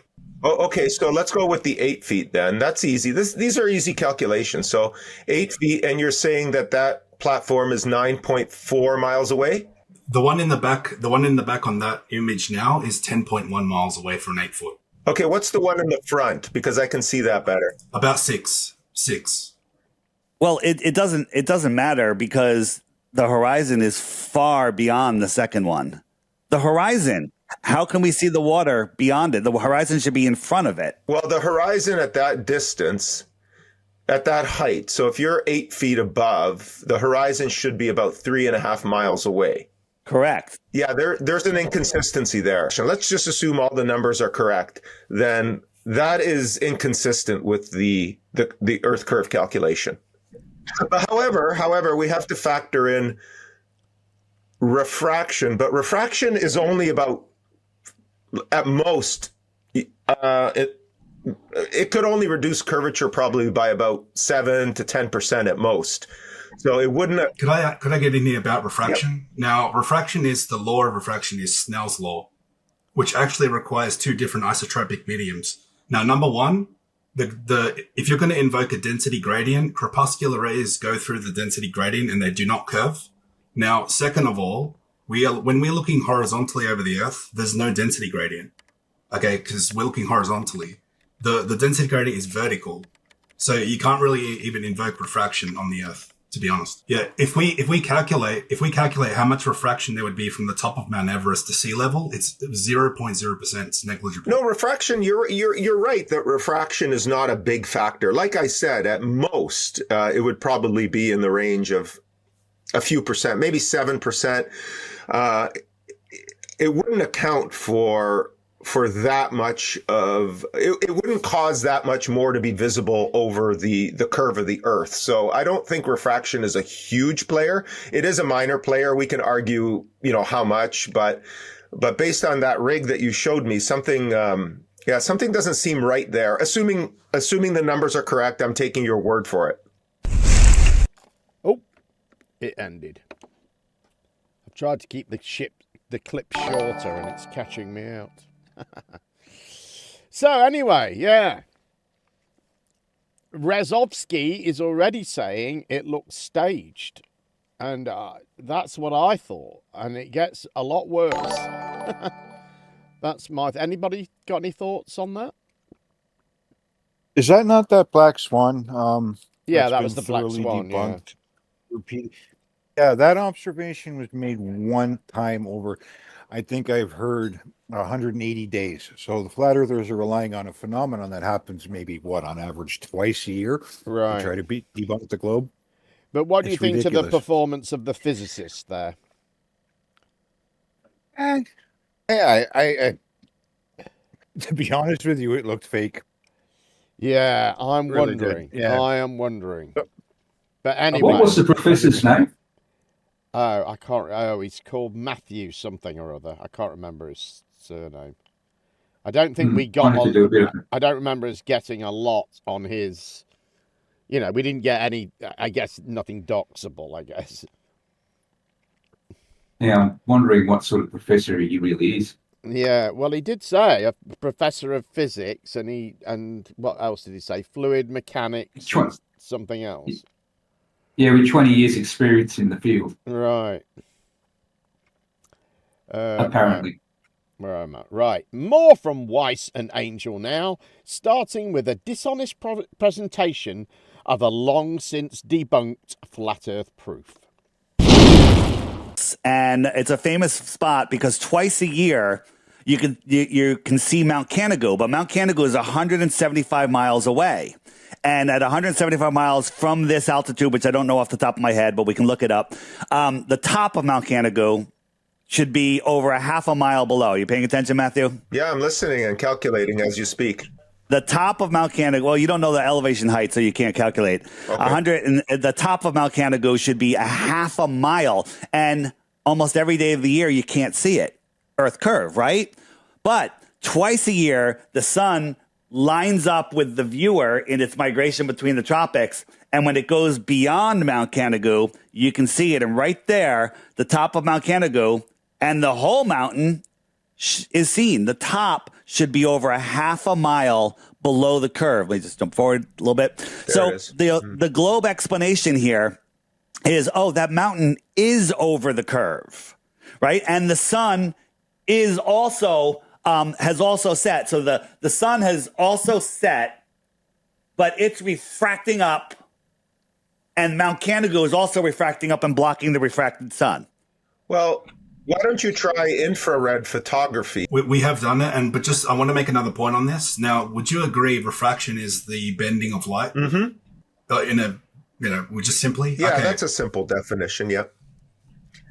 Speaker 8: Oh, okay, so let's go with the 8 feet then. That's easy. These are easy calculations. So 8 feet, and you're saying that platform is 9.4 miles away?
Speaker 19: The one in the back on that image now is 10.1 miles away from 8 foot.
Speaker 8: Okay, what's the one in the front? Because I can see that better.
Speaker 19: About 6.
Speaker 22: Well, it doesn't matter because the horizon is far beyond the second one. The horizon, how can we see the water beyond it? The horizon should be in front of it.
Speaker 8: Well, the horizon at that distance, at that height, so if you're 8 feet above, the horizon should be about 3.5 miles away.
Speaker 22: Correct.
Speaker 8: Yeah, there's an inconsistency there. So let's just assume all the numbers are correct. Then that is inconsistent with the Earth curve calculation. However, we have to factor in refraction, but refraction is only about, at most, it could only reduce curvature probably by about 7 to 10% at most. So it wouldn't.
Speaker 19: Could I get in here about refraction? Yep. Now, refraction is the law of refraction is Snell's law, which actually requires 2 different isotropic mediums. Now, number one, if you're going to invoke a density gradient, crepuscular rays go through the density gradient and they do not curve. Now, second of all, when we're looking horizontally over the Earth, there's no density gradient. Okay, because we're looking horizontally. The density gradient is vertical, so you can't really even invoke refraction on the Earth. to be honest. Yeah, if we calculate how much refraction there would be from the top of Mount Everest to sea level, it's 0.0%. It's negligible.
Speaker 8: No, refraction, you're right that refraction is not a big factor. Like I said, at most, it would probably be in the range of a few percent, maybe 7%. It wouldn't account for that much of it wouldn't cause that much more to be visible over the curve of the Earth. So I don't think refraction is a huge player. It is a minor player. We can argue, how much, but based on that rig that you showed me, something doesn't seem right there. Assuming the numbers are correct, I'm taking your word for it.
Speaker 1: Oh, it ended. I've tried to keep the clip shorter and it's catching me out. So anyway, yeah. Rezovsky is already saying it looks staged. And that's what I thought. And it gets a lot worse. That's anybody got any thoughts on that?
Speaker 9: Is that not that black swan?
Speaker 1: Yeah, that was the black swan.
Speaker 9: Debunked, repeated. Yeah, that observation was made one time over, I think I've heard 180 days. So the flat earthers are relying on a phenomenon that happens maybe, on average twice a year.
Speaker 1: Right.
Speaker 9: To try to debunk the globe.
Speaker 1: But what do you think
Speaker 9: ridiculous.
Speaker 1: to the performance of the physicists there?
Speaker 9: I to be honest with you, it looked fake.
Speaker 1: Yeah, I'm
Speaker 9: Really
Speaker 1: wondering.
Speaker 9: did. Yeah.
Speaker 1: I am wondering. But anyway.
Speaker 2: What was the professor's name?
Speaker 1: Oh, I can't. Oh, he's called Matthew something or other. I can't remember his surname. I don't think we got. I don't remember us getting a lot on his. We didn't get any. I guess nothing doxable. I guess.
Speaker 2: Yeah, I'm wondering what sort of professor he really is.
Speaker 1: Yeah, well, he did say a professor of physics, and what else did he say? Fluid mechanics, and something else.
Speaker 2: Yeah, with 20 years experience in the field.
Speaker 1: Right.
Speaker 2: Apparently.
Speaker 1: Where am I? Right. More from Weiss and Angel now, starting with a dishonest presentation of a long since debunked flat earth proof.
Speaker 22: And it's a famous spot because twice a year you can see Mount Canigou, but Mount Canigou is 175 miles away. And at 175 miles from this altitude, which I don't know off the top of my head, but we can look it up, the top of Mount Canigou should be over a half a mile below. You paying attention, Matthew?
Speaker 8: Yeah, I'm listening and calculating as you speak.
Speaker 22: The top of Mount Canigou, well, you don't know the elevation height, so you can't calculate.
Speaker 8: Okay.
Speaker 22: The top of Mount Canigou should be a half a mile. And almost every day of the year, you can't see it. Earth curve, right? But twice a year, the sun lines up with the viewer in its migration between the tropics. And when it goes beyond Mount Canigou, you can see it. And right there, the top of Mount Canigou and the whole mountain is seen. The top should be over a half a mile below the curve. Let me just jump forward a little bit. The globe explanation here is, that mountain is over the curve, right? And the sun is also has also set. So the sun has also set, but it's refracting up, and Mount Canigou is also refracting up and blocking the refracted sun.
Speaker 8: Well, why don't you try infrared photography?
Speaker 19: We have done it, but I want to make another point on this. Now, would you agree refraction is the bending of light?
Speaker 8: Mm-hmm.
Speaker 19: Just simply?
Speaker 8: Yeah,
Speaker 19: okay.
Speaker 8: That's a simple definition, yeah.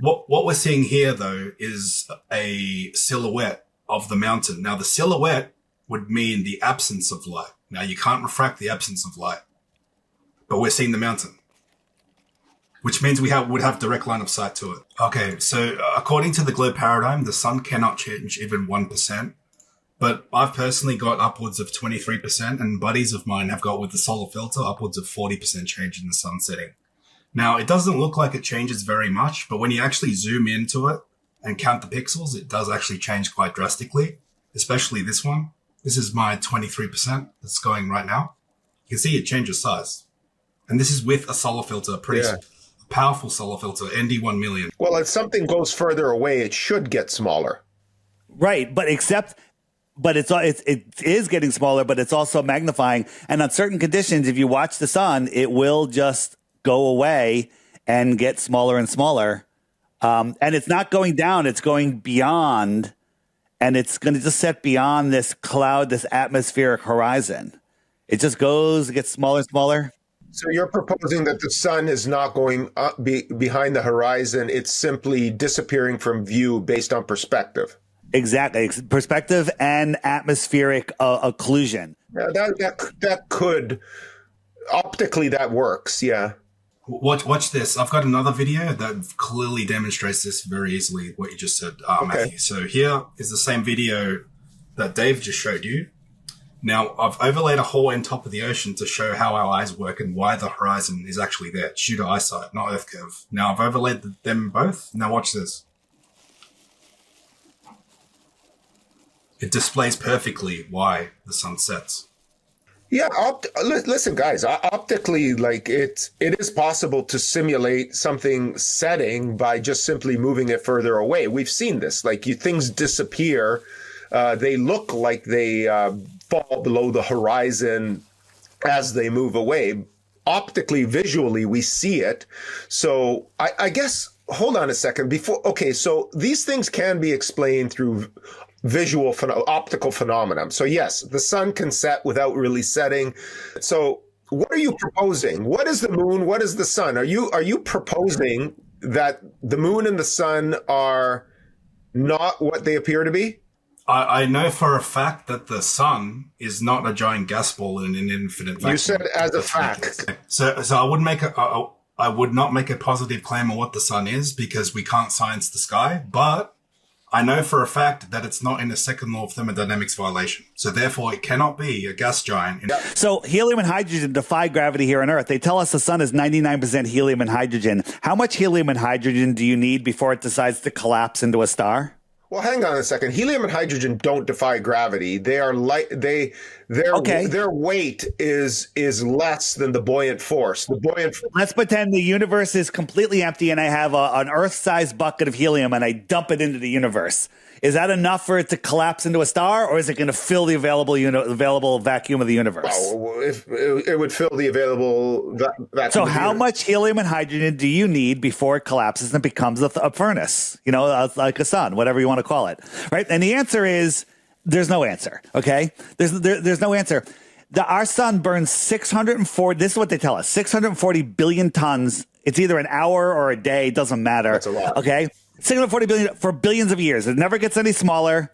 Speaker 19: What we're seeing here, though, is a silhouette of the mountain. Now, the silhouette would mean the absence of light. Now, you can't refract the absence of light, but we're seeing the mountain, which means we would have direct line of sight to it. Okay, so according to the globe paradigm, the sun cannot change even 1%, but I've personally got upwards of 23%, and buddies of mine have got, with the solar filter, upwards of 40% change in the sun setting. Now, it doesn't look like it changes very much, but when you actually zoom into it and count the pixels, it does actually change quite drastically, especially this one. This is my 23% that's going right now. You can see it changes size. And this is with a solar filter, pretty powerful solar filter, ND1 million.
Speaker 8: Well, if something goes further away, it should get smaller.
Speaker 22: Right, but it is getting smaller, but it's also magnifying. And on certain conditions, if you watch the sun, it will just go away and get smaller and smaller. And it's not going down, it's going beyond, and it's going to just set beyond this cloud, this atmospheric horizon. It just goes, it gets smaller and smaller.
Speaker 8: So you're proposing that the sun is not going up behind the horizon. It's simply disappearing from view based on perspective.
Speaker 22: Exactly. Perspective and atmospheric occlusion.
Speaker 8: Yeah, that could, optically, that works. Yeah.
Speaker 19: Watch this. I've got another video that clearly demonstrates this very easily, what you just said, Matthew. So here is the same video that Dave just showed you. Now, I've overlaid a hole in top of the ocean to show how our eyes work and why the horizon is actually there. It's due to eyesight, not Earth curve. Now, I've overlaid them both. Now, watch this. It displays perfectly why the sun sets.
Speaker 8: Yeah, listen, guys. Optically, like it is possible to simulate something setting by just simply moving it further away. We've seen this. Like things disappear. They look like they fall below the horizon as they move away. Optically, visually, we see it. So I guess, hold on a second. So these things can be explained through visual optical phenomenon. So yes, the sun can set without really setting. So what are you proposing? What is the moon? What is the sun? Are you proposing that the moon and the sun are not what they appear to be?
Speaker 19: I know for a fact that the sun is not a giant gas ball in an infinite vacuum.
Speaker 8: You said as a fact.
Speaker 19: So I would not make a positive claim on what the sun is because we can't science the sky, but I know for a fact that it's not in the second law of thermodynamics violation. So therefore, it cannot be a gas giant.
Speaker 22: So helium and hydrogen defy gravity here on Earth. They tell us the sun is 99% helium and hydrogen. How much helium and hydrogen do you need before it decides to collapse into a star?
Speaker 8: Well, hang on a second. Helium and hydrogen don't defy gravity. They are light. Their weight is less than the buoyant force.
Speaker 22: Let's pretend the universe is completely empty, and I have an Earth-sized bucket of helium, and I dump it into the universe. Is that enough for it to collapse into a star, or is it going to fill the available vacuum of the universe?
Speaker 8: Well, if it would fill the available vacuum.
Speaker 22: So how much helium and hydrogen do you need before it collapses and becomes a furnace? Like a sun, whatever you want to call it, right? And the answer is there's no answer. Okay, there's no answer. Our sun burns 640. This is what they tell us: 640 billion tons. It's either an hour or a day. Doesn't matter.
Speaker 8: That's a lot.
Speaker 22: Okay. 640 billion for billions of years. It never gets any smaller.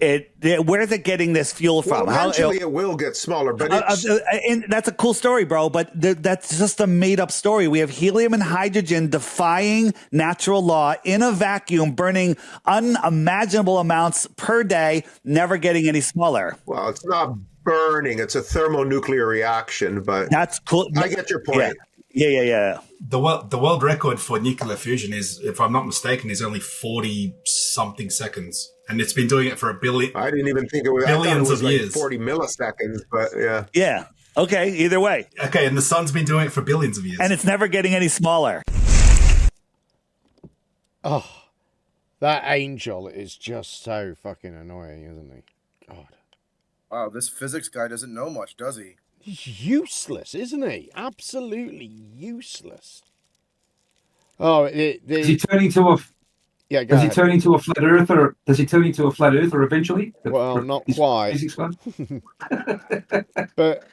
Speaker 22: Where is it getting this fuel from?
Speaker 8: Well, eventually it will get smaller, but
Speaker 22: and that's a cool story, bro. But that's just a made-up story. We have helium and hydrogen defying natural law in a vacuum, burning unimaginable amounts per day, never getting any smaller.
Speaker 8: Well, it's not burning; it's a thermonuclear reaction. But
Speaker 22: that's cool.
Speaker 8: I get your point.
Speaker 22: Yeah.
Speaker 19: The world record for nuclear fusion is, if I'm not mistaken, is only 40-something seconds. And it's been doing it for a billion.
Speaker 8: I didn't even think it was
Speaker 19: billions of
Speaker 8: like
Speaker 19: years.
Speaker 8: 40 milliseconds, but yeah.
Speaker 22: Yeah. Okay. Either way.
Speaker 19: Okay, and the sun's been doing it for billions of years.
Speaker 22: And it's never getting any smaller.
Speaker 1: Oh, that angel is just so fucking annoying, isn't he? God.
Speaker 4: Wow, this physics guy doesn't know much, does he?
Speaker 1: He's useless, isn't he? Absolutely useless. Oh,
Speaker 2: does he turn into a?
Speaker 1: Yeah,
Speaker 2: does he turn into a flat earther? Does he turn into a flat earther eventually?
Speaker 1: Well, not quite. But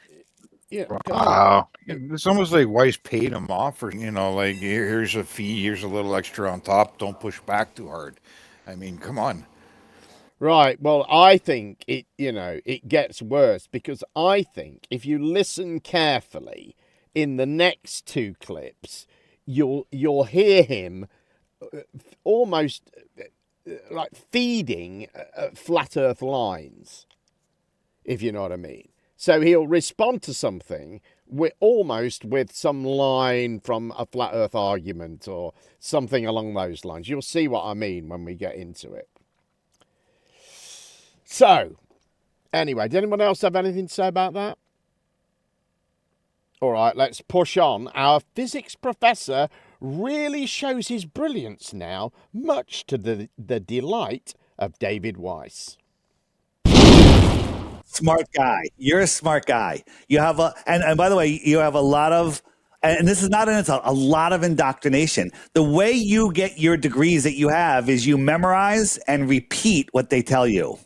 Speaker 1: yeah.
Speaker 9: Wow, it's almost like Weiss paid him off, or like here's a fee, here's a little extra on top. Don't push back too hard. I mean, come on.
Speaker 1: Right. Well, I think it gets worse, because I think if you listen carefully in the next two clips, you'll hear him almost like feeding flat Earth lines, if you know what I mean. So he'll respond to something with some line from a flat Earth argument or something along those lines. You'll see what I mean when we get into it. So, anyway, did anyone else have anything to say about that? All right, let's push on. Our physics professor really shows his brilliance now, much to the delight of David Weiss.
Speaker 22: Smart guy. You're a smart guy. You have and by the way, you have a lot of and this is not an insult, a lot of indoctrination. The way you get your degrees that you have is you memorize and repeat what they tell you.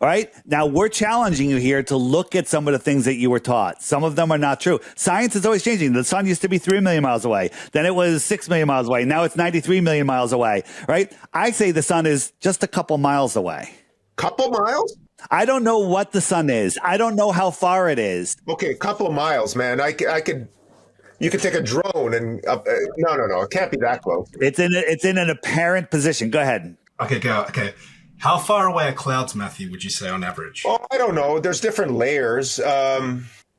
Speaker 22: All right. Now we're challenging you here to look at some of the things that you were taught. Some of them are not true. Science is always changing. The sun used to be 3 million miles away. Then it was 6 million miles away. Now it's 93 million miles away. Right. I say the sun is just a couple miles away.
Speaker 8: Couple miles?
Speaker 22: I don't know what the sun is. I don't know how far it is.
Speaker 8: Okay. A couple of miles, man. You could take a drone and no. It can't be that close.
Speaker 22: It's in an apparent position. Go ahead.
Speaker 19: Okay, go. Okay. How far away are clouds, Matthew, would you say on average?
Speaker 8: Oh, I don't know. There's different layers.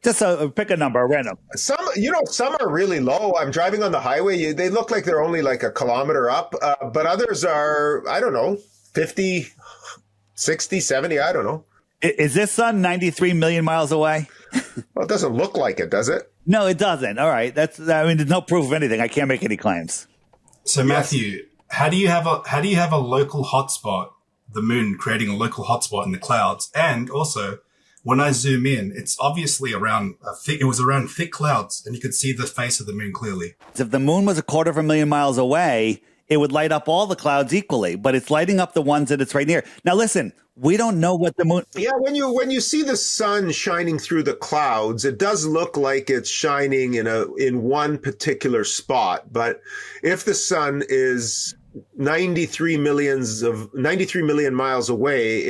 Speaker 22: Just pick a number, random.
Speaker 8: Some are really low. I'm driving on the highway. They look like they're only like a kilometer up, but others are, I don't know, 50, 60, 70, I don't know.
Speaker 22: Is this sun 93 million miles away?
Speaker 8: Well, it doesn't look like it, does it?
Speaker 22: No, it doesn't. All right. There's no proof of anything. I can't make any claims.
Speaker 19: So, Matthew, how do you have a local hotspot? The moon creating a local hotspot in the clouds, and also when I zoom in, it's obviously around thick clouds, and you could see the face of the moon clearly.
Speaker 22: If the moon was 250,000 miles away, it would light up all the clouds equally, but it's lighting up the ones that it's right near. Now, listen, we don't know what the moon.
Speaker 8: Yeah, when you see the sun shining through the clouds, it does look like it's shining in one particular spot. But if the sun is 93 million miles away,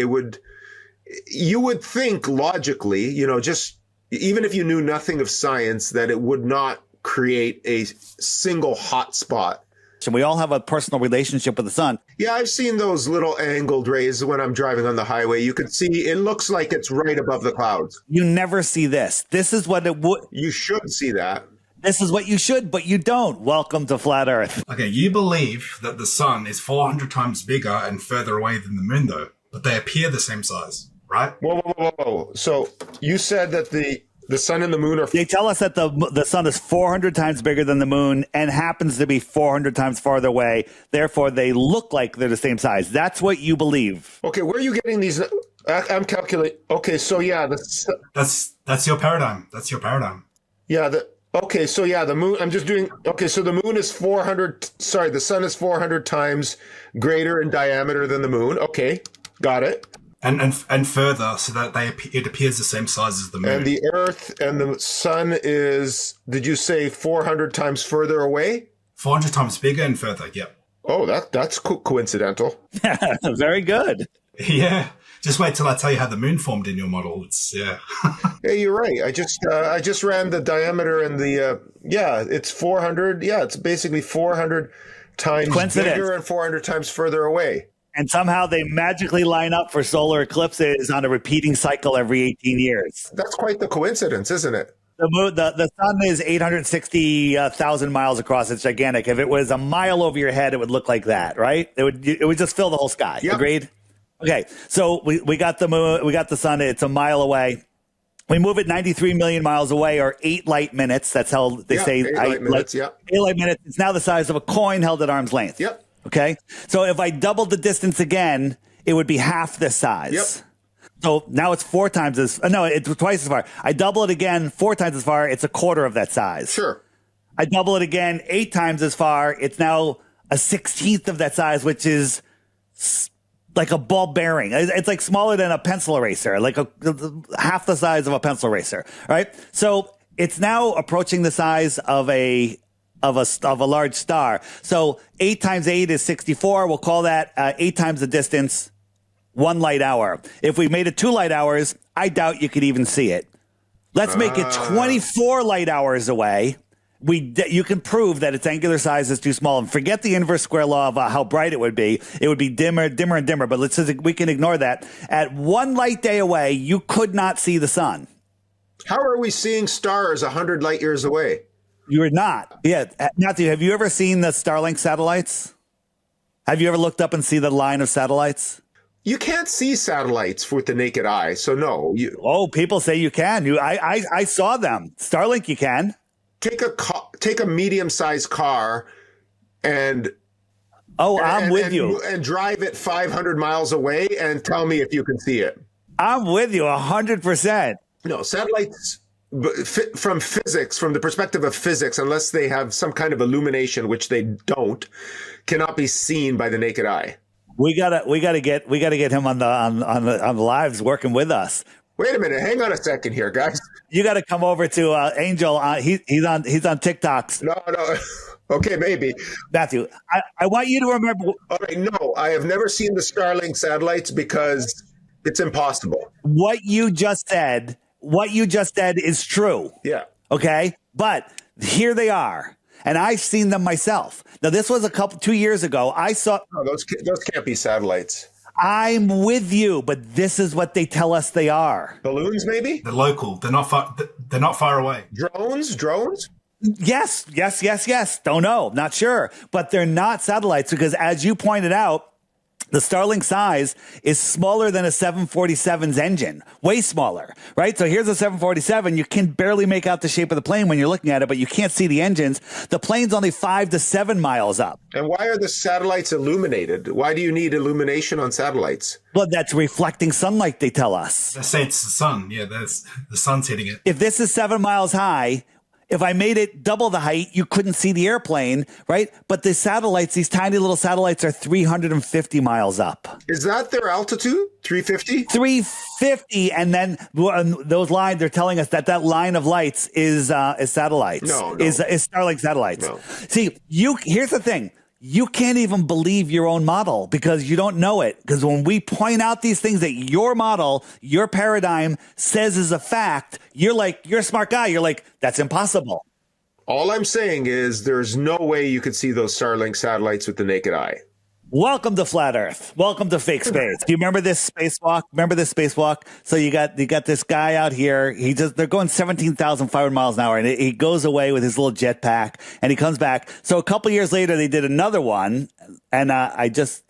Speaker 8: you would think logically, just even if you knew nothing of science, that it would not create a single hot spot.
Speaker 22: And we all have a personal relationship with the sun.
Speaker 8: Yeah, I've seen those little angled rays when I'm driving on the highway. You can see it looks like it's right above the clouds.
Speaker 22: You never see this. This is what it would.
Speaker 8: You should see that.
Speaker 22: This is what you should, but you don't. Welcome to Flat Earth.
Speaker 19: Okay, you believe that the sun is 400 times bigger and further away than the moon, though, but they appear the same size, right?
Speaker 8: Whoa. So you said that the sun and the moon are...
Speaker 22: They tell us that the sun is 400 times bigger than the moon and happens to be 400 times farther away. Therefore, they look like they're the same size. That's what you believe.
Speaker 8: Okay, where are you getting these? I'm calculating. Okay, so yeah.
Speaker 19: That's your paradigm. That's your paradigm.
Speaker 8: Yeah, okay, so yeah, the moon, I'm just doing, okay, so the moon is the sun is 400 times greater in diameter than the moon. Okay, got it.
Speaker 19: And further, so that it appears the same size as the moon.
Speaker 8: And the Earth and the sun is, did you say 400 times further away?
Speaker 19: 400 times bigger and further, yep.
Speaker 8: Oh, that's coincidental.
Speaker 22: Very good.
Speaker 19: Yeah. Just wait till I tell you how the moon formed in your model. Yeah,
Speaker 8: you're right. I just ran the diameter and it's 400. Yeah, it's basically 400 times bigger and 400 times further away.
Speaker 22: And somehow they magically line up for solar eclipses on a repeating cycle every 18 years.
Speaker 8: That's quite the coincidence, isn't it?
Speaker 22: The sun is 860,000 miles across. It's gigantic. If it was a mile over your head, it would look like that, right? It would just fill the whole sky. Yep. Agreed? Okay, so we got the moon, we got the sun. It's a mile away. We move it 93 million miles away, or 8 light minutes. That's how they say
Speaker 8: 8 light minutes.
Speaker 22: 8 light minutes. It's now the size of a coin held at arm's length.
Speaker 8: Yep.
Speaker 22: Okay, so if I doubled the distance again, it would be half this size.
Speaker 8: Yep.
Speaker 22: So now it's 4 times as it's twice as far. I double it again, 4 times as far. It's a quarter of that size.
Speaker 8: Sure.
Speaker 22: I double it again, 8 times as far. It's now a 16th of that size, which is like a ball bearing. It's like smaller than a pencil eraser, like half the size of a pencil eraser, right? So it's now approaching the size of a large star. So 8 times 8 is 64. We'll call that 8 times the distance, 1 light hour. If we made it 2 light hours, I doubt you could even see it. Let's make it 24 light hours away. You can prove that its angular size is too small, and forget the inverse square law of how bright it would be. It would be dimmer and dimmer, but we can ignore that. At 1 light day away, you could not see the sun.
Speaker 8: How are we seeing stars 100 light years away?
Speaker 22: You're not. Yeah. Matthew, have you ever seen the Starlink satellites? Have you ever looked up and see the line of satellites?
Speaker 8: You can't see satellites with the naked eye, so no.
Speaker 22: People say you can. I saw them. Starlink, you can.
Speaker 8: Take a medium-sized car and
Speaker 22: I'm with you.
Speaker 8: And drive it 500 miles away and tell me if you can see it.
Speaker 22: I'm with you 100%.
Speaker 8: No, satellites from physics, from the perspective of physics, unless they have some kind of illumination, which they don't, cannot be seen by the naked eye.
Speaker 22: We gotta get him on the lives working with us.
Speaker 8: Wait a minute, hang on a second here, guys.
Speaker 22: You got to come over to Angel. He's on TikToks.
Speaker 8: No. Okay, maybe.
Speaker 22: Matthew, I want you to remember.
Speaker 8: All right, no, I have never seen the Starlink satellites because it's impossible.
Speaker 22: What you just said is true.
Speaker 8: Yeah.
Speaker 22: Okay, but here they are. And I've seen them myself. Now, this was 2 years ago. I saw.
Speaker 8: No, those can't be satellites.
Speaker 22: I'm with you, but this is what they tell us they are.
Speaker 8: Balloons, maybe?
Speaker 19: They're local. They're not far away.
Speaker 8: Drones?
Speaker 22: Yes. Don't know. Not sure. But they're not satellites because, as you pointed out, the Starlink size is smaller than a 747's engine, way smaller, right? So here's a 747. You can barely make out the shape of the plane when you're looking at it, but you can't see the engines. The plane's only 5 to 7 miles up.
Speaker 8: And why are the satellites illuminated? Why do you need illumination on satellites?
Speaker 22: Well, that's reflecting sunlight, they tell us.
Speaker 19: They say it's the sun. Yeah, that's the sun's hitting it.
Speaker 22: If this is 7 miles high, if I made it double the height, you couldn't see the airplane, right? But the satellites, these tiny little satellites, are 350 miles up.
Speaker 8: Is that their altitude? 350?
Speaker 22: 350, and then those lines, they're telling us that line of lights is satellites.
Speaker 8: No.
Speaker 22: Is Starlink satellites.
Speaker 8: No.
Speaker 22: See, here's the thing. You can't even believe your own model because you don't know it. Because when we point out these things that your model, your paradigm says is a fact, you're a smart guy. You're like, that's impossible.
Speaker 8: All I'm saying is there's no way you could see those Starlink satellites with the naked eye.
Speaker 22: Welcome to Flat Earth. Welcome to fake space. Do you remember this spacewalk? So you got this guy out here. They're going 17,500 miles an hour, and he goes away with his little jetpack, and he comes back. So a couple years later, they did another one, and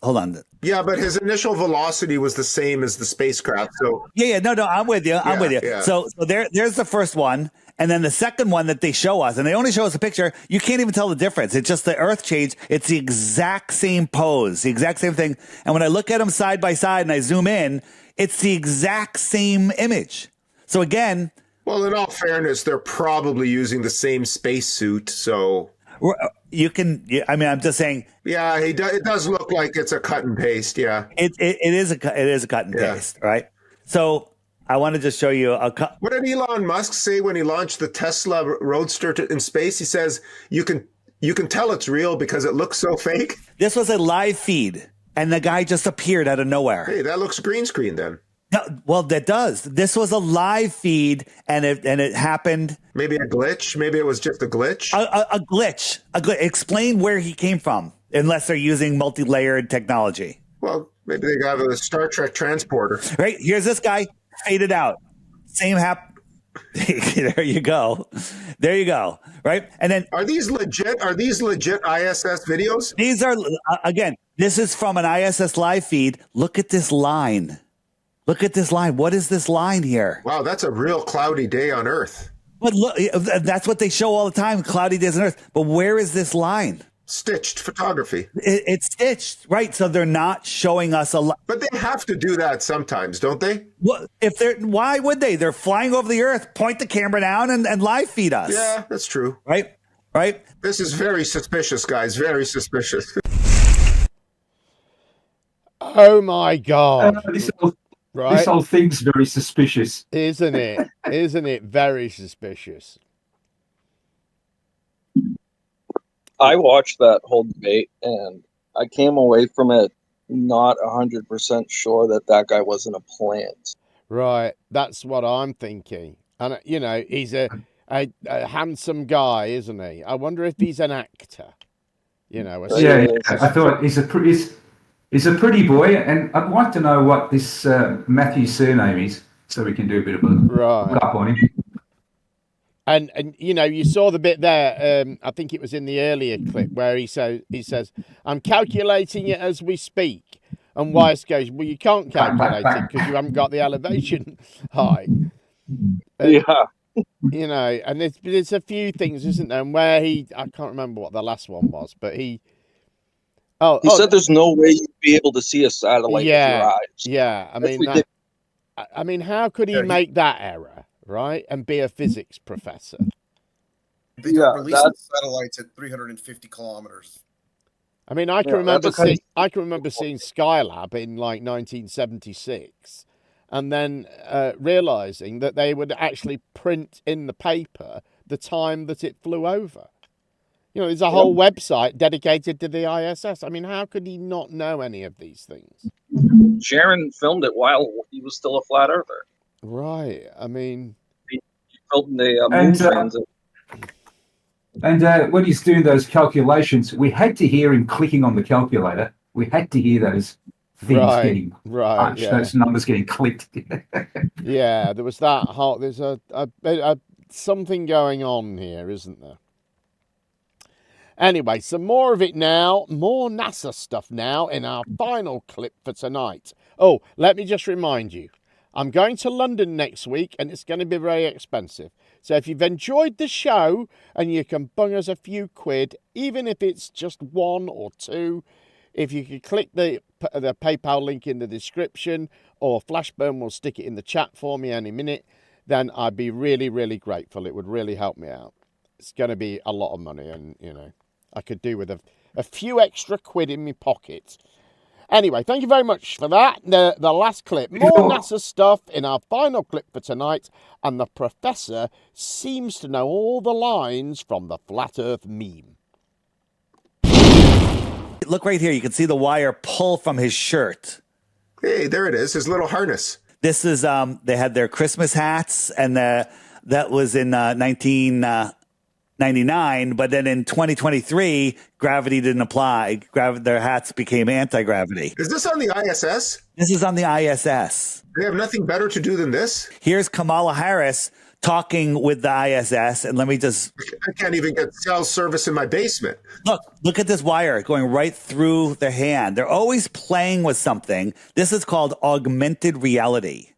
Speaker 22: hold on.
Speaker 8: Yeah, but his initial velocity was the same as the spacecraft. So
Speaker 22: no, I'm with you.
Speaker 8: Yeah.
Speaker 22: So there's the first one. And then the second one that they show us, and they only show us a picture, you can't even tell the difference. It's just the Earth change. It's the exact same pose, the exact same thing. And when I look at them side by side and I zoom in, it's the exact same image. So again...
Speaker 8: Well, in all fairness, they're probably using the same spacesuit, so...
Speaker 22: I'm just saying...
Speaker 8: Yeah, it does look like it's a cut and paste, yeah.
Speaker 22: It is a cut and paste, right? So... I want to just show you
Speaker 8: What did Elon Musk say when he launched the Tesla Roadster in space? He says you can tell it's real because it looks so fake.
Speaker 22: This was a live feed, and the guy just appeared out of nowhere.
Speaker 8: Hey, that looks green screen then.
Speaker 22: No, well, that does. This was a live feed, and it happened.
Speaker 8: Maybe a glitch. Maybe it was just a glitch.
Speaker 22: A glitch. Explain where he came from, unless they're using multi-layered technology.
Speaker 8: Well, maybe they got a Star Trek transporter.
Speaker 22: Right. Here's this guy. Faded out. Same There you go. Right. And then
Speaker 8: are these legit ISS videos?
Speaker 22: These are, again, this is from an ISS live feed. Look at this line. What is this line here?
Speaker 8: Wow, that's a real cloudy day on Earth.
Speaker 22: But look, that's what they show all the time, cloudy days on Earth. But where is this line?
Speaker 8: Stitched photography.
Speaker 22: It's stitched, right? So they're not showing us a lot.
Speaker 8: But they have to do that sometimes, don't they?
Speaker 22: Well, why would they? They're flying over the Earth, point the camera down, and live feed us.
Speaker 8: Yeah, that's true.
Speaker 22: Right.
Speaker 8: This is very suspicious, guys. Very suspicious.
Speaker 1: Oh my God!
Speaker 2: This whole thing's very suspicious,
Speaker 1: isn't it? Isn't it very suspicious?
Speaker 7: I watched that whole debate and I came away from it not 100% sure that guy wasn't a plant.
Speaker 1: Right, that's what I'm thinking. And he's a handsome guy, isn't he? I wonder if he's an actor.
Speaker 2: I thought he's a pretty boy, and I'd like to know what this Matthew's surname is, so we can do a bit of a look up on him.
Speaker 1: And you saw the bit there. I think it was in the earlier clip where he says, "I'm calculating it as we speak." And Weiss goes, "Well, you can't calculate it because you haven't got the elevation high."
Speaker 7: Yeah.
Speaker 1: And there's a few things, isn't there? And where I can't remember what the last one was, but he
Speaker 7: said there's no way you'd be able to see a satellite with your eyes.
Speaker 1: Yeah, I mean, how could he make that error? right, and be a physics professor.
Speaker 4: They don't release the satellites at 350 kilometers.
Speaker 1: I mean, I can remember seeing Skylab in like 1976, and then realizing that they would actually print in the paper the time that it flew over. You know, there's a whole website dedicated to the ISS. I mean, how could he not know any of these things?
Speaker 7: Sharon filmed it while he was still a flat earther.
Speaker 1: Right. I mean,
Speaker 7: he filmed the moon transit.
Speaker 2: And when he's doing those calculations, we had to hear him clicking on the calculator. We had to hear those things getting punched, those numbers getting clicked.
Speaker 1: Yeah, there was that whole. There's a something going on here, isn't there? Anyway, some more of it now. More NASA stuff now in our final clip for tonight. Oh, let me just remind you, I'm going to London next week, and it's going to be very expensive. So if you've enjoyed the show and you can bung us a few quid, even if it's just 1 or 2, if you could click the PayPal link in the description, or Flashburn will stick it in the chat for me any minute, then I'd be really, really grateful. It would really help me out. It's going to be a lot of money, and, you know, I could do with a few extra quid in my pocket. Anyway, thank you very much for that. The last clip, more NASA stuff in our final clip for tonight, and the professor seems to know all the lines from the Flat Earth meme.
Speaker 22: Look right here. You can see the wire pull from his shirt.
Speaker 8: Hey, there it is, his little harness.
Speaker 22: This is, they had their Christmas hats, and that was in 1999, but then in 2023, gravity didn't apply. Their hats became anti-gravity.
Speaker 8: Is this on the ISS?
Speaker 22: This is on the ISS.
Speaker 8: They have nothing better to do than this?
Speaker 22: Here's Kamala Harris talking with the ISS, and let me just...
Speaker 8: I can't even get cell service in my basement.
Speaker 22: Look at this wire going right through their hand. They're always playing with something. This is called augmented reality.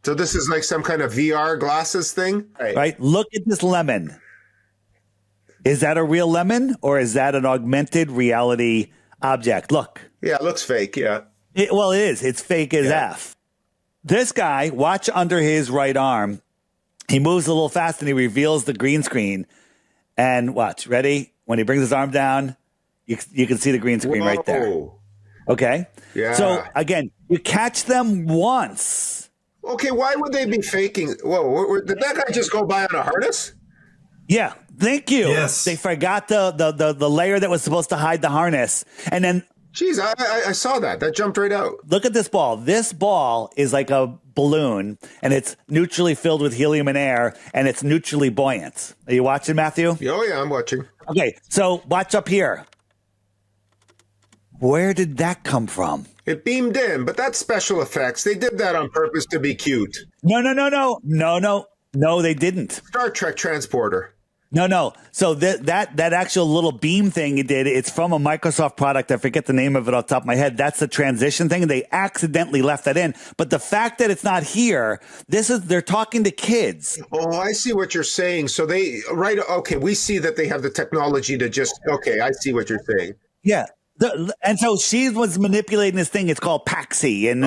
Speaker 8: So this is like some kind of VR glasses thing?
Speaker 22: Right? Look at this lemon. Is that a real lemon, or is that an augmented reality object? Look.
Speaker 8: Yeah, it looks fake, yeah.
Speaker 22: Well, it is. It's fake as F. This guy, watch under his right arm. He moves a little fast and he reveals the green screen. And watch, ready? When he brings his arm down, you can see the green screen right there. Okay?
Speaker 8: Yeah.
Speaker 22: So, again, you catch them once.
Speaker 8: Okay, why would they be faking? Whoa, did that guy just go by on a harness?
Speaker 22: Yeah, thank you.
Speaker 8: Yes.
Speaker 22: They forgot the layer that was supposed to hide the harness. And then...
Speaker 8: Jeez, I saw that. That jumped right out.
Speaker 22: Look at this ball. This ball is like a balloon, and it's neutrally filled with helium and air, and it's neutrally buoyant. Are you watching, Matthew?
Speaker 8: Oh, yeah, I'm watching.
Speaker 22: Okay, so watch up here. Where did that come from?
Speaker 8: It beamed in, but that's special effects. They did that on purpose to be cute.
Speaker 22: No, they didn't.
Speaker 8: Star Trek transporter.
Speaker 22: No. So that actual little beam thing it did, it's from a Microsoft product. I forget the name of it off the top of my head. That's the transition thing. They accidentally left that in. But the fact that it's not here, they're talking to kids.
Speaker 8: Oh, I see what you're saying. So okay, we see that they have the technology to okay, I see what you're saying.
Speaker 22: Yeah. And so she was manipulating this thing. It's called Paxi. And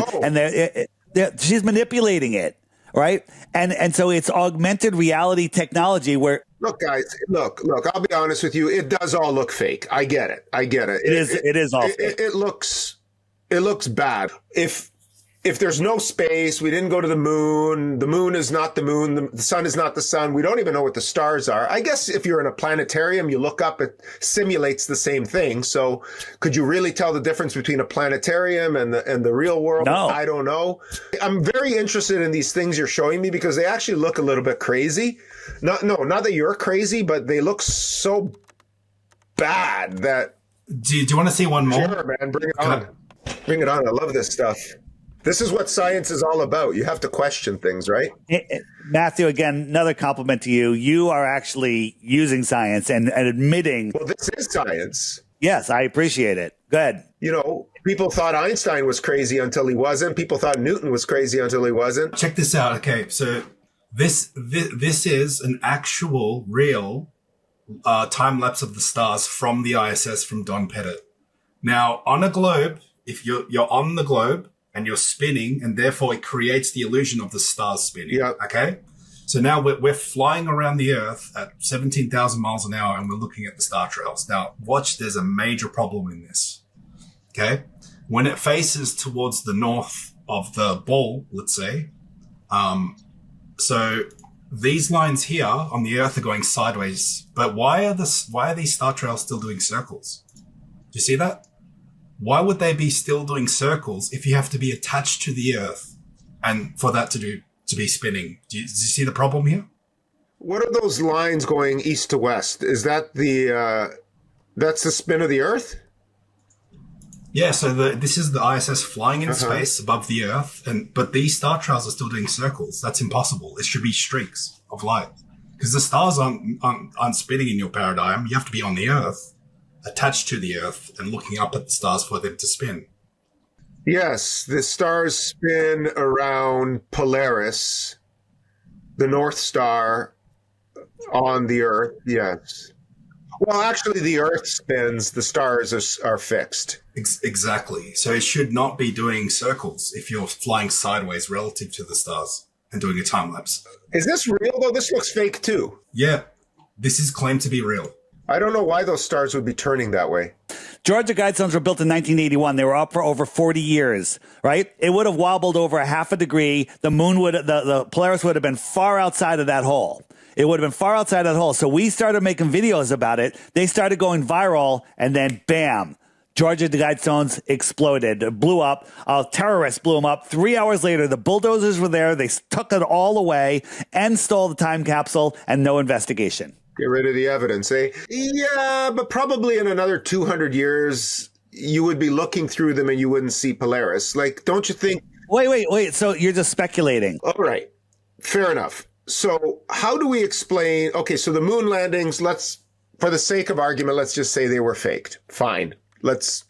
Speaker 22: she's manipulating it. Right. And so it's augmented reality technology where.
Speaker 8: Look, guys, look, I'll be honest with you. It does all look fake. I get it.
Speaker 22: It is all fake.
Speaker 8: It looks bad. If there's no space, we didn't go to the moon is not the moon, the sun is not the sun, we don't even know what the stars are. I guess if you're in a planetarium, you look up, it simulates the same thing. So could you really tell the difference between a planetarium and the real world?
Speaker 22: No.
Speaker 8: I don't know. I'm very interested in these things you're showing me because they actually look a little bit crazy. Not that you're crazy, but they look so bad that...
Speaker 19: Do you want to see one more?
Speaker 8: Sure, man. Bring it on. Bring it on. I love this stuff. This is what science is all about. You have to question things, right?
Speaker 22: Matthew, again, another compliment to you. You are actually using science and admitting...
Speaker 8: Well, this is science.
Speaker 22: Yes, I appreciate it. Go ahead.
Speaker 8: You know, people thought Einstein was crazy until he wasn't. People thought Newton was crazy until he wasn't.
Speaker 19: Check this out. Okay, so this is an actual, real time lapse of the stars from the ISS from Don Pettit. Now, on a globe, if you're on the globe, and you're spinning, and therefore it creates the illusion of the stars spinning.
Speaker 8: Yeah.
Speaker 19: Okay. So now we're flying around the Earth at 17,000 miles an hour, and we're looking at the star trails. Now, watch, there's a major problem in this. Okay? When it faces towards the north of the ball, let's say, so these lines here on the Earth are going sideways. But why are these star trails still doing circles? Do you see that? Why would they be still doing circles if you have to be attached to the Earth and for that to be spinning? Do you see the problem here?
Speaker 8: What are those lines going east to west? Is that that's the spin of the Earth?
Speaker 19: Yeah, so this is the ISS flying in space above the Earth, but these star trails are still doing circles. That's impossible. It should be streaks of light because the stars aren't spinning in your paradigm. You have to be on the Earth, attached to the Earth, and looking up at the stars for them to spin.
Speaker 8: Yes, the stars spin around Polaris, the North Star on the Earth, yes. Well, actually, the Earth spins, the stars are fixed.
Speaker 19: Exactly. So it should not be doing circles if you're flying sideways relative to the stars and doing a time lapse.
Speaker 8: Is this real, though? This looks fake, too.
Speaker 19: Yeah, this is claimed to be real.
Speaker 8: I don't know why those stars would be turning that way.
Speaker 22: Georgia Guidestones were built in 1981. They were up for over 40 years, right? It would have wobbled over a half a degree. The moon the Polaris would have been far outside of that hole. It would have been far outside that hole. So we started making videos about it. They started going viral, and then bam, Georgia Guidestones exploded, blew up. Terrorists blew them up. 3 hours later, the bulldozers were there. They took it all away and stole the time capsule, and no investigation.
Speaker 8: Get rid of the evidence, eh? Yeah, but probably in another 200 years, you would be looking through them and you wouldn't see Polaris. Like, don't you think?
Speaker 22: Wait. So you're just speculating.
Speaker 8: All right. Fair enough. So how do we explain? Okay, so the moon landings, for the sake of argument, let's just say they were faked. Fine. Let's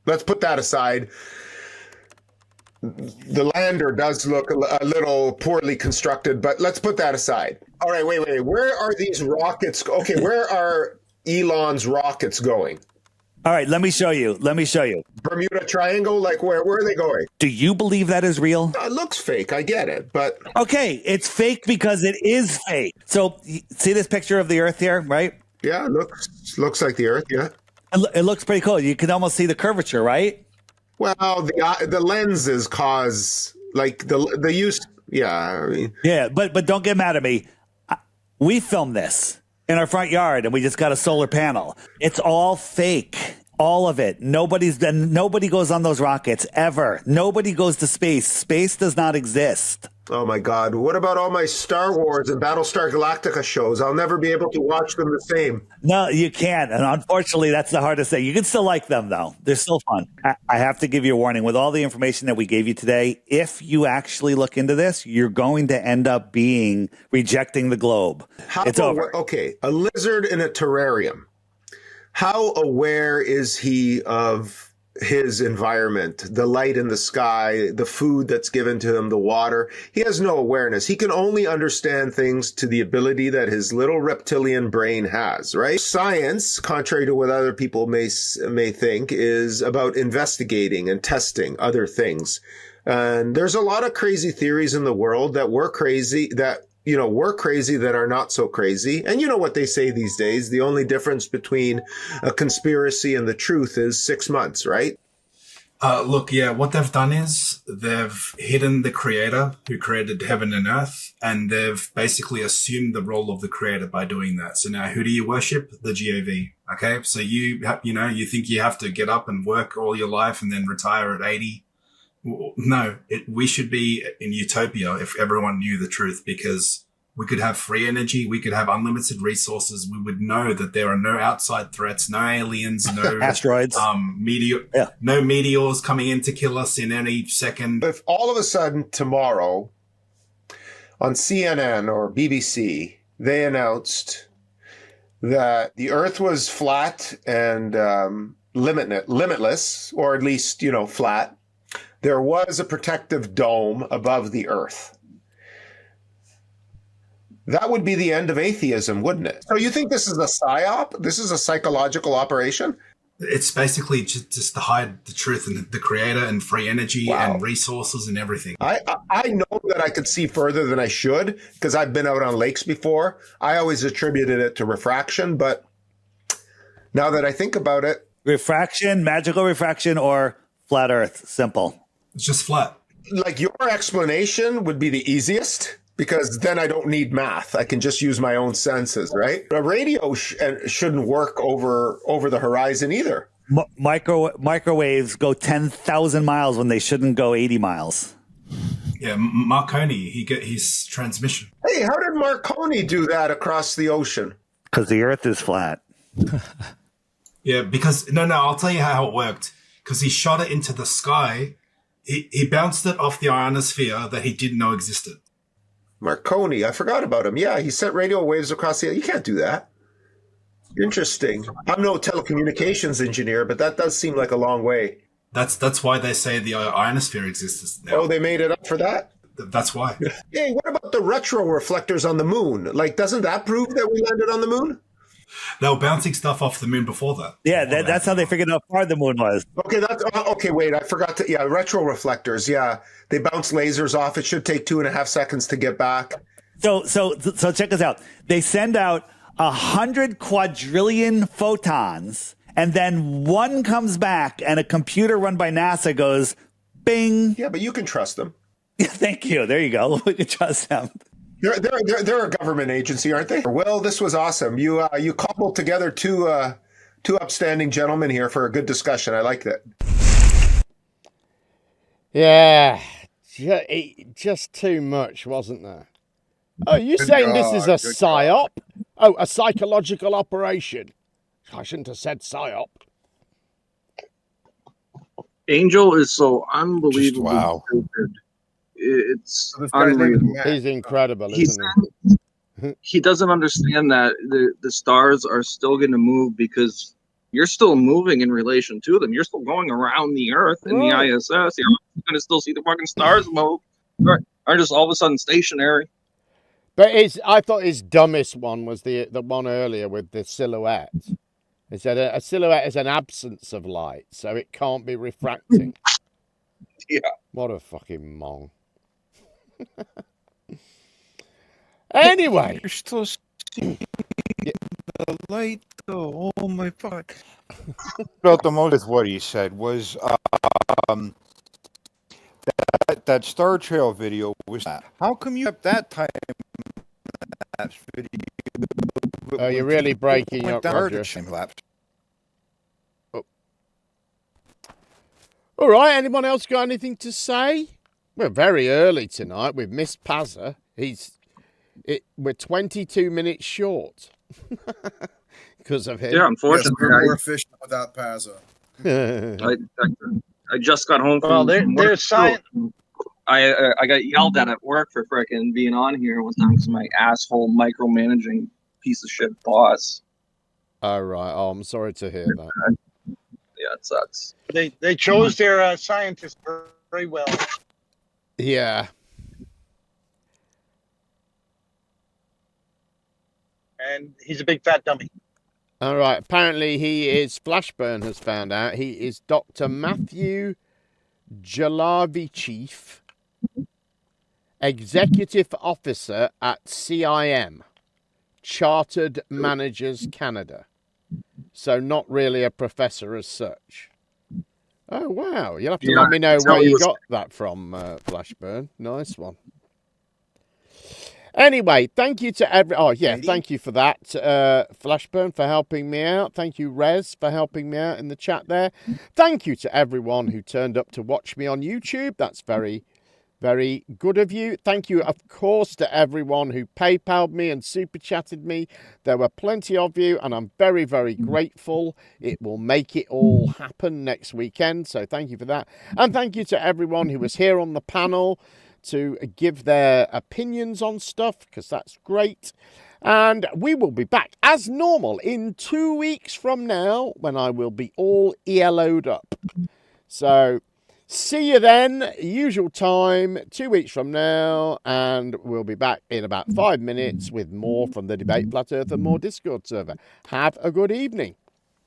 Speaker 8: put that aside. The lander does look a little poorly constructed, but let's put that aside. All right, wait. Where are these rockets? Okay, where are Elon's rockets going?
Speaker 22: All right, let me show you.
Speaker 8: Bermuda Triangle? Like, where are they going?
Speaker 22: Do you believe that is real?
Speaker 8: It looks fake. I get it, but...
Speaker 22: Okay, it's fake because it is fake. So, see this picture of the Earth here, right?
Speaker 8: Yeah, it looks like the Earth, yeah.
Speaker 22: It looks pretty cool. You can almost see the curvature, right?
Speaker 8: Well, the lenses cause, like, the use... Yeah, I mean...
Speaker 22: Yeah, but don't get mad at me. We filmed this in our front yard, and we just got a solar panel. It's all fake. All of it. Nobody goes on those rockets, ever. Nobody goes to space. Space does not exist.
Speaker 8: Oh, my God. What about all my Star Wars and Battlestar Galactica shows? I'll never be able to watch them the same.
Speaker 22: No, you can't. And unfortunately, that's the hardest thing. You can still like them, though. They're still fun. I have to give you a warning. With all the information that we gave you today, if you actually look into this, you're going to end up rejecting the globe. It's over.
Speaker 8: Okay, a lizard in a terrarium. How aware is he of his environment, the light in the sky, the food that's given to him, the water? He has no awareness. He can only understand things to the ability that his little reptilian brain has, right? Science, contrary to what other people may think, is about investigating and testing other things. And there's a lot of crazy theories in the world that we're crazy, that are not so crazy. And you know what they say these days, the only difference between a conspiracy and the truth is 6 months, right?
Speaker 19: Look, yeah, what they've done is they've hidden the creator who created heaven and earth, and they've basically assumed the role of the creator by doing that. So now who do you worship? The GOV. Okay. So you think you have to get up and work all your life and then retire at 80. No, we should be in utopia if everyone knew the truth, because we could have free energy, we could have unlimited resources. We would know that there are no outside threats, no aliens, no
Speaker 22: asteroids,
Speaker 19: no meteors coming in to kill us in any second.
Speaker 8: If all of a sudden tomorrow on CNN or BBC they announced that the Earth was flat and limitless, or at least flat. There was a protective dome above the Earth. That would be the end of atheism, wouldn't it? So you think this is a psyop? This is a psychological operation?
Speaker 19: It's basically just to hide the truth and the creator and free energy and resources and everything.
Speaker 8: I know that I could see further than I should because I've been out on lakes before. I always attributed it to refraction, but now that I think about it.
Speaker 22: Refraction, magical refraction, or flat earth? Simple.
Speaker 19: It's just flat.
Speaker 8: Like your explanation would be the easiest because then I don't need math. I can just use my own senses, right? A radio shouldn't work over the horizon either.
Speaker 22: Microwaves go 10,000 miles when they shouldn't go 80 miles.
Speaker 19: Yeah, Marconi, he get his transmission.
Speaker 8: Hey, how did Marconi do that across the ocean?
Speaker 22: Because the earth is flat.
Speaker 19: Yeah, because, no, I'll tell you how it worked. Because he shot it into the sky. He bounced it off the ionosphere that he didn't know existed.
Speaker 8: Marconi, I forgot about him. Yeah, he sent radio waves across the... You can't do that. Interesting. I'm no telecommunications engineer, but that does seem like a long way.
Speaker 19: That's why they say the ionosphere exists now.
Speaker 8: Oh, they made it up for that?
Speaker 19: That's why.
Speaker 8: Hey, what about the retro reflectors on the moon? Like, doesn't that prove that we landed on the moon?
Speaker 19: They were bouncing stuff off the moon before that.
Speaker 22: Yeah, that's how they figured out how far the moon was.
Speaker 8: Okay, wait, I forgot to... Yeah, retro reflectors, yeah. They bounce lasers off. It should take 2.5 seconds to get back.
Speaker 22: So check this out. They send out 100 quadrillion photons, and then one comes back, and a computer run by NASA goes, bing.
Speaker 8: Yeah, but you can trust them.
Speaker 22: Thank you. There you go. We can trust them.
Speaker 8: They're a government agency, aren't they? Well, this was awesome. You cobbled together two upstanding gentlemen here for a good discussion. I liked it.
Speaker 1: Yeah, just too much, wasn't there? Oh, you saying this is a psyop? Oh, a psychological operation. I shouldn't have said psyop.
Speaker 7: Angel is so unbelievably
Speaker 9: wow.
Speaker 7: stupid. It's unreal.
Speaker 1: He's incredible, isn't he?
Speaker 7: He doesn't understand that the stars are still going to move because you're still moving in relation to them. You're still going around the Earth in the ISS. You're going to still see the fucking stars move. Are just all of a sudden stationary.
Speaker 1: But I thought his dumbest one was the one earlier with the silhouette. It said a silhouette is an absence of light, so it can't be refracting.
Speaker 7: Yeah.
Speaker 1: What a fucking mong. Anyway.
Speaker 9: You're still seeing the light, though. Oh, my fuck. About the most of what he said was that Star Trail video was that. How come you have that time lapse video?
Speaker 1: Oh, you're really breaking up, Roger. Oh. All right, anyone else got anything to say? We're very early tonight. We've missed Pazza. We're 22 minutes short because of him.
Speaker 7: Yeah, unfortunately,
Speaker 4: we're more efficient without Pazza.
Speaker 7: I just got home from.
Speaker 10: Well, there's science.
Speaker 7: I got yelled at work for frickin' being on here one time because my asshole micromanaging piece of shit boss.
Speaker 1: Oh right. Oh, I'm sorry to hear that.
Speaker 7: Yeah, it sucks.
Speaker 10: They chose their scientists very well.
Speaker 1: Yeah.
Speaker 10: And he's a big fat dummy.
Speaker 1: All right. Apparently, Flashburn has found out he is Dr. Matthew Jalavichief, Executive Officer at CIM, Chartered Managers Canada. So not really a professor as such. Oh, wow. You'll have to let me know where you got that from, Flashburn. Nice one. Anyway, thank you to thank you for that, Flashburn, for helping me out. Thank you, Rez, for helping me out in the chat there. Thank you to everyone who turned up to watch me on YouTube. That's very, very good of you. Thank you, of course, to everyone who PayPal'd me and super chatted me. There were plenty of you, and I'm very, very grateful. It will make it all happen next weekend, so thank you for that. And thank you to everyone who was here on the panel to give their opinions on stuff, because that's great. And we will be back as normal in 2 weeks from now when I will be all ELO'd up. So see you then, usual time, 2 weeks from now, and we'll be back in about 5 minutes with more from the Debate Flat Earth and more Discord server. Have a good evening.